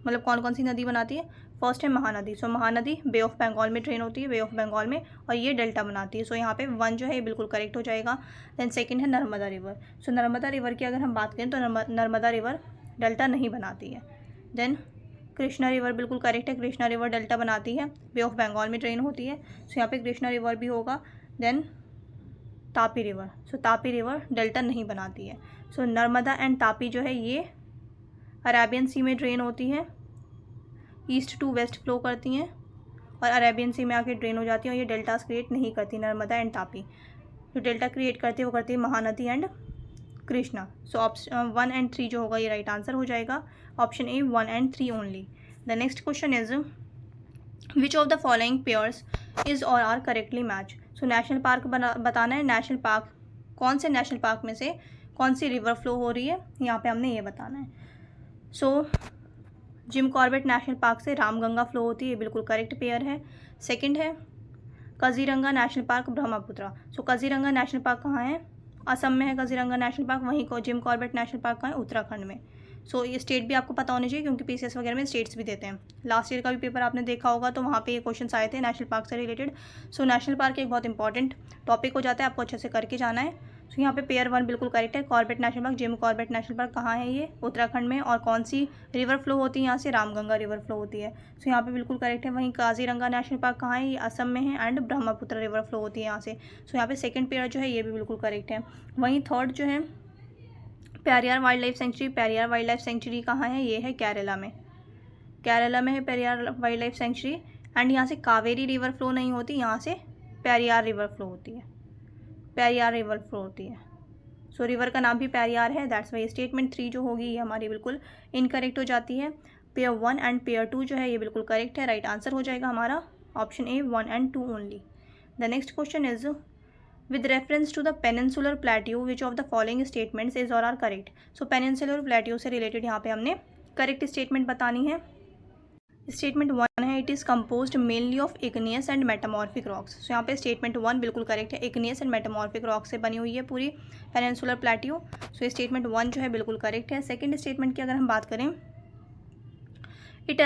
मतलब कौन कौन सी नदी बनाती है? फर्स्ट है महानदी। सो महानदी बे ऑफ बंगाल में ट्रेन होती है, बे ऑफ बंगाल में, और ये डेल्टा बनाती है। सो यहाँ पे 1 जो है ये बिल्कुल करेक्ट हो जाएगा। देन सेकंड है नर्मदा रिवर। सो नर्मदा रिवर की अगर हम बात करें तो नर्मदा रिवर डेल्टा नहीं बनाती है। देन कृष्णा रिवर बिल्कुल करेक्ट है, कृष्णा रिवर डेल्टा बनाती है, बे ऑफ बंगाल में ट्रेन होती है। सो यहाँ पे कृष्णा रिवर भी होगा। Then Tapi river. So Tapi river delta नहीं बनाती है। सो नर्मदा एंड तापी जो है ये अरेबियन सी में ड्रेन होती हैं, ईस्ट टू वेस्ट फ्लो करती हैं और अरेबियन सी में आके ड्रेन हो जाती हैं, और ये डेल्टास क्रिएट नहीं करती नर्मदा एंड तापी। जो डेल्टा क्रिएट करती है वो करती है Mahanadi and Krishna. So option 1 and 3 जो होगा ये राइट आंसर हो जाएगा। Option A 1 and 3 only. The next question is which of the following pairs is और are correctly match. So national park बताना है। नेशनल पार्क कौन से नेशनल पार्क में से कौन सी रिवर फ्लो हो रही है यहाँ पे हमने ये बताना है। सो जिम कॉर्बेट नेशनल पार्क से रामगंगा फ्लो होती है, ये बिल्कुल करेक्ट पेयर है। सेकंड है काजीरंगा नेशनल पार्क ब्रह्मपुत्रा। सो काजीरंगा नेशनल पार्क कहाँ है? असम में है काजीरंगा नेशनल पार्क। वहीं को जिम कॉर्बेट नेशनल पार्क कहाँ है? उत्तराखंड में। सो ये स्टेट भी आपको पता होनी चाहिए क्योंकि PCS वगैरह में स्टेट्स भी देते हैं। लास्ट ईयर का भी पेपर आपने देखा होगा तो वहाँ पे ये क्वेश्चन आए थे नेशनल पार्क से रिलेटेड। सो नेशनल पार्क एक बहुत इंपॉर्टेंट टॉपिक हो जाता है, आपको अच्छे से करके जाना है। सो यहाँ पे पेयर 1 बिल्कुल करेक्ट है। Corbett national park, Jim Corbett national park कहाँ है? ये उत्तराखंड में। और कौन सी रिवर फ्लो होती है यहाँ से? रामगंगा रिवर फ्लो होती है। सो यहाँ पे बिल्कुल करेक्ट है। वहीं काजीरंगा नेशनल पार्क कहाँ है? ये असम में है। एंड ब्रह्मपुत्र रिवर फ्लो होती है यहाँ से। सो यहाँ पे सेकेंड पेयर जो है ये भी बिल्कुल करेक्ट है। वहीं थर्ड जो है Periyar wild life sanctuary, Periyar wild life sanctuary कहाँ है? ये है केरला में। केरला में है Periyar wild life sanctuary. And यहाँ से कावेरी रिवर फ्लो नहीं होती, यहाँ से पेरियार रिवर फ्लो होती है। पेरियार रिवर फ्लो होती है। सो रिवर का नाम भी पेरियार है, दैट्स वाई स्टेटमेंट 3 जो होगी ये हमारी बिल्कुल इनकरेक्ट हो जाती है। पेयर 1 एंड पेयर 2 जो है ये बिल्कुल करेक्ट है। राइट आंसर हो जाएगा हमारा option A 1 and 2 only. The next question is with reference to the peninsular plateau which of the following statements is or are correct। so peninsular plateau से related यहाँ पे हमने correct statement बतानी है। स्टेटमेंट 1 है it is composed mainly of igneous and metamorphic rocks. So यहाँ पे स्टेटमेंट 1 बिल्कुल करेक्ट है। इग्नियस एंड मेटामॉर्फिक रॉक से बनी हुई है पूरी पेनिनसुलर प्लेटियो। सो ये स्टेटमेंट 1 जो है बिल्कुल करेक्ट है। सेकंड स्टेटमेंट की अगर हम बात करें, it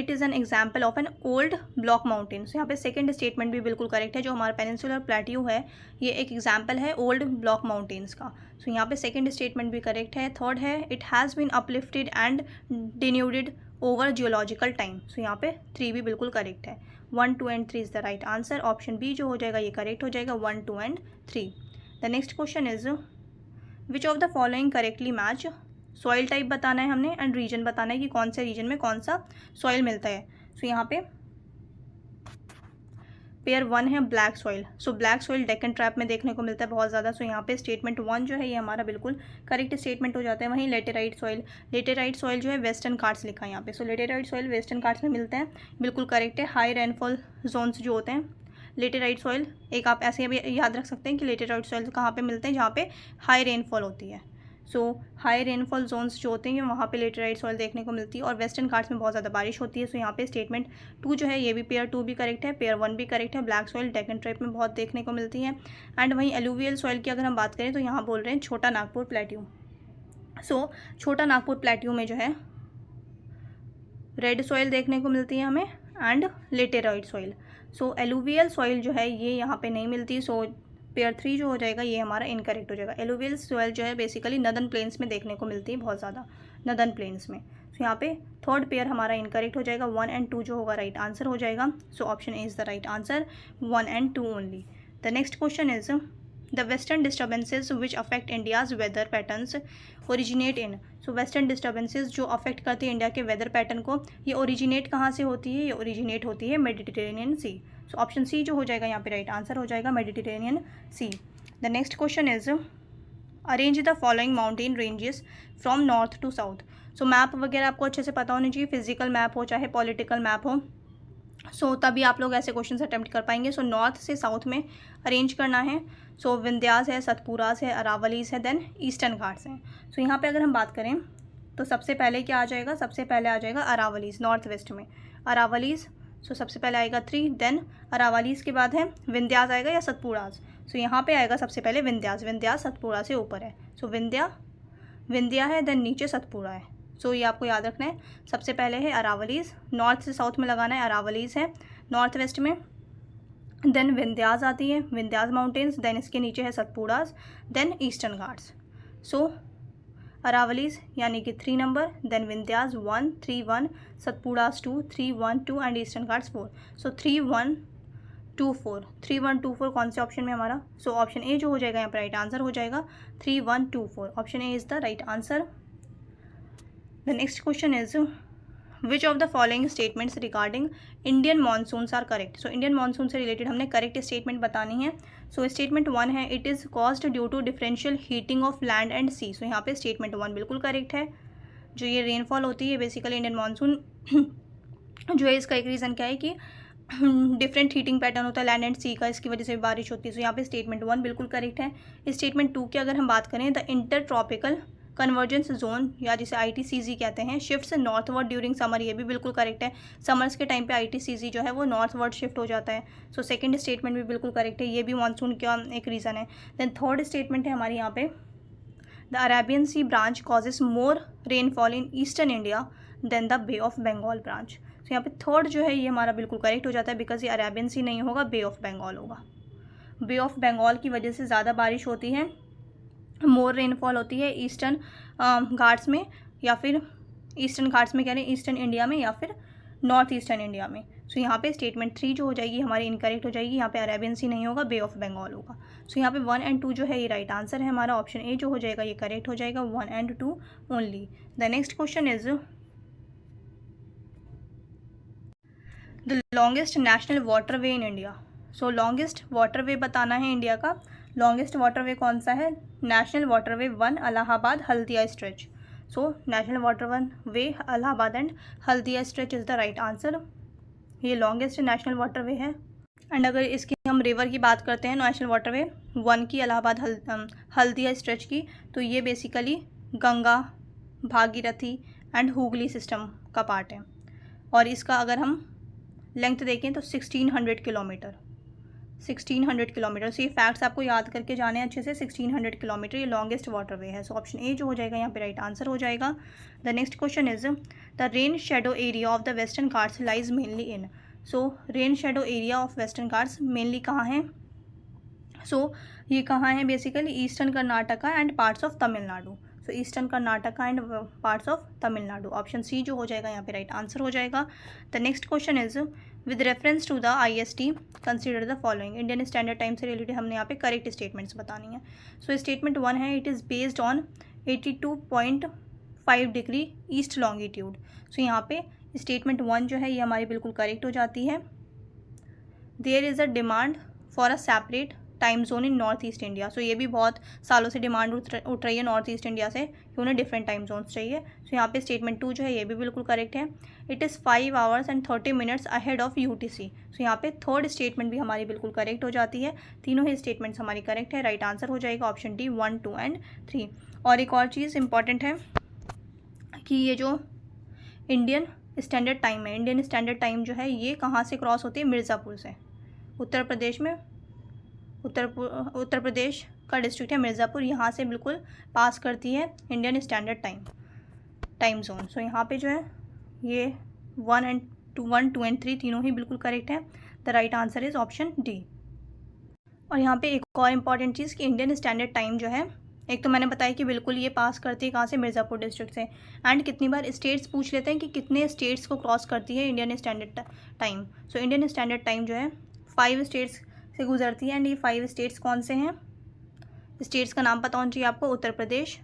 is an example of an old block mountain. So यहाँ पे सेकंड स्टेटमेंट भी बिल्कुल करेक्ट है। जो हमारा पेनिनसुलर प्लेटियो है ये एक एग्जाम्पल है ओल्ड ब्लॉक माउंटेन्स का। सो यहाँ पे सेकंड स्टेटमेंट भी करेक्ट है। थर्ड है it has been uplifted and denuded over geological time. So यहाँ पे 3 भी बिल्कुल करेक्ट है। 1, 2 and 3 is the right answer. Option B जो हो जाएगा ये करेक्ट हो जाएगा 1, 2 and 3। The next question is which of the following correctly match. Soil type बताना है हमने एंड रीजन बताना है कि कौन से रीजन में कौन सा सॉइल मिलता है। सो यहाँ पे पेयर 1 है black soil. So black soil Deccan trap में देखने को मिलता है बहुत ज़्यादा। सो यहाँ पे स्टेटमेंट 1 जो है ये हमारा बिल्कुल करेक्ट स्टेटमेंट हो जाता है। वहीं लेटेराइट सॉइल जो है वेस्टर्न घाट्स लिखा है यहाँ पे। सो लेटेराइट सॉइल वेस्टर्न घाट्स में मिलते हैं, बिल्कुल करेक्ट है। हाई रेनफॉल जोन्स जो होते हैं लेटेराइट सॉइल, एक आप ऐसे भी याद रख सकते हैं कि लेटेराइट सॉइल कहाँ पे मिलते हैं? जहाँ पे हाई रेनफॉल होती है। सो हाई रेनफॉल जोन्स जो होते हैं वहाँ पे लेटेराइट सॉइल देखने को मिलती है। और वेस्टर्न घाट्स में बहुत ज़्यादा बारिश होती है। सो यहाँ पे स्टेटमेंट 2 जो है ये भी पेयर 2 भी करेक्ट है, पेयर 1 भी करेक्ट है। ब्लैक सॉइल डेक्कन ट्रैप में बहुत देखने को मिलती है। एंड वहीं एलुवियल सॉइल की अगर हम बात करें तो यहाँ बोल रहे हैं छोटा नागपुर प्लेट्यू। सो छोटा नागपुर प्लेट्यू में जो है रेड सॉइल देखने को मिलती है हमें and laterite soil. So alluvial soil जो है ये यहाँ पे नहीं मिलती। सो पेयर 3 जो हो जाएगा ये हमारा इनकरेक्ट हो जाएगा। एलुवियल सॉइल जो है बेसिकली नदर्न प्लेन्स में देखने को मिलती है बहुत ज़्यादा, नदर्न प्लेन्स में। सो यहाँ पे थर्ड पेयर हमारा इनकरेक्ट हो जाएगा। 1 एंड 2 जो होगा राइट आंसर हो जाएगा। So option A is the right answer, 1 and 2 only. The next question is the western disturbances which affect India's weather patterns originate in. So western disturbances जो अफेक्ट करती है इंडिया के वेदर पैटर्न को, ये ओरिजिनेट कहाँ से होती है? ये ओरिजिनेट होती है मेडिटेरेनियन सी। सो ऑप्शन सी जो हो जाएगा यहाँ पे राइट आंसर हो जाएगा Mediterranean sea. The next question is arrange the following mountain ranges from north to south. So map वगैरह आपको अच्छे से पता होना चाहिए, फिजिकल मैप हो चाहे पॉलिटिकल मैप हो। सो तभी आप लोग ऐसे क्वेश्चन अटैम्प्ट कर पाएंगे। सो नॉर्थ से साउथ में अरेंज करना है। सो विंध्यास है, सतपुरास है, अरावलीज है, देन ईस्टर्न घाट्स हैं। सो यहाँ पे अगर हम बात करें तो सबसे पहले क्या आ जाएगा? सबसे पहले आ जाएगा अरावलीज, नॉर्थ वेस्ट में अरावलीज। सो सबसे पहले आएगा 3, देन अरावलीज के बाद है विंध्यास आएगा या सतपुरास। सो यहाँ पे आएगा सबसे पहले विंध्यास। विंध्यास सतपुरा से ऊपर है। सो विंध्या है, देन नीचे सतपुरा है। सो ये आपको याद रखना है। सबसे पहले है अरावलीज, नॉर्थ से साउथ में लगाना है। अरावलीज है नॉर्थ वेस्ट में, देन विंध्यास आती है, विंध्यास माउंटेन्स, देन इसके नीचे है Satpuras, then eastern Ghats. So Aravallis यानी कि 3 number, then Vindhyas 1, 3, 1, Satpuras 2, 3, 1, 2 and eastern Ghats 4। So 3, 1, 2, 4, 3, 1, 2, 4 कौन से ऑप्शन में हमारा? सो ऑप्शन ए जो हो जाएगा यहाँ पर राइट आंसर हो जाएगा 3, 1, 2, 4। Option A is the right answer. The next question is which of the following statements regarding Indian monsoons are correct. So Indian monsoon से रिलेटेड हमने करेक्ट स्टेटमेंट बतानी है। सो स्टेटमेंट 1 है it is caused due to differential heating of land and sea. So यहाँ पे स्टेटमेंट 1 बिल्कुल करेक्ट है। जो ये रेनफॉल होती है बेसिकली इंडियन मानसून जो है इसका एक रीज़न क्या है कि डिफरेंट हीटिंग पैटर्न होता है लैंड एंड सी का, इसकी वजह से बारिश होती है। सो यहाँ पे स्टेटमेंट 1 बिल्कुल करेक्ट है। स्टेटमेंट 2 की अगर हम बात करें the inter tropical convergence zone या जिसे ITCZ कहते हैं शिफ्ट्स नॉर्थवर्ड ड्यूरिंग समर, ये भी बिल्कुल करेक्ट है। समर्स के टाइम पे ITCZ जो है वो नॉर्थवर्ड शिफ्ट हो जाता है। सो सेकंड स्टेटमेंट भी बिल्कुल करेक्ट है, ये भी मानसून का एक रीज़न है। देन थर्ड स्टेटमेंट है हमारी यहाँ पे the Arabian sea branch causes more rainfall in eastern India than the bay of Bengal branch. तो यहाँ पे थर्ड जो है ये हमारा बिल्कुल करेक्ट हो जाता है बिकॉज ये अरेबियन सी नहीं होगा, बे ऑफ बंगाल होगा। बे ऑफ बंगाल की वजह से ज़्यादा बारिश होती है मोर रेनफॉल होती है ईस्टर्न घाट्स में, या फिर ईस्टर्न घाट्स में कह रहे हैं ईस्टर्न इंडिया में या फिर नॉर्थ ईस्टर्न इंडिया में। सो यहाँ पे स्टेटमेंट 3 जो हो जाएगी हमारी इनकरेक्ट हो जाएगी। यहाँ पे अरेबियन सी नहीं होगा, बे ऑफ बंगाल होगा। सो यहाँ पे 1 एंड 2 जो है ये राइट आंसर है हमारा। ऑप्शन ए जो हो जाएगा ये करेक्ट हो जाएगा, 1 and 2 only. The next question is the longest national waterway in India. So longest waterway बताना है इंडिया का। लॉन्गेस्ट वाटरवे कौन सा है? National waterway 1 Allahabad Haldia stretch. So national water way Allahabad and Haldia stretch is the right answer. ये लॉन्गेस्ट नेशनल वाटरवे है। एंड अगर इसकी हम रिवर की बात करते हैं नेशनल वाटरवे 1 की इलाहाबाद हल्दिया स्ट्रेच की, तो ये basically Ganga, Bhagirathi and Hooghly system का पार्ट है। और इसका अगर हम लेंथ देखें तो 1600 किलोमीटर, 1600 किलोमीटर। सो ये फैक्ट्स आपको याद करके जाने अच्छे से। 1600 किलोमीटर ये लॉन्गेस्ट वाटरवे है। सो ऑप्शन ए जो हो जाएगा यहाँ पे राइट आंसर हो जाएगा। The next question is the rain shadow area of the western Ghats lies mainly in. So rain shadow area of western Ghats mainly कहाँ है? सो ये कहाँ है? Basically eastern Karnataka and parts of Tamil Nadu. So eastern Karnataka and parts of Tamil Nadu. Option C जो हो जाएगा यहाँ पे राइट आंसर हो जाएगा। The next question is with reference to the IST consider the following. Indian standard time से रिलेटेड हमने यहाँ पे करेक्ट स्टेटमेंट्स बतानी है। सो स्टेटमेंट 1 है it is based on 82.5 degree east longitude. So यहाँ पे स्टेटमेंट 1 जो है ये हमारी बिल्कुल करेक्ट हो जाती है। There is a demand for a separate time zone in north east India. So ये भी बहुत सालों से डिमांड उठ रही है नॉर्थ ईस्ट इंडिया से कि उन्हें डिफरेंट टाइम जोन्स चाहिए। सो यहाँ पे स्टेटमेंट 2 जो है ये भी बिल्कुल करेक्ट है। It is 5 hours and 30 minutes ahead of UTC। सो यहाँ पे थर्ड स्टेटमेंट भी हमारी बिल्कुल करेक्ट हो जाती है। तीनों ही स्टेटमेंट्स हमारी करेक्ट है। राइट आंसर हो जाएगा ऑप्शन डी 1, 2 एंड 3। और एक और चीज़ इंपॉर्टेंट है कि ये जो इंडियन स्टैंडर्ड टाइम है, इंडियन स्टैंडर्ड टाइम जो है ये कहाँ से क्रॉस होती है? मिर्ज़ापुर से। उत्तर प्रदेश में, उत्तर प्रदेश का डिस्ट्रिक्ट है मिर्ज़ापुर, यहाँ से बिल्कुल पास करती है इंडियन स्टैंडर्ड टाइम जोन। सो यहाँ पे जो है ये 1, 2 एंड 3 तीनों ही बिल्कुल करेक्ट है। The right answer is option D. और यहाँ पे एक और इम्पॉर्टेंट चीज़ कि इंडियन स्टैंडर्ड टाइम जो है, एक तो मैंने बताया कि बिल्कुल ये पास करती है कहाँ से? मिर्ज़ापुर डिस्ट्रिक्ट से। एंड कितनी बार स्टेट्स पूछ लेते हैं कि कितने स्टेट्स को क्रॉस करती है Indian standard time. So Indian standard time जो है 5 स्टेट्स से गुजरती है। एंड ये 5 स्टेट्स कौन से हैं? स्टेट्स का नाम पता होना चाहिए आपको। उत्तर प्रदेश,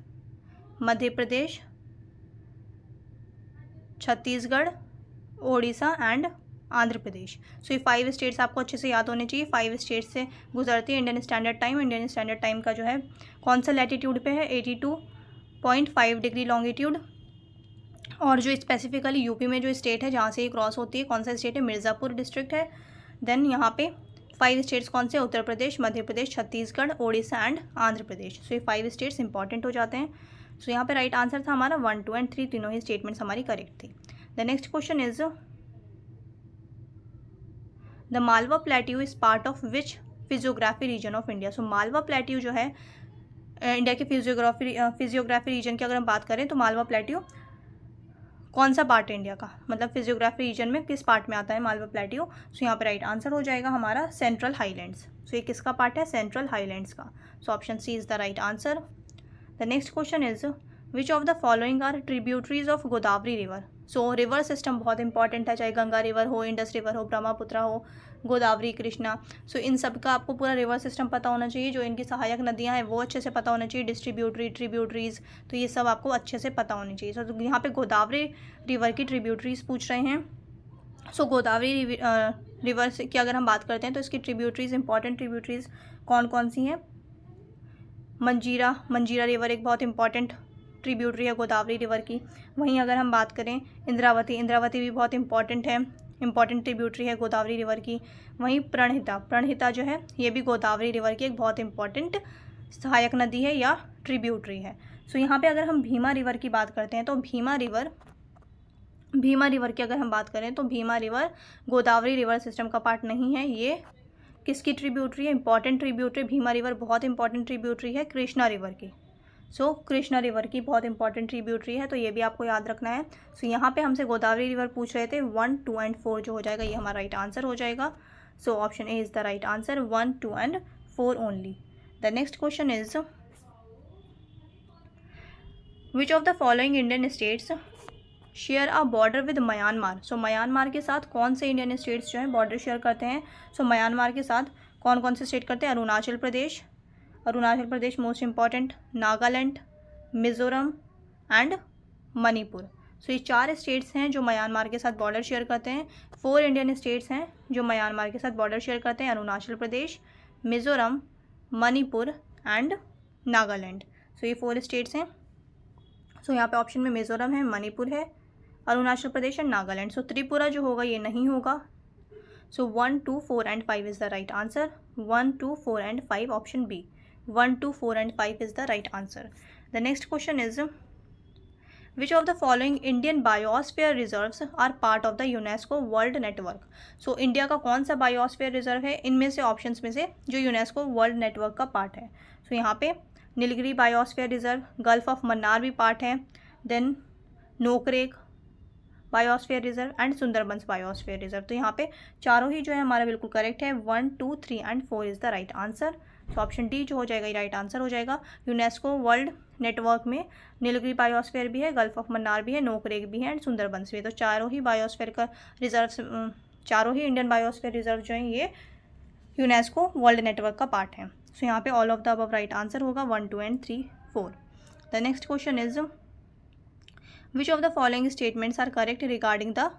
मध्य प्रदेश, छत्तीसगढ़, ओडिशा एंड आंध्र प्रदेश। सो ये 5 स्टेट्स आपको अच्छे से याद होने चाहिए। 5 स्टेट्स से गुजरती है Indian standard time. Indian standard time का जो है कौन सा लैटिट्यूड पे है? 82.5 डिग्री लॉन्गिट्यूड। और जो स्पेसिफिकली यूपी में जो स्टेट है जहाँ से ये क्रॉस होती है, कौन सा स्टेट है? मिर्ज़ापुर डिस्ट्रिक्ट है। देन यहाँ पे 5 स्टेट्स कौन से? उत्तर प्रदेश, मध्य प्रदेश, छत्तीसगढ़, ओडिशा एंड आंध्र प्रदेश। सो ये 5 स्टेट्स इंपॉर्टेंट हो जाते हैं। सो यहाँ पे राइट आंसर था हमारा 1, 2 एंड 3 तीनों ही स्टेटमेंट्स हमारी करेक्ट थी। The next question is the Malwa plateau is part of which physiography region of India. So Malwa plateau जो है इंडिया के फिजियोग्राफी रीजन की अगर हम बात करें तो मालवा प्लेट्यू कौन सा पार्ट है इंडिया का? मतलब फिजियोग्राफी रीजन में किस पार्ट में आता है मालवा प्लेट्यू? सो यहाँ पर राइट आंसर हो जाएगा हमारा सेंट्रल हाईलैंड्स। सो ये किसका पार्ट है? सेंट्रल हाईलैंड्स का। So option C is the right answer. The next question is which of the following are tributaries of Godavari river. So river system बहुत इंपॉर्टेंट है, चाहे गंगा रिवर हो, इंडस रिवर हो, ब्रह्मपुत्र हो, गोदावरी, कृष्णा। सो इन सब का आपको पूरा रिवर सिस्टम पता होना चाहिए। जो इनकी सहायक नदियां हैं वो अच्छे से पता होना चाहिए, डिस्ट्रीब्यूटरी, ट्रिब्यूटरीज, तो ये सब आपको अच्छे से पता होनी चाहिए। सो यहाँ पे गोदावरी रिवर की ट्रिब्यूटरीज पूछ रहे हैं। सो गोदावरी रिवर से की अगर हम बात करते हैं तो इसकी ट्रिब्यूटरीज, इंपॉर्टेंट ट्रिब्यूटरीज कौन कौन सी हैं? मंजीरा रिवर एक बहुत इंपॉर्टेंट ट्रिब्यूटरी है गोदावरी रिवर की। वहीं अगर हम बात करें इंद्रावती भी बहुत इंपॉर्टेंट ट्रिब्यूटरी है गोदावरी रिवर की। वहीं प्रणहिता जो है ये भी गोदावरी रिवर की एक बहुत इंपॉर्टेंट सहायक नदी है या ट्रिब्यूटरी है। सो यहाँ पे अगर हम भीमा रिवर की बात करते हैं तो भीमा रिवर की अगर हम बात करें तो Bhima river Godavari river system का पार्ट नहीं है। ये किसकी ट्रिब्यूटरी है? Important tributary. भीमा रिवर बहुत इंपॉर्टेंट ट्रिब्यूटरी है कृष्णा रिवर की। सो कृष्णा रिवर की बहुत इंपॉर्टेंट ट्रिब्यूटरी है, तो ये भी आपको याद रखना है। सो यहाँ पे हमसे गोदावरी रिवर पूछ रहे थे। 1, 2 एंड 4 जो हो जाएगा ये हमारा राइट आंसर हो जाएगा। So option A is the right answer, 1, 2 and 4 only. The next question is which of the following Indian states share a border with Myanmar. So Myanmar के साथ कौन से इंडियन स्टेट्स जो हैं बॉर्डर शेयर करते हैं। सो म्यांमार के साथ कौन कौन से स्टेट करते हैं। Arunachal Pradesh most important, Nagaland, Mizoram and Manipur. So ये 4 स्टेट्स हैं जो म्यांमार के साथ बॉर्डर शेयर करते हैं। 4 इंडियन स्टेट्स हैं जो म्यांमार के साथ बॉर्डर शेयर करते हैं। अरुणाचल प्रदेश, मिज़ोरम, मणिपुर एंड नागालैंड। सो ये 4 स्टेट्स हैं। सो यहाँ पे ऑप्शन में मिज़ोरम है, मणिपुर है, अरुणाचल प्रदेश एंड नागालैंड। सो त्रिपुरा जो होगा ये नहीं होगा। सो 1, 2, 4 and 5 is the right answer. 1, 2, 4 and 5 option B. 1, 2, 4 and 5 is the right answer. The next question is which of the following Indian biosphere reserves are part of the UNESCO world network. So India का कौन सा बायोस्फीयर रिजर्व है इनमें से ऑप्शंस में से जो यूनेस्को वर्ल्ड नेटवर्क का पार्ट है। सो यहाँ पे Nilgiri biosphere reserve, gulf of Mannar भी पार्ट है, then Nokrek biosphere reserve and Sundarbans biosphere reserve. तो यहाँ पे चारों ही जो है हमारा बिल्कुल करेक्ट है। 1, 2, 3 and 4 is the right answer. तो ऑप्शन डी जो हो जाएगा ये राइट आंसर हो जाएगा। यूनेस्को वर्ल्ड नेटवर्क में नीलगिरी बायोस्फीयर भी है, गल्फ ऑफ मन्नार भी है, नोकरेक भी है एंड सुंदरबंस भी है। तो चारों ही बायोस्फीयर का रिजर्व, चारों ही इंडियन बायोस्फीयर रिजर्व जो है ये यूनेस्को वर्ल्ड नेटवर्क का पार्ट है। सो यहाँ पे all of the above right answer होगा 1, 2 and 3, 4। The next question is which of the following statements are correct regarding the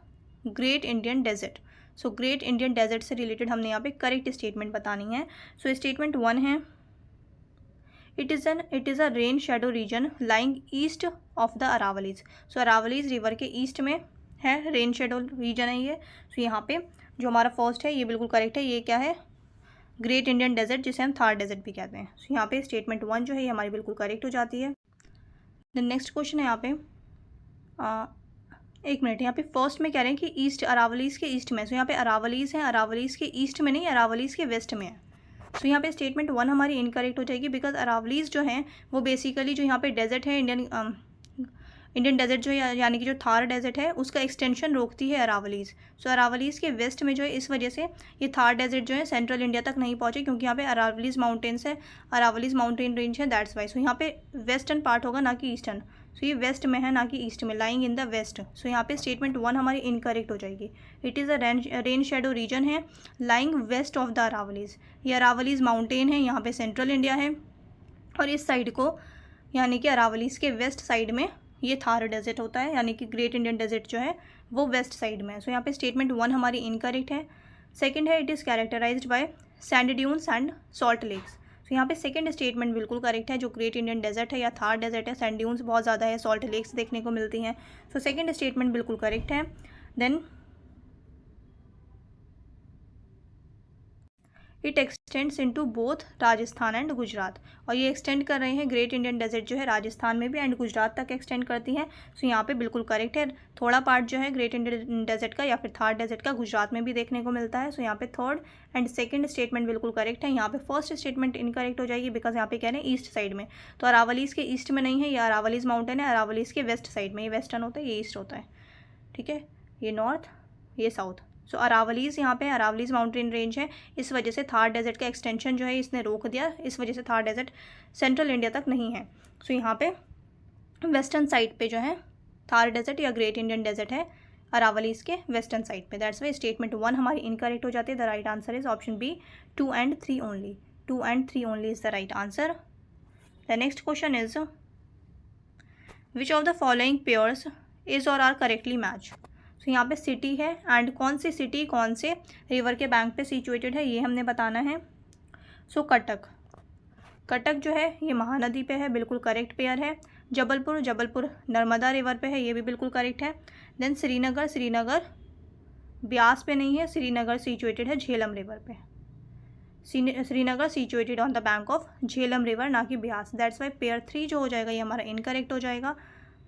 great Indian desert. So great Indian desert से रिलेटेड हमने यहाँ पे करेक्ट स्टेटमेंट बतानी है। सो स्टेटमेंट 1 है it is a rain shadow reason lying east of the Aravallis. So Aravallis river के ईस्ट में है, रेन शेडो रीजन है ये। सो यहाँ पे जो हमारा फर्स्ट है ये बिल्कुल करेक्ट है। ये क्या है, ग्रेट इंडियन डेजर्ट, जिसे हम थार डेजर्ट भी कहते हैं। सो यहाँ पे स्टेटमेंट 1 जो है ये हमारी बिल्कुल करेक्ट हो जाती है। द नेक्स्ट क्वेश्चन है यहाँ पे एक मिनट, यहाँ पे फर्स्ट में कह रहे हैं कि ईस्ट, अरावलीज़ के ईस्ट में। सो यहाँ पे अरावलीज़ हैं, अरावलीज़ के ईस्ट में नहीं, अरावलीज़ के वेस्ट में है। सो यहाँ पे स्टेटमेंट 1 हमारी इनकरेक्ट हो जाएगी बिकॉज अरावलीज़ जो हैं वो बेसिकली जो यहाँ पे डेजर्ट है, इंडियन डेजर्ट जो है यानी कि जो थार डेजर्ट है उसका एक्सटेंशन रोकती है अरावलीज़। सो अरावलीज़ के वेस्ट में जो है इस वजह से ये थार डेजर्ट जो है सेंट्रल इंडिया तक नहीं पहुँचे क्योंकि यहाँ पे अरावलीज़ माउंटेन्स है, अरावलीज़ माउंटेन रेंज है, दैट्स वाई। सो यहाँ पे वेस्टर्न पार्ट होगा ना कि ईस्टर्न। सो ये वेस्ट में है ना कि ईस्ट में, लाइंग इन द वेस्ट। सो यहाँ पे स्टेटमेंट 1 हमारी इनकरेक्ट हो जाएगी। It is a rain shadow reason है लाइंग वेस्ट ऑफ द अरावलीज़। ये अरावलीज़ माउंटेन है, यहाँ पे सेंट्रल इंडिया है और इस साइड को यानी कि अरावलीज़ के वेस्ट साइड में ये थार डेजर्ट होता है, यानी कि ग्रेट इंडियन डेजर्ट जो है वो वेस्ट साइड में है। सो यहाँ पे स्टेटमेंट 1 हमारी इनकरेक्ट है। सेकंड है it is characterized by sand dunes and salt lakes. So यहाँ पे सेकंड स्टेटमेंट बिल्कुल करेक्ट है। जो ग्रेट इंडियन डेजर्ट है या थार डेजर्ट है, सैंड ड्यून्स बहुत ज़्यादा है, सॉल्ट लेक्स देखने को मिलती हैं। सो सेकंड स्टेटमेंट बिल्कुल करेक्ट है। Then it extends into both Rajasthan and Gujarat, और ये एक्सटेंड कर रहे हैं ग्रेट इंडियन डेजर्ट जो है राजस्थान में भी एंड गुजरात तक एक्सटेंड करती हैं। सो यहाँ पे बिल्कुल करेक्ट है। थोड़ा पार्ट जो है ग्रेट इंडियन डेजर्ट का या फिर थार डेजर्ट का गुजरात में भी देखने को मिलता है। सो यहाँ पे थर्ड एंड सेकंड स्टेटमेंट बिल्कुल करेक्ट है। यहाँ पे फर्स्ट स्टेटमेंट इनकरेक्ट हो जाएगी बिकॉज यहाँ पे कह रहे हैं ईस्ट साइड में, तो अरावलीज़ के ईस्ट में नहीं है, ये अरावलीज़ माउंटेन है, अरावलीज़ के वेस्ट साइड में, ये वेस्टर्न होता है, ये ईस्ट होता है, ठीक है, ये नॉर्थ, ये साउथ। सो अरावलीज़ यहाँ पे अरावलीज़ माउंटेन रेंज है, इस वजह से थार डेजर्ट का एक्सटेंशन जो है इसने रोक दिया, इस वजह से थार डेजर्ट सेंट्रल इंडिया तक नहीं है। सो यहाँ पे वेस्टर्न साइड पे जो है थार डेजर्ट या ग्रेट इंडियन डेजर्ट है अरावलीज़ के वेस्टर्न साइड पे। दैट्स वाई स्टेटमेंट 1 हमारी इनकरेक्ट हो जाती है। The right answer is option B 2 and 3 only. 2 and 3 only is the right answer. The next question is which of the following pairs is और आर करेक्टली मैच। तो यहाँ पे सिटी है एंड कौन सी सिटी कौन से रिवर के बैंक पे सिचुएटेड है ये हमने बताना है। सो कटक जो है ये महानदी पे है, बिल्कुल करेक्ट पेयर है। जबलपुर नर्मदा रिवर पे है, ये भी बिल्कुल करेक्ट है। देन श्रीनगर ब्यास पे नहीं है, श्रीनगर सिचुएटेड है झेलम रिवर पे। Srinagar situated on the bank of Jhelum river, ना कि ब्यास। दैट्स वाई पेयर 3 जो हो जाएगा ये हमारा इनकरेक्ट हो जाएगा।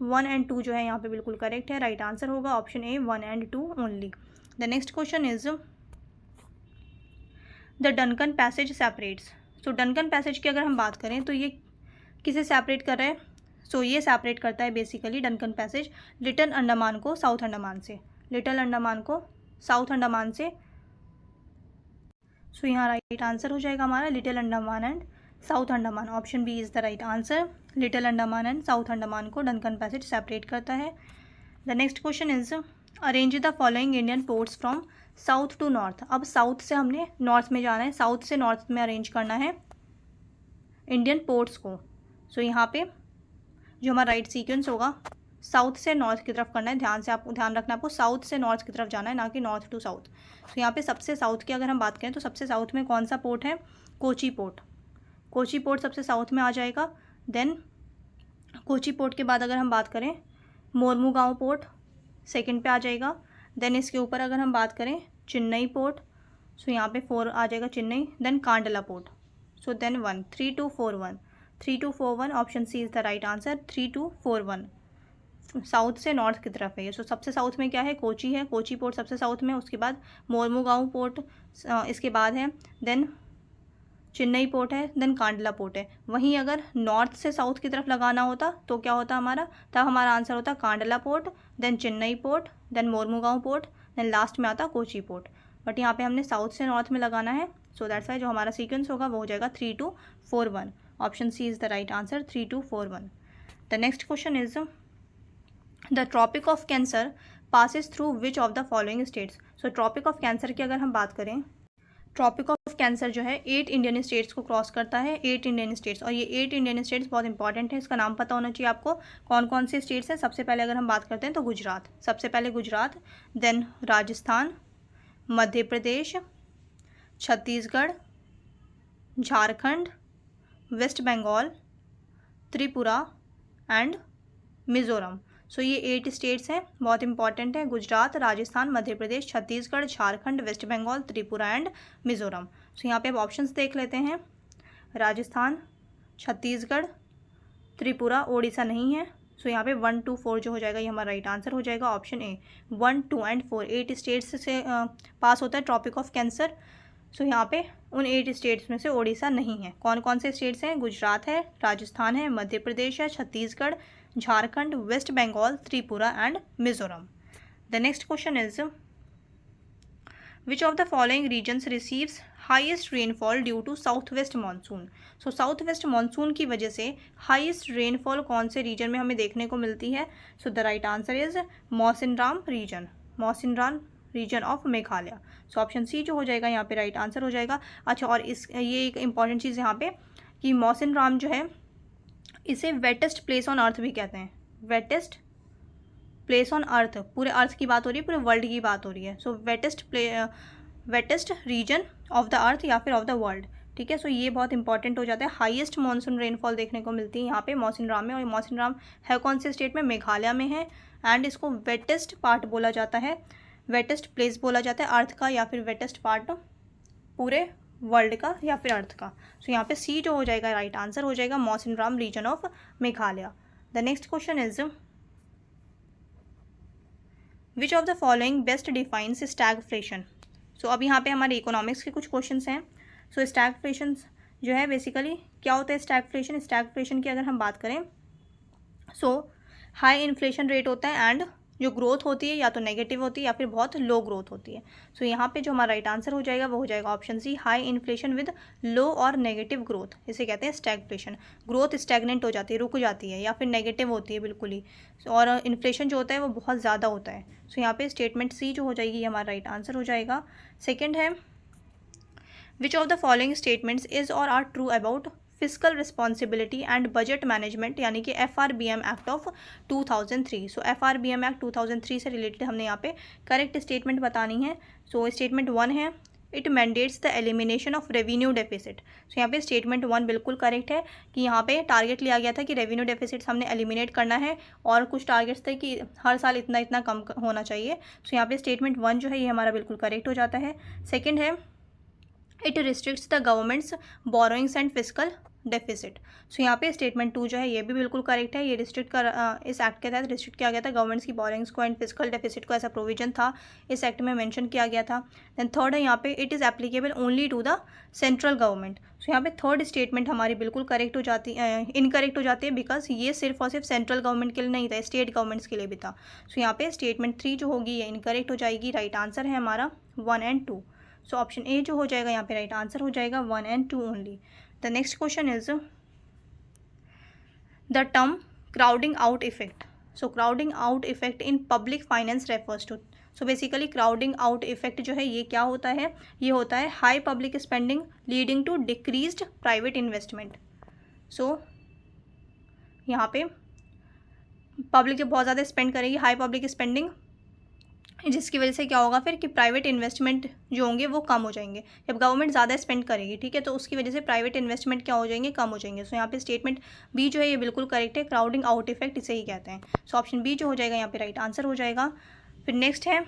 1 and 2 जो है यहाँ पे बिल्कुल करेक्ट है। राइट आंसर होगा option A 1 and 2 only. The next question is the Duncan passage separates. So Duncan passage की अगर हम बात करें तो ये किसे सेपरेट कर रहा है। सो ये सेपरेट करता है basically Duncan passage little Andaman को साउथ अंडमान से, लिटिल अंडमान को साउथ अंडमान से। सो यहाँ राइट आंसर हो जाएगा हमारा little Andaman and south Andaman, option B is the right answer. Little Andaman and south Andaman को डंकन पैसेज सेपरेट करता है। The next question is arrange the following Indian ports from south to north. अब साउथ से हमने नॉर्थ में जाना है, साउथ से नॉर्थ में अरेंज करना है इंडियन पोर्ट्स को। सो यहाँ पे जो हमारा राइट सीक्वेंस होगा साउथ से नॉर्थ की तरफ करना है। ध्यान रखना आपको, साउथ से नॉर्थ की तरफ जाना है, ना कि नॉर्थ टू साउथ। तो यहाँ पे सबसे साउथ की अगर हम बात करें तो सबसे साउथ में कौन सा पोर्ट है? कोची पोर्ट। कोची पोर्ट सबसे साउथ में आ जाएगा। देन कोची पोर्ट के बाद अगर हम बात करें मोरमुगांव पोर्ट सेकंड पे आ जाएगा। देन इसके ऊपर अगर हम बात करें चेन्नई पोर्ट, सो यहाँ पे 4 आ जाएगा Chennai. Then Kandla port. So then 1 3 2 4 1 3 2 4 1 option C is the right answer. 3 2 4 1 south से नॉर्थ की तरफ है ये। सो सबसे साउथ में क्या है? कोची है। कोची पोर्ट सबसे साउथ में, उसके बाद मोरमुगांव पोर्ट इसके बाद है, देन चेन्नई पोर्ट है, देन कांडला पोर्ट है। वहीं अगर नॉर्थ से साउथ की तरफ लगाना होता तो क्या होता हमारा? तब हमारा आंसर होता Kandla port, then Chennai port, then Mormugao port, then last में आता कोची पोर्ट। बट यहाँ पे हमने साउथ से नॉर्थ में लगाना है, सो दैट्स वाई जो हमारा सीक्वेंस होगा वो हो जाएगा 3 2 4 1। Option C is the right answer, 3 2 4 1। The next question is the tropic of cancer passes through which of the following states. So tropic of cancer की अगर हम बात करें, ट्रॉपिक ऑफ कैंसर जो है 8 इंडियन स्टेट्स को क्रॉस करता है। 8 इंडियन स्टेट्स, और ये 8 इंडियन स्टेट्स बहुत इंपॉर्टेंट है, इसका नाम पता होना चाहिए आपको। कौन कौन से स्टेट्स हैं? सबसे पहले अगर हम बात करते हैं तो गुजरात, सबसे पहले Gujarat, then Rajasthan, Madhya Pradesh, Chhattisgarh, Jharkhand, waste Bengal, Tripura and Mizoram. So ये 8 स्टेट्स हैं, बहुत इंपॉर्टेंट है। Gujarat, Rajasthan, Madhya Pradesh, Chhattisgarh, Jharkhand, waste Bengal, Tripura and Mizoram. So यहाँ पे आप ऑप्शंस देख लेते हैं। राजस्थान, छत्तीसगढ़, त्रिपुरा, ओडिशा नहीं है। सो यहाँ पे 1 2 4 जो हो जाएगा ये हमारा राइट आंसर हो जाएगा, ऑप्शन ए। 1 2 एंड 4 8 स्टेट्स से पास होता है ट्रॉपिक ऑफ कैंसर। सो यहाँ पे उन 8 स्टेट्स में से ओडिशा नहीं है। कौन कौन से स्टेट्स हैं? गुजरात है, राजस्थान है, मध्य प्रदेश है, Chhattisgarh, Jharkhand, waste Bengal, Tripura and Mizoram. The next question is which of the following regions receives highest rainfall due to south west monsoon. So south west monsoon की वजह से हाईएस्ट रेनफॉल कौन से रीजन में हमें देखने को मिलती है? So the right answer is Mawsynram region, Mawsynram region of Meghalaya. So option C जो हो जाएगा यहाँ पे राइट आंसर हो जाएगा। अच्छा, और ये एक इंपॉर्टेंट चीज़ यहाँ पे कि मौसिनराम जो है इसे वेटेस्ट प्लेस ऑन अर्थ भी कहते हैं। वेटेस्ट प्लेस ऑन अर्थ, पूरे अर्थ की बात हो रही है, पूरे वर्ल्ड की बात हो रही है। So wettest region of the earth या फिर ऑफ द वर्ल्ड, ठीक है। सो ये बहुत इंपॉर्टेंट हो जाता है। हाईएस्ट मानसून रेनफॉल देखने को मिलती है यहाँ पे मौसिनराम में, और मौसिनराम है कौन से स्टेट में? मेघालय में है। एंड इसको वेटेस्ट पार्ट बोला जाता है, वेटेस्ट प्लेस बोला जाता है अर्थ का, या फिर वेटेस्ट पार्ट पूरे वर्ल्ड का या फिर अर्थ का। सो यहाँ पे सी जो हो जाएगा राइट आंसर हो जाएगा, Mawsynram region of Meghalaya. The next question is which of the following best defines stagflation. So अब यहाँ पे हमारे इकोनॉमिक्स के कुछ क्वेश्चंस हैं। सो स्टैगफ्लेशन जो है बेसिकली क्या होता है? स्टैगफ्लेशन, स्टैगफ्लेशन की अगर हम बात करें, सो हाई इन्फ्लेशन रेट होता है एंड जो ग्रोथ होती है या तो नेगेटिव होती है या फिर बहुत लो ग्रोथ होती है। सो यहाँ पे जो हमारा राइट आंसर हो जाएगा वो हो जाएगा option C, high inflation with low और नेगेटिव ग्रोथ। इसे कहते हैं स्टैगफ्लेशन। ग्रोथ स्टैगनेंट हो जाती है, रुक जाती है, या फिर नेगेटिव होती है बिल्कुल ही, और इन्फ्लेशन जो होता है वो बहुत ज़्यादा होता है। सो यहाँ पे स्टेटमेंट सी जो हो जाएगी ये हमारा राइट आंसर हो जाएगा। सेकेंड है which of the following statements is और are true about physical responsibility and budget management, यानी कि FRBM act of 2003। So FRBM act 2003 से रिलेटेड हमने यहाँ पे करेक्ट स्टेटमेंट बतानी है। सो स्टेटमेंट 1 है, it mandates the elimination of revenue deficit. So यहाँ पे स्टेटमेंट 1 बिल्कुल करेक्ट है कि यहाँ पे टारगेट लिया गया था कि रेवेन्यू डेफिसिट्स हमने एलिमिनेट करना है, और कुछ टारगेट्स थे कि हर साल इतना इतना कम होना चाहिए। सो यहाँ पे स्टेटमेंट 1 जो है ये हमारा बिल्कुल करेक्ट हो जाता है। सेकेंड है it restricts the government's borrowings and physical deficit. So यहाँ पे स्टेटमेंट 2 जो है ये भी बिल्कुल करेक्ट है। ये रिस्ट्रिक्ट कर इस एक्ट के तहत रिस्ट्रिक्ट किया गया था गवर्नमेंट्स की बोरोइंग्स को एंड फिजिकल डेफिसिट को, ऐसा प्रोविजन था इस एक्ट में मेंशन किया गया था। देन थर्ड है यहाँ पे it is applicable only to the central government. So यहाँ पे थर्ड स्टेटमेंट हमारी बिल्कुल करेक्ट हो जाती इनकरेक्ट हो जाती है, बिकॉज ये सिर्फ और सिर्फ सेंट्रल गवर्नमेंट के लिए नहीं था, स्टेट गवर्नमेंट्स के लिए भी था। सो यहाँ पे स्टेटमेंट 3 जो होगी ये इनकरेक्ट हो जाएगी। राइट आंसर है हमारा 1 एंड 2। सो ऑप्शन ए जो हो जाएगा यहाँ पे राइट आंसर हो जाएगा 1 and 2 only. The next question is the term crowding out effect. So crowding out effect in public finance refers to. So basically crowding out effect जो है ये क्या होता है, ये होता है high public spending leading to decreased private investment. So यहाँ पे पब्लिक जब बहुत ज़्यादा स्पेंड करेगी, हाई पब्लिक स्पेंडिंग, जिसकी वजह से क्या होगा फिर कि प्राइवेट इन्वेस्टमेंट जो होंगे वो कम हो जाएंगे. जब गवर्नमेंट ज़्यादा स्पेंड करेगी, ठीक है, तो उसकी वजह से प्राइवेट इन्वेस्टमेंट क्या हो जाएंगे, कम हो जाएंगे. सो यहाँ पे स्टेटमेंट बी जो है ये बिल्कुल करेक्ट है. क्राउडिंग आउट इफेक्ट इसे ही कहते हैं. सो ऑप्शन बी जो हो जाएगा यहाँ पे राइट आंसर हो जाएगा. फिर नेक्स्ट है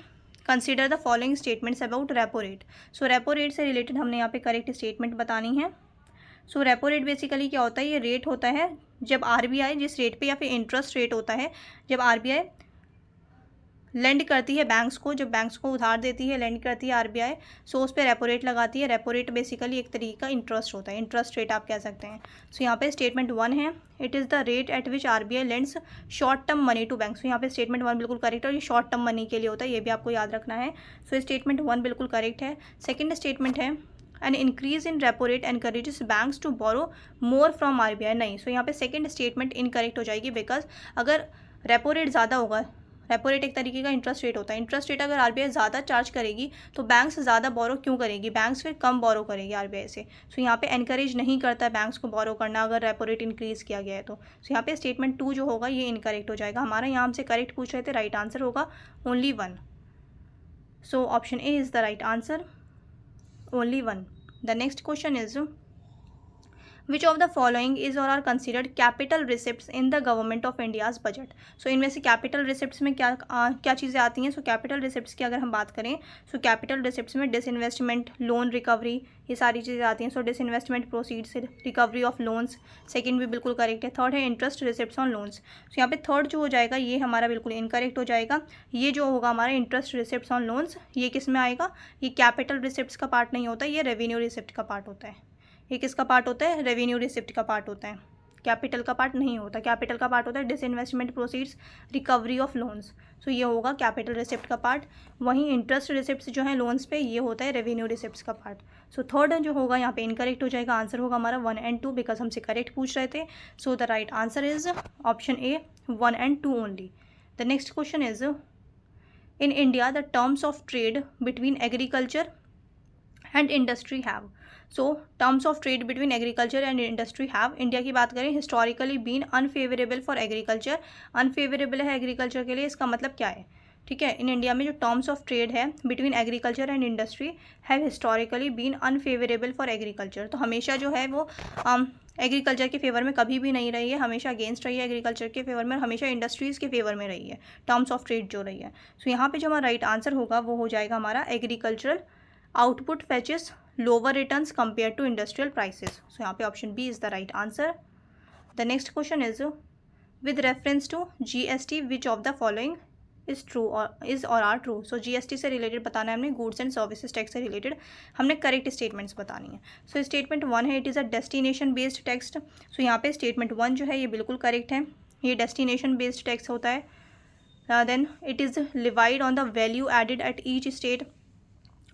consider the following statements about repo rate. So repo rate से रिलेटेड हमने यहाँ पे करेक्ट स्टेटमेंट बतानी है. सो रेपो रेट बेसिकली क्या होता है, ये रेट होता है जब आरबीआई जिस रेट पे, या फिर इंटरेस्ट रेट होता है जब आरबीआई लेंड करती है बैंक्स को, जब बैंक्स को उधार देती है, लेंड करती है आरबीआई, सो उस पर रेपो रेट लगाती है. रेपो रेट बेसिकली एक तरीके का इंटरेस्ट होता है, इंटरेस्ट रेट आप कह सकते हैं. सो यहाँ पे स्टेटमेंट 1 है, it is the rate at which RBI lends short term money to banks. तो यहाँ पे स्टेटमेंट 1 बिल्कुल करेक्ट है, और ये शॉर्ट टर्म मनी के लिए होता है, ये भी आपको याद रखना है. सो स्टेटमेंट 1 बिल्कुल करेक्ट है. सेकेंड स्टेटमेंट है an increase in repo rate encourages banks to borrow more from RBI. नहीं, सो यहाँ पे सेकेंड स्टेटमेंट इनकरेक्ट हो जाएगी, बिकॉज अगर रेपो रेट ज़्यादा होगा, रेपो रेट एक तरीके का इंटरेस्ट रेट होता है, इंटरेस्ट रेट अगर आरबीआई ज़्यादा चार्ज करेगी तो बैंक्स ज़्यादा बोरो क्यों करेगी, बैंक्स फिर कम बोरो करेगी आरबीआई से. सो यहाँ पे एनकरेज नहीं करता है बैंक्स को बोरो करना अगर रेपो रेट इंक्रीज़ किया गया है तो. सो यहाँ पे स्टेटमेंट 2 जो होगा ये इनकरेक्ट हो जाएगा हमारा. यहाँ हमसे करेक्ट पूछ रहे थे, राइट आंसर होगा only 1. So option A is the right answer, only 1. The next question is which of the following is और are considered capital receipts in the government of India's budget. So इनमें से कैपिटल रिसिप्ट्स में क्या चीज़ें आती हैं. सो कैपिटल रिसिप्ट्स की अगर हम बात करें, सो कैपिटल रिसिप्ट्स में डिसइन्वेस्टमेंट, लोन रिकवरी, ये सारी चीज़ें आती हैं. So disinvestment proceeds, recovery of loans, second भी बिल्कुल करेक्ट है. थर्ड है interest receipts on loans. So यहाँ पे थर्ड जो हो जाएगा ये हमारा बिल्कुल इनकरेक्ट हो जाएगा. ये जो होगा हमारा इंटरेस्ट रिसिप्ट्स ऑन लोन्स, ये किस में आएगा, ये कैपिटल रिसिप्ट्स का पार्ट नहीं होता, ये रेवेन्यू रिसिप्ट का पार्ट होता है. ये किसका पार्ट होता है, रेवेन्यू रिसिप्ट का पार्ट होता है, कैपिटल का पार्ट नहीं होता. कैपिटल का पार्ट होता है disinvestment proceeds, recovery of loans. So ये होगा कैपिटल रिसिप्ट का पार्ट. वहीं इंटरेस्ट रिसिप्ट्स जो हैं लोन्स पे, ये होता है रेवेन्यू रिसिप्ट्स का पार्ट. सो थर्ड जो होगा यहाँ पे इनकरेक्ट हो जाएगा. आंसर होगा हमारा 1 and 2, बिकॉज हमसे करेक्ट पूछ रहे थे. So the right answer is option A 1 and 2 only. The next question is in India the terms of trade between agriculture and industry have. So terms of trade between agriculture and industry have, India की बात करें, historically been unfavourable for agriculture. Unfavourable है एग्रीकल्चर के लिए, इसका मतलब क्या है, ठीक है. इन इंडिया में जो टर्म्स ऑफ ट्रेड है between agriculture and industry have historically been unfavourable for agriculture. तो हमेशा जो है वो एग्रीकल्चर के फेवर में कभी भी नहीं रही है, हमेशा अगेंस्ट रही है एग्रीकल्चर के फेवर में, हमेशा इंडस्ट्रीज़ के फेवर में रही है टर्म्स ऑफ ट्रेड जो रही है. सो यहाँ पे जो हमारा राइट आंसर होगा वो हो जाएगा हमारा agricultural output fetches lower returns compare to industrial prices. So यहाँ पे option B is the right answer. The next question is with reference to GST which of the following is true or is or are true. So GST से रिलेटेड बताना है हमने, गुड्स एंड सर्विसेज टैक्स से रिलेटेड हमने करेक्ट स्टेटमेंट्स बतानी है. सो स्टेटमेंट 1 है, it is a destination based tax. सो यहाँ पे स्टेटमेंट 1 जो है ये बिल्कुल करेक्ट है, ये डेस्टिनेशन बेस्ड टैक्स होता है. Then it is levied on the value added at each state.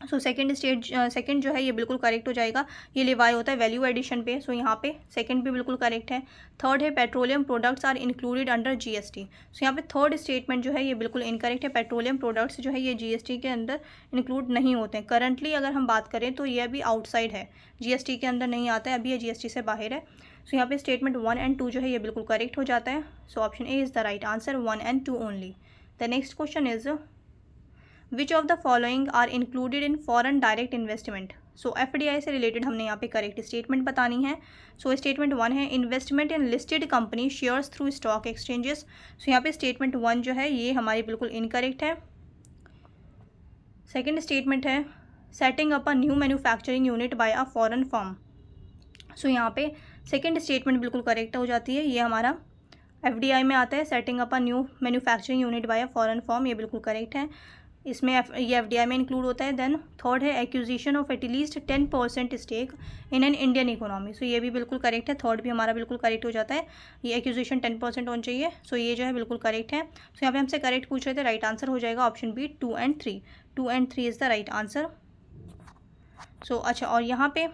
So second जो है ये बिल्कुल करेक्ट हो जाएगा, ये लिवाई होता है वैल्यू एडिशन पे. सो यहाँ पे सेकंड भी बिल्कुल करेक्ट है. थर्ड है petroleum products are included under GST. So यहाँ पे थर्ड स्टेटमेंट जो है ये बिल्कुल इनकरेक्ट है, पेट्रोलियम प्रोडक्ट्स जो है ये जीएसटी के अंदर इंक्लूड नहीं होते हैं. करंटली अगर हम बात करें तो ये अभी आउटसाइड है, जीएसटी के अंदर नहीं आता है, अभी ये जीएसटी से बाहर है. सो यहाँ पे स्टेटमेंट 1 and 2 जो है ये बिल्कुल करेक्ट हो जाता है. So option A is the right answer, 1 and 2 only. The next question is which of the following are included in foreign direct investment. So FDI से रिलेटेड हमने यहाँ पे करेक्ट स्टेटमेंट बतानी है. सो स्टेटमेंट 1 है investment in listed company shares through stock exchanges. So यहाँ पे स्टेटमेंट 1 जो है ये हमारी बिल्कुल इनकरेक्ट है. सेकेंड स्टेटमेंट है setting up a new manufacturing unit by a foreign firm. So यहाँ पे सेकेंड स्टेटमेंट बिल्कुल करेक्ट हो जाती है, ये हमारा एफडीआई में आता है, setting up a new manufacturing unit by a foreign firm, ये बिल्कुल करेक्ट है, इसमें ये एफडीआई में इंक्लूड होता है. देन थर्ड है acquisition of at least 10% stake in an Indian economy. So ये भी बिल्कुल करेक्ट है, थर्ड भी हमारा बिल्कुल करेक्ट हो जाता है, ये एक्विजिशन 10% होना चाहिए. सो ये जो है बिल्कुल करेक्ट है. सो यहाँ पे हमसे करेक्ट पूछ रहे थे, राइट आंसर हो जाएगा option B 2 and 3. 2 and 3 is the right answer. So अच्छा, और यहाँ पे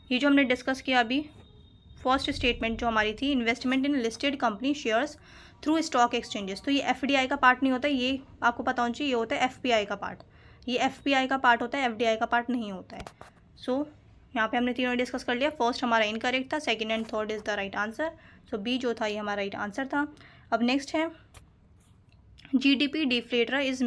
ये जो हमने डिस्कस किया अभी फर्स्ट स्टेटमेंट जो हमारी थी, investment in listed company shares through stock exchanges, तो ये एफडीआई का पार्ट नहीं होता, ये आपको पता होना चाहिए, ये होता है एफपीआई का पार्ट। ये एफपीआई का पार्ट होता है, एफडीआई का पार्ट नहीं होता है। सो यहाँ पे हमने तीनों डिस्कस कर लिया। फर्स्ट हमारा इनकरेक्ट था, second and third is the right answer. So B जो था ये हमारा राइट आंसर था। अब नेक्स्ट है GDP deflator is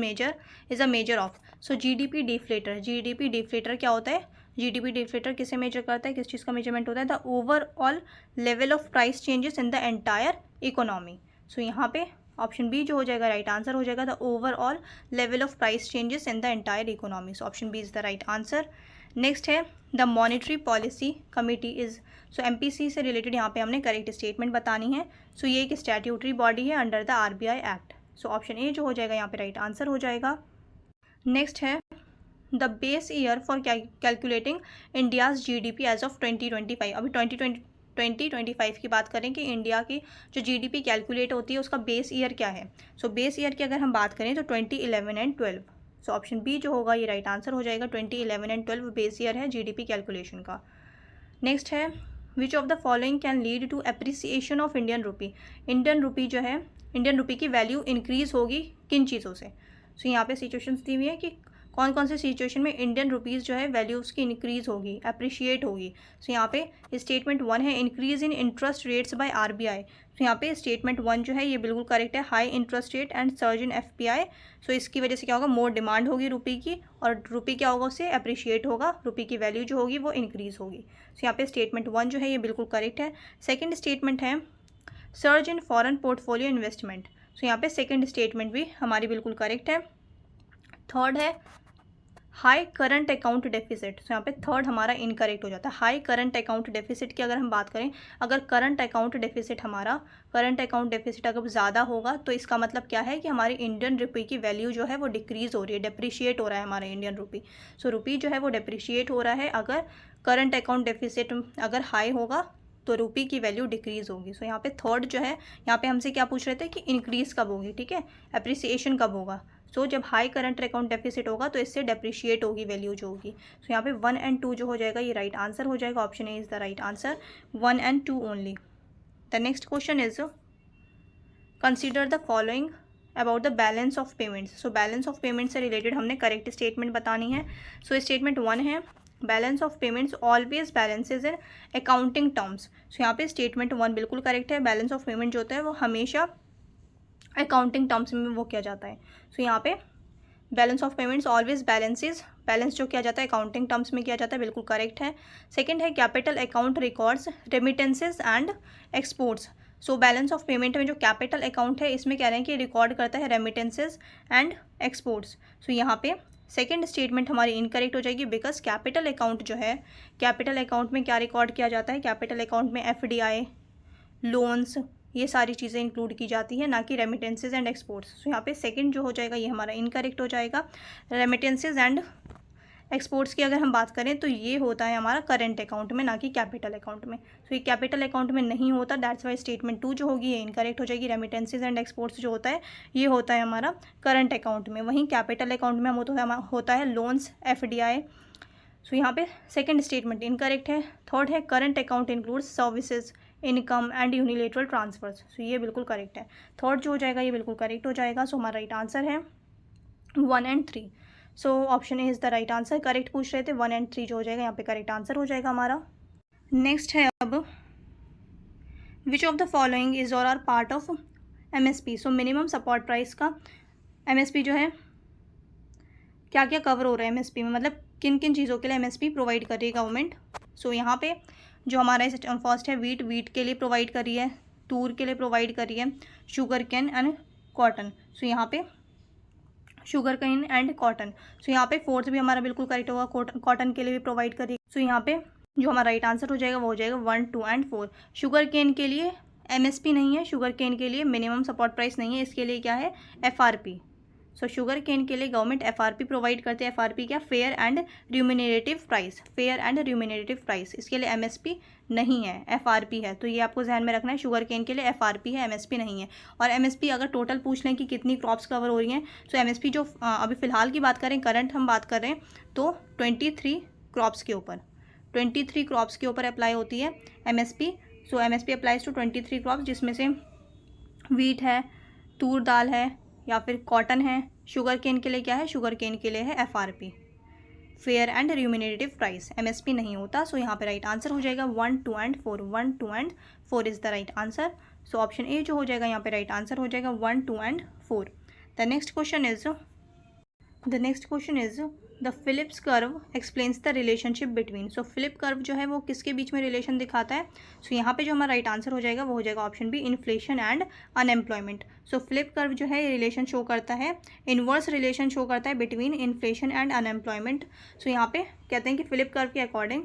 a measure of. So GDP deflator क्या होता है? जीडीपी डिफ्लेटर किसे मेजर करता है, किस चीज़ का मेजरमेंट होता है? The overall level of price changes in the entire economy. So यहाँ पे ऑप्शन बी जो हो जाएगा राइट आंसर हो जाएगा, the overall level of price changes in the entire economy. So option B is the right answer. Next है the monetary policy committee is. So MPC से रिलेटेड यहाँ पे हमने करेक्ट स्टेटमेंट बतानी है। सो ये एक स्टैट्यूटरी बॉडी है under the RBI act. So option ए जो हो जाएगा यहाँ पे राइट आंसर हो जाएगा। नेक्स्ट है the base year for calculating India's GDP as of 2025। अभी 2025 की बात करें कि इंडिया की जो जीडीपी कैलकुलेट होती है उसका बेस ईयर क्या है। सो बेस ईयर की अगर हम बात करें तो 2011 एंड 12। सो ऑप्शन बी जो होगा ये राइट आंसर हो जाएगा, 2011 एंड 12 बेस ईयर है जीडीपी कैलकुलेशन का। नेक्स्ट है which of the following can lead to appreciation of Indian rupee. Indian rupee जो है, इंडियन रुपी की वैल्यू इंक्रीज़ होगी किन चीज़ों से? सो यहाँ पे सिचुएशंस दी हुई है कि कौन कौन से सिचुएशन में इंडियन रुपीज़ जो है वैल्यू उसकी इंक्रीज़ होगी, अप्रिशिएट होगी। सो यहाँ पे स्टेटमेंट 1 है increase in interest rates by RBI. तो यहाँ पे स्टेटमेंट 1 जो है ये बिल्कुल करेक्ट है, high interest rate and surge in FPI. So इसकी वजह से क्या होगा, मोर डिमांड होगी रुपये की, और रुपये क्या होगा उससे अप्रिशिएट होगा, रुपये की वैल्यू जो होगी वो इंक्रीज़ होगी। सो यहाँ पे स्टेटमेंट 1 जो है ये बिल्कुल करेक्ट है। सेकेंड स्टेटमेंट है surge in foreign portfolio investment. So यहाँ पे सेकेंड स्टेटमेंट भी हमारी बिल्कुल करेक्ट है। थर्ड है high current account deficit. So यहाँ पे थर्ड हमारा इनकरेक्ट हो जाता है। हाई करंट अकाउंट डेफिसिट की अगर हम बात करें, अगर करंट अकाउंट डेफिसिट अगर ज़्यादा होगा तो इसका मतलब क्या है कि हमारी इंडियन रुपये की वैल्यू जो है वो डिक्रीज़ हो रही है, डिप्रिशिएट हो रहा है हमारा इंडियन रुपी। सो रुपी जो है वो डिप्रिशिएट हो रहा है। अगर करंट अकाउंट डेफिसिट अगर हाई होगा तो रुपी की वैल्यू डिक्रीज़ होगी। सो यहाँ पे थर्ड जो है, यहाँ पे हमसे क्या पूछ रहे थे कि इंक्रीज़ कब होगी, ठीक है, अप्रिसिएशन कब होगा। सो जब हाई करंट अकाउंट डेफिसिट होगा तो इससे डेप्रिशिएट होगी वैल्यू जो होगी। सो यहाँ पे 1 एंड 2 जो हो जाएगा ये राइट आंसर हो जाएगा। Option A is the right answer, 1 and 2 only. The next question is consider the following about the balance of payments. So balance of payment से रिलेटेड हमने करेक्ट स्टेटमेंट बतानी है। सो स्टेटमेंट 1 है balance of payments always balances in accounting terms. So यहाँ पे स्टेटमेंट 1 बिल्कुल करेक्ट है, बैलेंस ऑफ पेमेंट जो होता है वो हमेशा अकाउंटिंग टर्म्स में वो किया जाता है। सो यहाँ पे balance of payments always balance जो किया जाता है अकाउंटिंग टर्म्स में किया जाता है, बिल्कुल करेक्ट है। सेकंड है capital account records remittances and exports. So balance of payment में जो कैपिटल अकाउंट है इसमें कह रहे हैं कि रिकॉर्ड करता है रेमिटेंसेज एंड एक्सपोर्ट्स। सो यहाँ पे सेकेंड स्टेटमेंट हमारी इनकरेक्ट हो जाएगी, बिकॉज कैपिटल अकाउंट जो है, कैपिटल अकाउंट में क्या रिकॉर्ड किया जाता है, कैपिटल अकाउंट में एफडीआई, लोन्स, ये सारी चीज़ें इंक्लूड की जाती है, ना कि रेमिटेंसेज एंड एक्सपोर्ट्स। सो यहाँ पे सेकंड जो हो जाएगा ये हमारा इनकरेक्ट हो जाएगा। रेमिटेंसेज एंड एक्सपोर्ट्स की अगर हम बात करें तो ये होता है हमारा करंट अकाउंट में, ना कि कैपिटल अकाउंट में। सो ये कैपिटल अकाउंट में नहीं होता, दैट्स वाई स्टेटमेंट 2 जो होगी ये इनकरेक्ट हो जाएगी। रेमिटेंसेज एंड एक्सपोर्ट्स जो होता है ये होता है हमारा करंट अकाउंट में, वहीं कैपिटल अकाउंट में हम होता है लोन्स, एफडीआई। सो यहाँ पे सेकेंड स्टेटमेंट इनकरेक्ट है। थर्ड है current account includes services, income and unilateral transfers. So ये बिल्कुल करेक्ट है। थर्ड जो हो जाएगा ये बिल्कुल करेक्ट हो जाएगा। सो हमारा राइट आंसर है 1 and 3। So option A is the right answer. Correct पूछ रहे थे, 1 एंड 3 जो हो जाएगा यहाँ पे करेक्ट आंसर हो जाएगा हमारा। नेक्स्ट है अब which of the following is और are part of MSP. So minimum support price का एमएसपी जो है क्या क्या कवर हो रहा है एमएसपी में, मतलब किन किन चीज़ों के लिए एमएसपी प्रोवाइड कर रही है गवर्नमेंट। सो यहाँ पे जो हमारा फर्स्ट है वीट के लिए प्रोवाइड कर रही है, तूर के लिए प्रोवाइड कर रही है, शुगर कैन एंड कॉटन। सो यहाँ पे शुगर कैन एंड कॉटन। सो यहाँ पे फोर्थ भी हमारा बिल्कुल करेक्ट होगा, कॉटन के लिए भी प्रोवाइड कर रही है। सो यहाँ पे जो हमारा राइट आंसर हो जाएगा वो हो जाएगा 1, 2 एंड 4। शुगर केन के लिए एमएसपी नहीं है, शुगर केन के लिए मिनिमम सपोर्ट प्राइस नहीं है, इसके लिए क्या है एफआरपी। सो शुगर केन के लिए गवर्नमेंट एफआरपी प्रोवाइड करते हैं। एफआरपी क्या, फेयर एंड रिम्यूनरेटिव प्राइस, इसके लिए एमएसपी नहीं है, एफआरपी है। तो ये आपको ध्यान में रखना है, शुगर केन के लिए एफआरपी है, एमएसपी नहीं है। और एमएसपी अगर टोटल पूछ लें कि कितनी क्रॉप्स कवर हो रही हैं, तो एमएसपी जो अभी फ़िलहाल की बात करें, करंट हम बात कर रहे हैं तो 23 क्रॉप्स के ऊपर 23 क्रॉप्स के ऊपर अप्लाई होती है MSP। So MSP applies to 23 crops, जिसमें से वीट है, तूर दाल है या फिर कॉटन है। शुगर केन के लिए क्या है, शुगर केन के लिए है FRP, fair and remunerative price. MSP नहीं होता। सो यहाँ पे राइट आंसर हो जाएगा 1, 2 and 4। 1, 2 and 4 is the right answer. So option ए जो हो जाएगा यहाँ पे राइट आंसर हो जाएगा 1, 2 and 4। The next question is the Phillips curve explains the relationship between. So Phillip curve जो है वो किसके बीच में रिलेशन दिखाता है। सो यहाँ पे जो हमारा राइट आंसर हो जाएगा वो हो जाएगा option B, inflation and unemployment. So Phillip curve जो है रिलेशन शो करता है, इन्वर्स रिलेशन शो करता है between inflation and unemployment. So यहाँ पे कहते हैं कि फिलिप कर्व के अकॉर्डिंग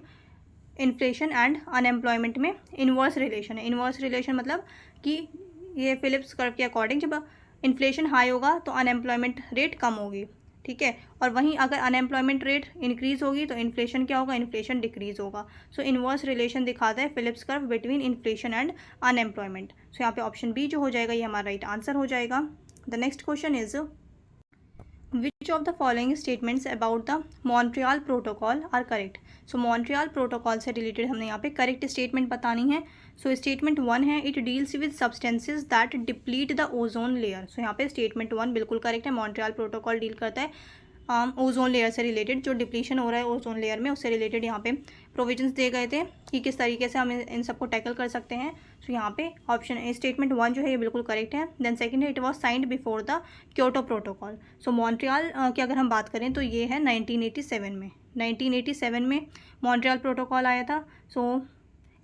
इन्फ्लेशन एंड अनएम्प्लॉयमेंट में इन्वर्स रिलेशन है। इन्वर्स रिलेशन मतलब कि ये फिलिप्स कर्व के अकॉर्डिंग जब इन्फ्लेशन हाई होगा तो अनएम्प्लॉयमेंट रेट कम होगी, ठीक है, और वहीं अगर अनएम्प्लॉयमेंट रेट इंक्रीज होगी तो इन्फ्लेशन क्या होगा, इन्फ्लेशन डिक्रीज होगा। सो इन्वर्स रिलेशन दिखाता है Phillips curve between inflation and unemployment. So यहाँ पे ऑप्शन बी जो हो जाएगा ये हमारा राइट आंसर हो जाएगा। The next question is which of the following statements about the Montreal protocol are correct. So Montreal protocol से रिलेटेड हमने यहाँ पे करेक्ट स्टेटमेंट बतानी है। सो स्टेटमेंट 1 है, it deals with substances that deplete the ozone layer. So यहाँ पे स्टेटमेंट 1 बिल्कुल करेक्ट है। मॉन्ट्रियल प्रोटोकॉल डील करता है ओजोन लेयर से रिलेटेड, जो डिप्लीशन हो रहा है ओजोन लेयर में उससे रिलेटेड यहाँ पे प्रोविजंस दे गए थे कि किस तरीके से हम इन सबको टैकल कर सकते हैं। सो यहाँ पे ऑप्शन स्टेटमेंट 1 जो है ये बिल्कुल करेक्ट है। देन सेकंड है, it was signed before the Kyoto protocol. So Montreal की अगर हम बात करें तो ये है 1987 में। 1987 में मॉन्ट्रियल प्रोटोकॉल आया था। सो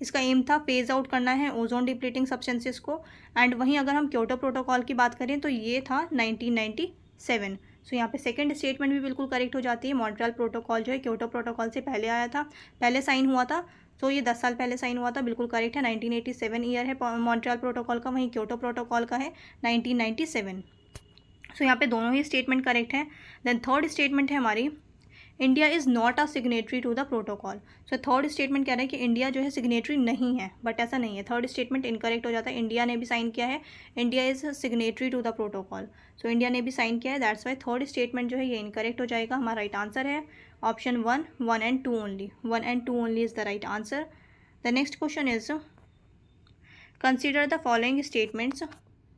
इसका एम था फेज आउट करना है ओजोन डिप्लीटिंग सब्सटेंसेस को। एंड वहीं अगर हम क्योटो प्रोटोकॉल की बात करें तो ये था 1997। सो यहाँ पे सेकंड स्टेटमेंट भी बिल्कुल करेक्ट हो जाती है। मॉन्ट्रियल प्रोटोकॉल जो है क्योटो प्रोटोकॉल से पहले आया था, पहले साइन हुआ था। तो ये 10 साल पहले साइन हुआ था, बिल्कुल करेक्ट है। 1987 ईयर है मॉन्ट्रियल प्रोटोकॉल का, वहीं क्योटो प्रोटोकॉल का है 1997। सो यहाँ पे दोनों ही स्टेटमेंट करेक्ट है। देन थर्ड स्टेटमेंट है हमारी, India is not a signatory to the protocol. So third statement कह रहा है कि इंडिया जो है सिग्नेटरी नहीं है, बट ऐसा नहीं है। थर्ड स्टेटमेंट इनकरेक्ट हो जाता है। इंडिया ने भी साइन किया है, India is signatory to the protocol. So India ने भी साइन किया है, दैट्स वाई थर्ड स्टेटमेंट जो है ये इनकरेक्ट हो जाएगा। हमारा राइट आंसर है option 1, 1 and 2 only. 1 and 2 only is the right answer. The next question is consider the following statements.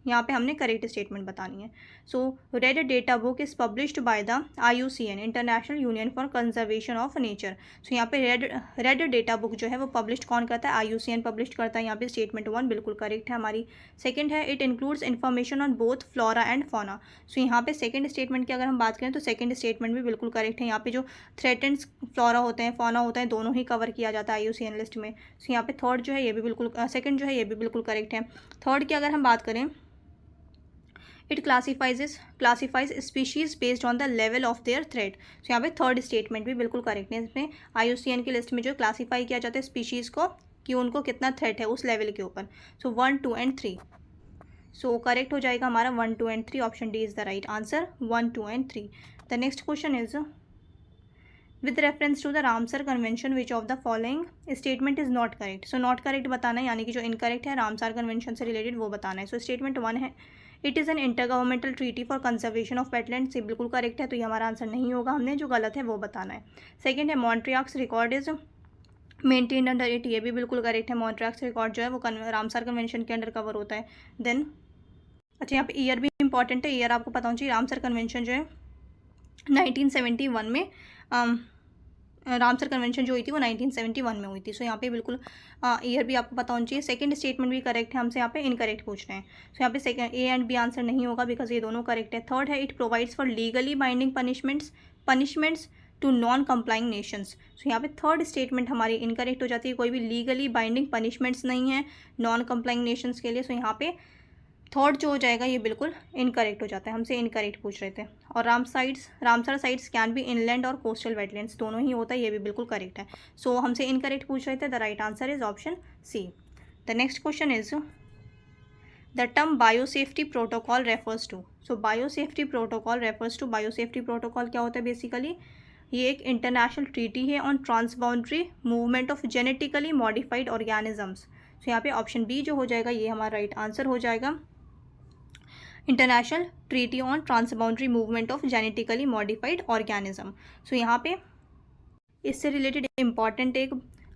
यहाँ पे हमने करेक्ट स्टेटमेंट बतानी है। So red data book is published by the IUCN, international union for conservation of nature. So यहाँ पे रेड डेटा बुक जो है वो पब्लिश कौन करता है, IUCN पब्लिश करता है। यहाँ पे स्टेटमेंट 1 बिल्कुल करेक्ट है हमारी। सेकंड है, it includes information on both flora and fauna. So यहाँ पे सेकंड स्टेटमेंट की अगर हम बात करें तो सेकंड स्टेटमेंट भी बिल्कुल करेक्ट है। यहाँ पे जो थ्रेटेंड फ्लोरा होते हैं, फौना होता है, दोनों ही कवर किया जाता है IUCN लिस्ट में। सो यहाँ पे थर्ड जो है ये भी बिल्कुल सेकंड जो है ये भी बिल्कुल करेक्ट है। थर्ड की अगर हम बात करें, it classifies species based on the level of their threat. So यहाँ पे थर्ड स्टेटमेंट भी बिल्कुल करेक्ट है। इसमें IUCN की लिस्ट में जो क्लासीफाई किया जाता है स्पीशीज़ को कि उनको कितना थ्रेट है उस लेवल के ऊपर। सो 1, 2 एंड 3। सो करेक्ट हो जाएगा हमारा 1, 2 and 3। Option D is the right answer, 1, 2 and 3। The next question is with reference to the Ramsar convention which of the following statement is not correct. So not correct बताना है, यानी कि जो इनकरेक्ट है रामसर कन्वेंशन से रिलेटेड वो बताना है। सो स्टेटमेंट 1 है, it is N intergovernmental treaty for conservation of wetlands. ये बिल्कुल करेक्ट है, तो ये हमारा आंसर नहीं होगा, हमने जो गलत है वो बताना है। सेकंड है, Montreal's record is maintained under it. ये भी बिल्कुल करेक्ट है। मॉन्ट्रियल्स रिकॉर्ड जो है वो रामसर कन्वेंशन के अंडर कवर होता है। देन अच्छा, यहाँ पे ईयर भी इंपॉर्टेंट है, ईयर आपको पता होना चाहिए। रामसर कन्वेंशन जो है 1971 में रामसर कन्वेंशन जो हुई थी वो 1971 में हुई थी। सो यहाँ पे बिल्कुल ईयर भी आपको पता होना चाहिए। सेकंड स्टेटमेंट भी करेक्ट है, हमसे यहाँ पे इनकरेक्ट पूछ रहे हैं। सो यहाँ पे second A and B answer नहीं होगा बिकॉज ये दोनों करेक्ट है। थर्ड है, it provides for legally binding punishments to non complying nations. So यहाँ पे थर्ड स्टेटमेंट हमारी इनकरेक्ट हो जाती है, कोई भी लीगली बाइंडिंग पनिशमेंट्स नहीं है नॉन कंप्लाइंग नेशंस के लिए। सो यहाँ पे थर्ड जो हो जाएगा ये बिल्कुल इनकरेक्ट हो जाता है, हमसे इनकरेक्ट पूछ रहे थे। और Ramsar sites can be inland और कोस्टल वेटलैंड्स, दोनों ही होता है, ये भी बिल्कुल करेक्ट है। सो हमसे इनकरेक्ट पूछ रहे थे, the right answer is option C. The next question is the term biosafety protocol refers to. So biosafety protocol refers to, biosafety protocol क्या होता है बेसिकली, ये एक इंटरनेशनल ट्रीटी है on transboundary movement of genetically modified organisms. So यहाँ पे ऑप्शन बी जो हो जाएगा ये हमारा राइट आंसर हो जाएगा, international treaty on transboundary movement of genetically modified organism. So यहाँ पे इससे रिलेटेड इम्पॉर्टेंट एक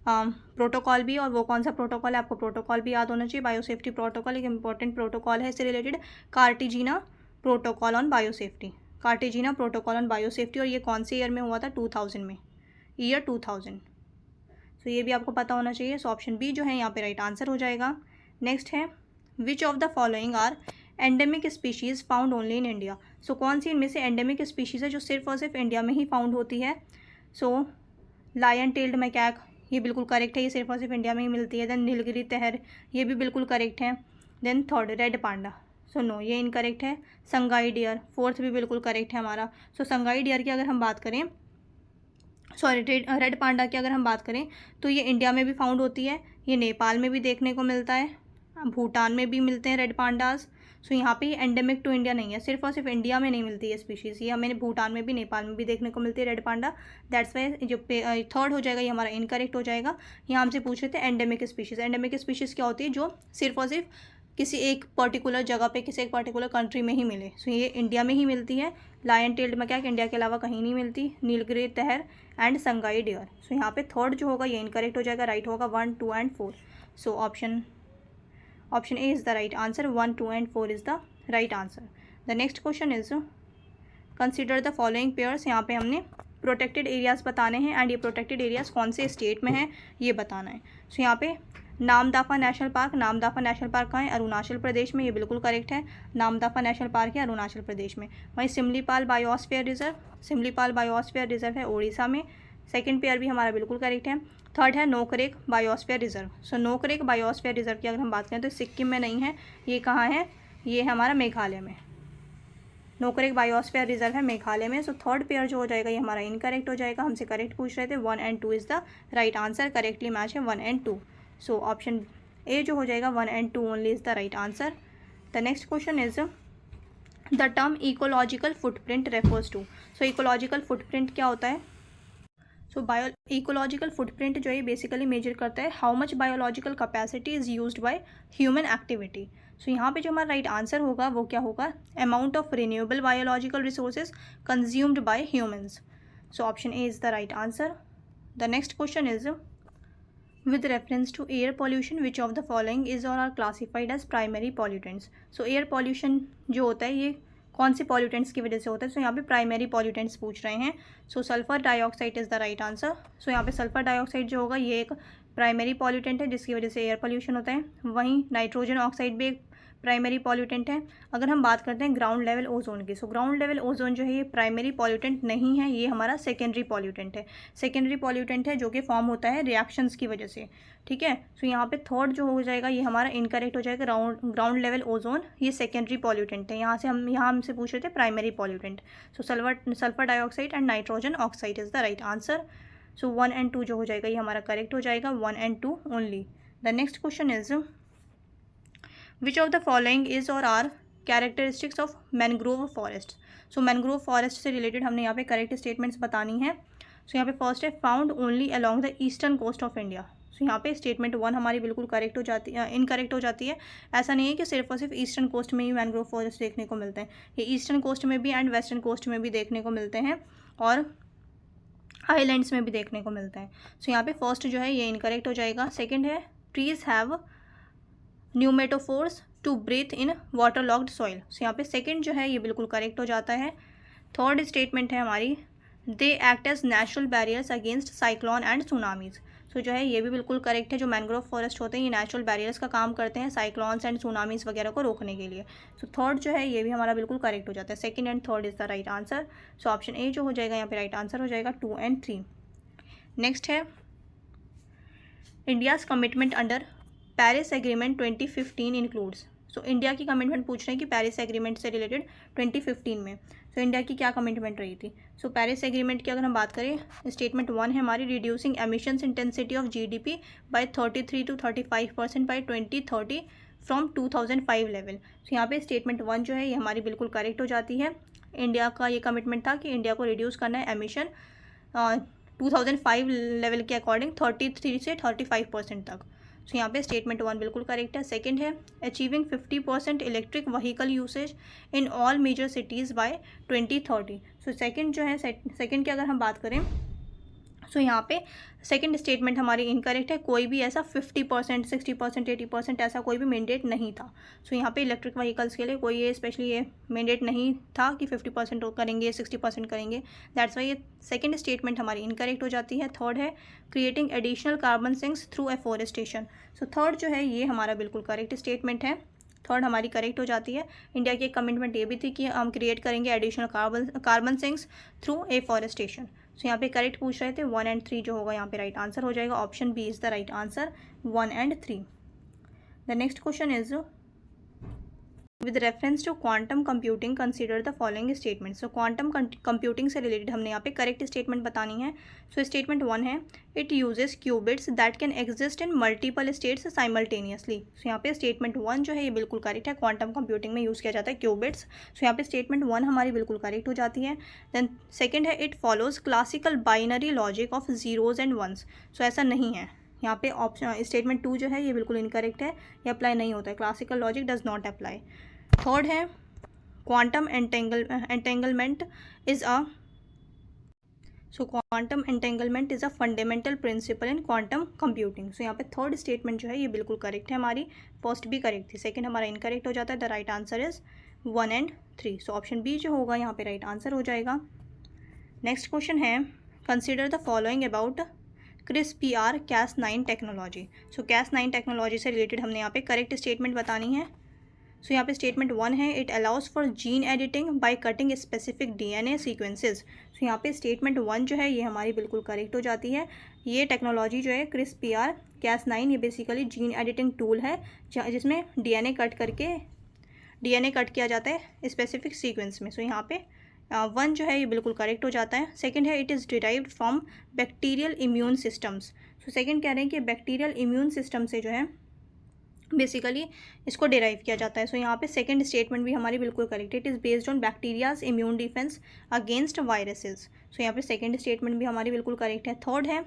प्रोटोकॉल भी, और वो कौन सा प्रोटोकॉल है, आपको प्रोटोकॉल भी याद होना चाहिए। बायोसेफ्टी प्रोटोकॉल एक इंपॉर्टेंट प्रोटोकॉल है इससे related, Cartagena protocol on biosafety, Cartagena protocol on biosafety, और ये कौन से ईयर में हुआ था, 2000 में, ईयर 2000। तो ये भी आपको पता होना चाहिए। सो ऑप्शन बी जो है यहाँ पे राइट आंसर हो जाएगा। नेक्स्ट है which of the following are endemic species found only in India. So कौन सी इनमें से एंडेमिक स्पीशीज़ है जो सिर्फ और सिर्फ इंडिया में ही फाउंड होती है। सो लायन टेल्ड मैकैक, ये बिल्कुल करेक्ट है, ये सिर्फ और सिर्फ इंडिया में ही मिलती है। देन नीलगिरी तहर, ये भी बिल्कुल करेक्ट है। Then third red panda, so no ये इनकरेक्ट है। संगाई डियर, फोर्थ भी बिल्कुल करेक्ट है हमारा। सो संगाई डियर की अगर हम बात करें, सॉरी रेड पांडा की अगर हम बात करें तो ये इंडिया में भी फाउंड होती है, ये नेपाल में भी देखने को मिलता है, भूटान में भी मिलते हैं रेड पांडास। सो यहाँ पे ये एंडेमिक टू इंडिया नहीं है, सिर्फ और सिर्फ इंडिया में नहीं मिलती है स्पीशीज़, ये हमें भूटान में भी नेपाल में भी देखने को मिलती है रेड पांडा। दैट्स वाई जो थर्ड हो जाएगा ये हमारा इनकरेक्ट हो जाएगा। यहाँ हमसे पूछ रहे थे एंडेमिक स्पीशीज़, एंडेमिक स्पीशीज़ क्या होती है, जो सिर्फ और सिर्फ किसी एक पर्टिकुलर जगह पे, किसी एक पर्टिकुलर कंट्री में ही मिले। सो ये इंडिया में ही मिलती है। लायन टेल्ड मैकैक इंडिया के अलावा कहीं नहीं मिलती, नीलगिरी तहर एंड संगाई डियर। सो यहाँ पे थर्ड जो होगा ये इनकरेक्ट हो जाएगा, राइट होगा 1, 2 and 4। So option A is the right answer, 1, 2 and 4 is the right answer. The next question is consider the following pairs. यहाँ पे हमने प्रोटेक्टेड एरियाज़ बताने हैं एंड ये प्रोटेक्टेड एरियाज़ कौन से स्टेट में हैं ये बताना है। सो यहाँ पे Namdapha national park, Namdapha national park कहाँ है, अरुणाचल प्रदेश में, ये बिल्कुल करेक्ट है। नामदाफा नेशनल पार्क है अरुणाचल प्रदेश में। वहीं Similipal biosphere reserve, Similipal biosphere reserve है उड़ीसा में, सेकंड पेयर भी हमारा बिल्कुल करेक्ट है। थर्ड है नोकरेक बायोस्फीयर रिजर्व। सो नोकरेक बायोस्फीयर रिजर्व की अगर हम बात करें तो सिक्किम में नहीं है, ये कहाँ है, ये हमारा मेघालय में, नोकरेक बायोस्फीयर रिजर्व है मेघालय में। सो थर्ड पेयर जो हो जाएगा ये हमारा इनकरेक्ट हो जाएगा, हमसे करेक्ट पूछ रहे थे। 1 and 2 is the right answer, correctly match है 1 एंड 2। सो ऑप्शन ए जो हो जाएगा 1 and 2 only is the right answer. The next question is the term ecological footprint refers to. So ecological footprint क्या होता है। सो इकोलॉजिकल फुटप्रिंट जो है बेसिकली मेजर करता है how much biological capacity is used by human activity. So यहाँ पे जो हमारा राइट आंसर होगा वो क्या होगा, amount of renewable biological resources consumed by humans. So option A is the right answer. The next question is with reference to air pollution which of the following is or are classified as primary pollutants। so air pollution जो होता है ये कौन से pollutants की वजह से होता है। सो यहाँ पे primary pollutants पूछ रहे हैं। So sulphur dioxide is the right answer. So यहाँ पे सल्फर डाइऑक्साइड जो होगा ये एक प्राइमरी पॉल्यूटेंट है जिसकी वजह से एयर पोल्यूशन होता है। वहीं नाइट्रोजन ऑक्साइड भी एक प्राइमरी पॉल्यूटेंट है। अगर हम बात करते हैं ग्राउंड लेवल ओजोन की, सो ग्राउंड लेवल ओजोन जो है ये प्राइमरी पॉल्यूटेंट नहीं है, ये हमारा सेकेंडरी पॉल्यूटेंट है। सेकेंडरी पॉल्यूटेंट है जो कि फॉर्म होता है रिएक्शंस की वजह से, ठीक है। सो यहाँ पे थर्ड जो हो जाएगा ये हमारा इनकरेक्ट हो जाएगा, ग्राउंड लेवल ओजोन ये सेकेंडरी पॉल्यूटेंट है। यहाँ हमसे पूछ रहे थे primary pollutant. So sulphur dioxide and nitrogen oxide is the right answer. So 1 and 2 जो हो जाएगा ये हमारा करेक्ट हो जाएगा, 1 and 2 only. The next question is which of the following is और are characteristics of mangrove forest. So mangrove forest से रिलेटेड हमने यहाँ पे करेक्ट स्टेटमेंट्स बतानी है। सो यहाँ पे फर्स्ट है found only along the eastern coast of India. So यहाँ पे स्टेटमेंट 1 हमारी बिल्कुल करेक्ट हो जाती है, इनकरेक्ट हो जाती है। ऐसा नहीं है कि सिर्फ और सिर्फ ईस्टर्न कोस्ट में ही मैनग्रोव फॉरेस्ट देखने को मिलते हैं, ये ईस्टर्न कोस्ट में भी एंड वेस्टर्न कोस्ट में भी देखने को मिलते हैं और आइलैंड्स में भी देखने को मिलते हैं। सो यहाँ पे फर्स्ट जो है ये इनकरेक्ट हो जाएगा। सेकंड है trees have pneumatophores to breathe in water logged soil. So यहाँ पे सेकंड जो है ये बिल्कुल करेक्ट हो जाता है। थर्ड स्टेटमेंट है हमारी they act as natural barriers against cyclone and tsunamis. So जो है ये भी बिल्कुल करेक्ट है, जो मैनग्रोव फॉरेस्ट होते हैं ये नेचुरल बैरियर्स का काम करते हैं साइक्लॉन्स एंड सुनामीज वगैरह को रोकने के लिए। सो थर्ड जो है ये भी हमारा बिल्कुल करेक्ट हो जाता है, second and third is the right answer. So option ए जो हो जाएगा यहाँ पे राइट आंसर हो जाएगा 2 एंड 3। नेक्स्ट है India's commitment under Paris agreement 2015 includes. So India की कमिटमेंट पूछ रहे हैं कि पेरिस एग्रीमेंट से रिलेटेड 2015 में सो इंडिया की क्या कमिटमेंट रही थी। सो पेरिस एग्रीमेंट की अगर हम बात करें स्टेटमेंट 1 है हमारी reducing emissions intensity of GDP by 33 to 35% by 2030 from 2005 level. So यहाँ पे स्टेटमेंट 1 जो है ये हमारी बिल्कुल करेक्ट हो जाती है। इंडिया का ये कमिटमेंट था कि इंडिया को रिड्यूस करना है एमिशन 2005 लेवल के अकॉर्डिंग 33 से 35% तक। सो यहाँ पे स्टेटमेंट 1 बिल्कुल करेक्ट है। सेकंड है achieving 50% electric vehicle usage in all major cities by 2030। So second जो है सेकंड की अगर हम बात करें सो यहाँ पे सेकंड स्टेटमेंट हमारी इनकरेक्ट है। कोई भी ऐसा 50%, 60%, 80% ऐसा कोई भी मैंडेट नहीं था। सो यहाँ पे इलेक्ट्रिक व्हीकल्स के लिए कोई ये स्पेशली ये मैंडेट नहीं था कि 50% करेंगे, 60% करेंगे। दैट्स वाई ये सेकंड स्टेटमेंट हमारी इनकरेक्ट हो जाती है। थर्ड है creating additional carbon sinks through afforestation. सो थर्ड जो है ये हमारा बिल्कुल करेक्ट स्टेटमेंट है। थर्ड हमारी करेक्ट हो जाती है। इंडिया की एक कमिटमेंट ये भी थी कि हम क्रिएट करेंगे additional carbon sinks through afforestation. So यहाँ पे करेक्ट पूछ रहे थे 1 and 3 जो होगा यहाँ पे राइट आंसर हो जाएगा। Option B is the right answer, 1 and 3। The next question is with reference to quantum computing consider the following statement. So quantum computing से रिलेटेड हमने यहाँ पे करेक्ट स्टेटमेंट बतानी है। सो स्टेटमेंट 1 है it uses qubits that can exist in multiple states simultaneously. So यहाँ पे स्टेटमेंट 1 जो है ये बिल्कुल करेक्ट है। क्वांटम कंप्यूटिंग में यूज़ किया जाता है क्यूबिट्स। सो यहाँ पे स्टेटमेंट 1 हमारी बिल्कुल करेक्ट हो जाती है। देन सेकेंड है it follows classical binary logic of zeros and ones. So ऐसा नहीं है। यहाँ पे ऑप्शन स्टेटमेंट 2 जो है ये बिल्कुल इनकरेक्ट है, ये अप्लाई नहीं होता है। Classical logic does not apply. Third है quantum entanglement is a quantum entanglement is a fundamental principle in quantum computing. So यहाँ पे थर्ड स्टेटमेंट जो है ये बिल्कुल करेक्ट है हमारी। फर्स्ट भी करेक्ट थी, सेकंड हमारा इनकरेक्ट हो जाता है। The right answer is 1 and 3। So option B जो होगा यहाँ पे राइट आंसर हो जाएगा। नेक्स्ट क्वेश्चन है consider the following about CRISPR Cas9 technology. So Cas9 technology से रिलेटेड हमने यहाँ पे करेक्ट स्टेटमेंट बतानी है। सो यहाँ पे स्टेटमेंट 1 है it allows for gene editing by cutting specific DNA sequences. So यहाँ पे स्टेटमेंट 1 जो है ये हमारी बिल्कुल करेक्ट हो जाती है। ये टेक्नोलॉजी जो है CRISPR Cas9 ये बेसिकली जीन एडिटिंग टूल है जिसमें DNA कट किया जाता है स्पेसिफिक सीक्वेंस में। सो यहाँ पे 1 जो है ये बिल्कुल करेक्ट हो जाता है। सेकंड है it is derived from bacterial immune systems. So second कह रहे हैं कि बैक्टीरियल इम्यून सिस्टम से जो है बेसिकली इसको डिराइव किया जाता है। सो यहाँ पे सेकंड स्टेटमेंट भी हमारी बिल्कुल करेक्ट है। It is based on bacteria's immune defence against viruses. So यहाँ पे सेकंड स्टेटमेंट भी हमारी बिल्कुल करेक्ट है। थर्ड है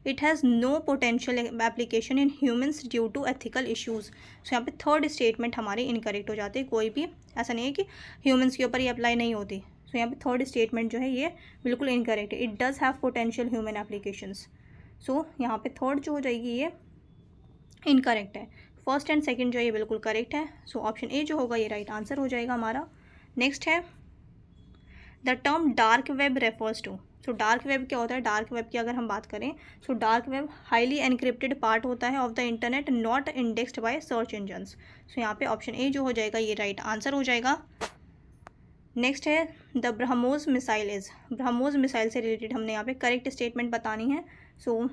it has no potential application in humans due to ethical issues. So यहाँ पे थर्ड स्टेटमेंट हमारी इनकरेक्ट हो जाती है। कोई भी ऐसा नहीं है कि ह्यूमन्स के ऊपर ये अप्लाई नहीं होती। सो यहाँ पे थर्ड स्टेटमेंट जो है ये बिल्कुल इनकरेक्ट है। It does have potential human applications. So यहाँ पे थर्ड जो हो जाएगी ये इनकरेक्ट है। फर्स्ट एंड सेकंड जो है ये बिल्कुल करेक्ट है। सो ऑप्शन ए जो होगा ये राइट आंसर हो जाएगा हमारा। नेक्स्ट है the term dark web refers to. So dark web क्या होता है? डार्क वेब की अगर हम बात करें so dark web highly encrypted part होता है of the internet not indexed by search engines. So यहाँ पे ऑप्शन ए जो हो जाएगा ये राइट आंसर हो जाएगा। नेक्स्ट है the BrahMos missile is. BrahMos missile से रिलेटेड हमने यहाँ पे करेक्ट स्टेटमेंट बतानी है। सो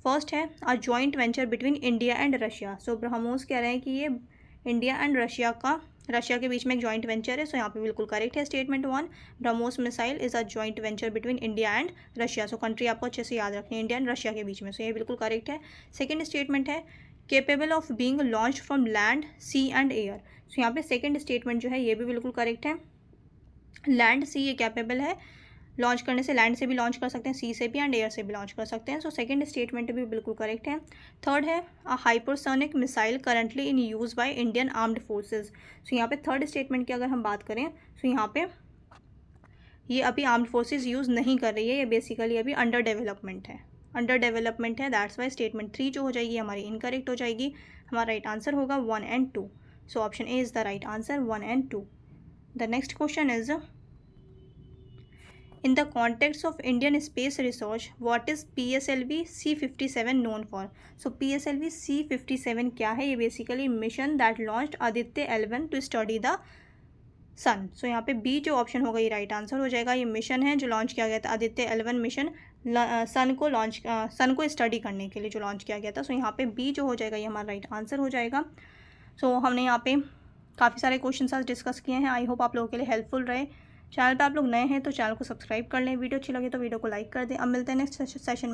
फर्स्ट है a joint venture between India and Russia. So BrahMos कह रहे हैं कि ये इंडिया एंड रशिया के बीच में एक जॉइंट वेंचर है। सो यहाँ पे बिल्कुल करेक्ट है statement 1। BrahMos missile is a joint venture between India and Russia. So country आपको अच्छे से याद रखनी है, इंडिया एंड रशिया के बीच में। सो ये बिल्कुल करेक्ट है। सेकेंड स्टेटमेंट है capable of being launch from land, sea and air. So यहाँ पे सेकेंड स्टेटमेंट जो है ये भी बिल्कुल करेक्ट है। लैंड सी ये कैपेबल है लॉन्च करने से, लैंड से भी लॉन्च कर सकते हैं, सी से भी एंड एयर से भी लॉन्च कर सकते हैं। सो सेकंड स्टेटमेंट भी बिल्कुल करेक्ट है। थर्ड है a hypersonic missile currently in use by Indian armed forces. So यहाँ पे थर्ड स्टेटमेंट की अगर हम बात करें सो यहाँ पे ये अभी आर्म्ड फोर्सेज यूज़ नहीं कर रही है, ये बेसिकली अभी अंडर डेवलपमेंट है। दैट्स वाई स्टेटमेंट 3 जो हो जाएगी हमारी इनकरेक्ट हो जाएगी। हमारा राइट आंसर होगा 1 and 2। So option A is the right answer, 1 and 2। The next question is in the context of Indian space research, what is PSLV C57 known for? So PSLV C57 क्या है? ये basically mission that launched Aditya L1 to study the sun. So यहाँ पे बी जो ऑप्शन होगा ये राइट आंसर हो जाएगा। ये मिशन है जो लॉन्च किया गया था, आदित्य L1 मिशन सन को स्टडी करने के लिए जो लॉन्च किया गया था। सो यहाँ पे बी जो हो जाएगा ये हमारा राइट आंसर हो जाएगा। सो हमने यहाँ पे काफ़ी सारे क्वेश्चन आज डिस्कस किए हैं। आई होप आप लोगों के लिए हेल्पफुल रहे। चैनल पे आप लोग नए हैं तो चैनल को सब्सक्राइब कर लें। वीडियो अच्छी लगे तो वीडियो को लाइक कर दें। अब मिलते हैं नेक्स्ट सेशन में।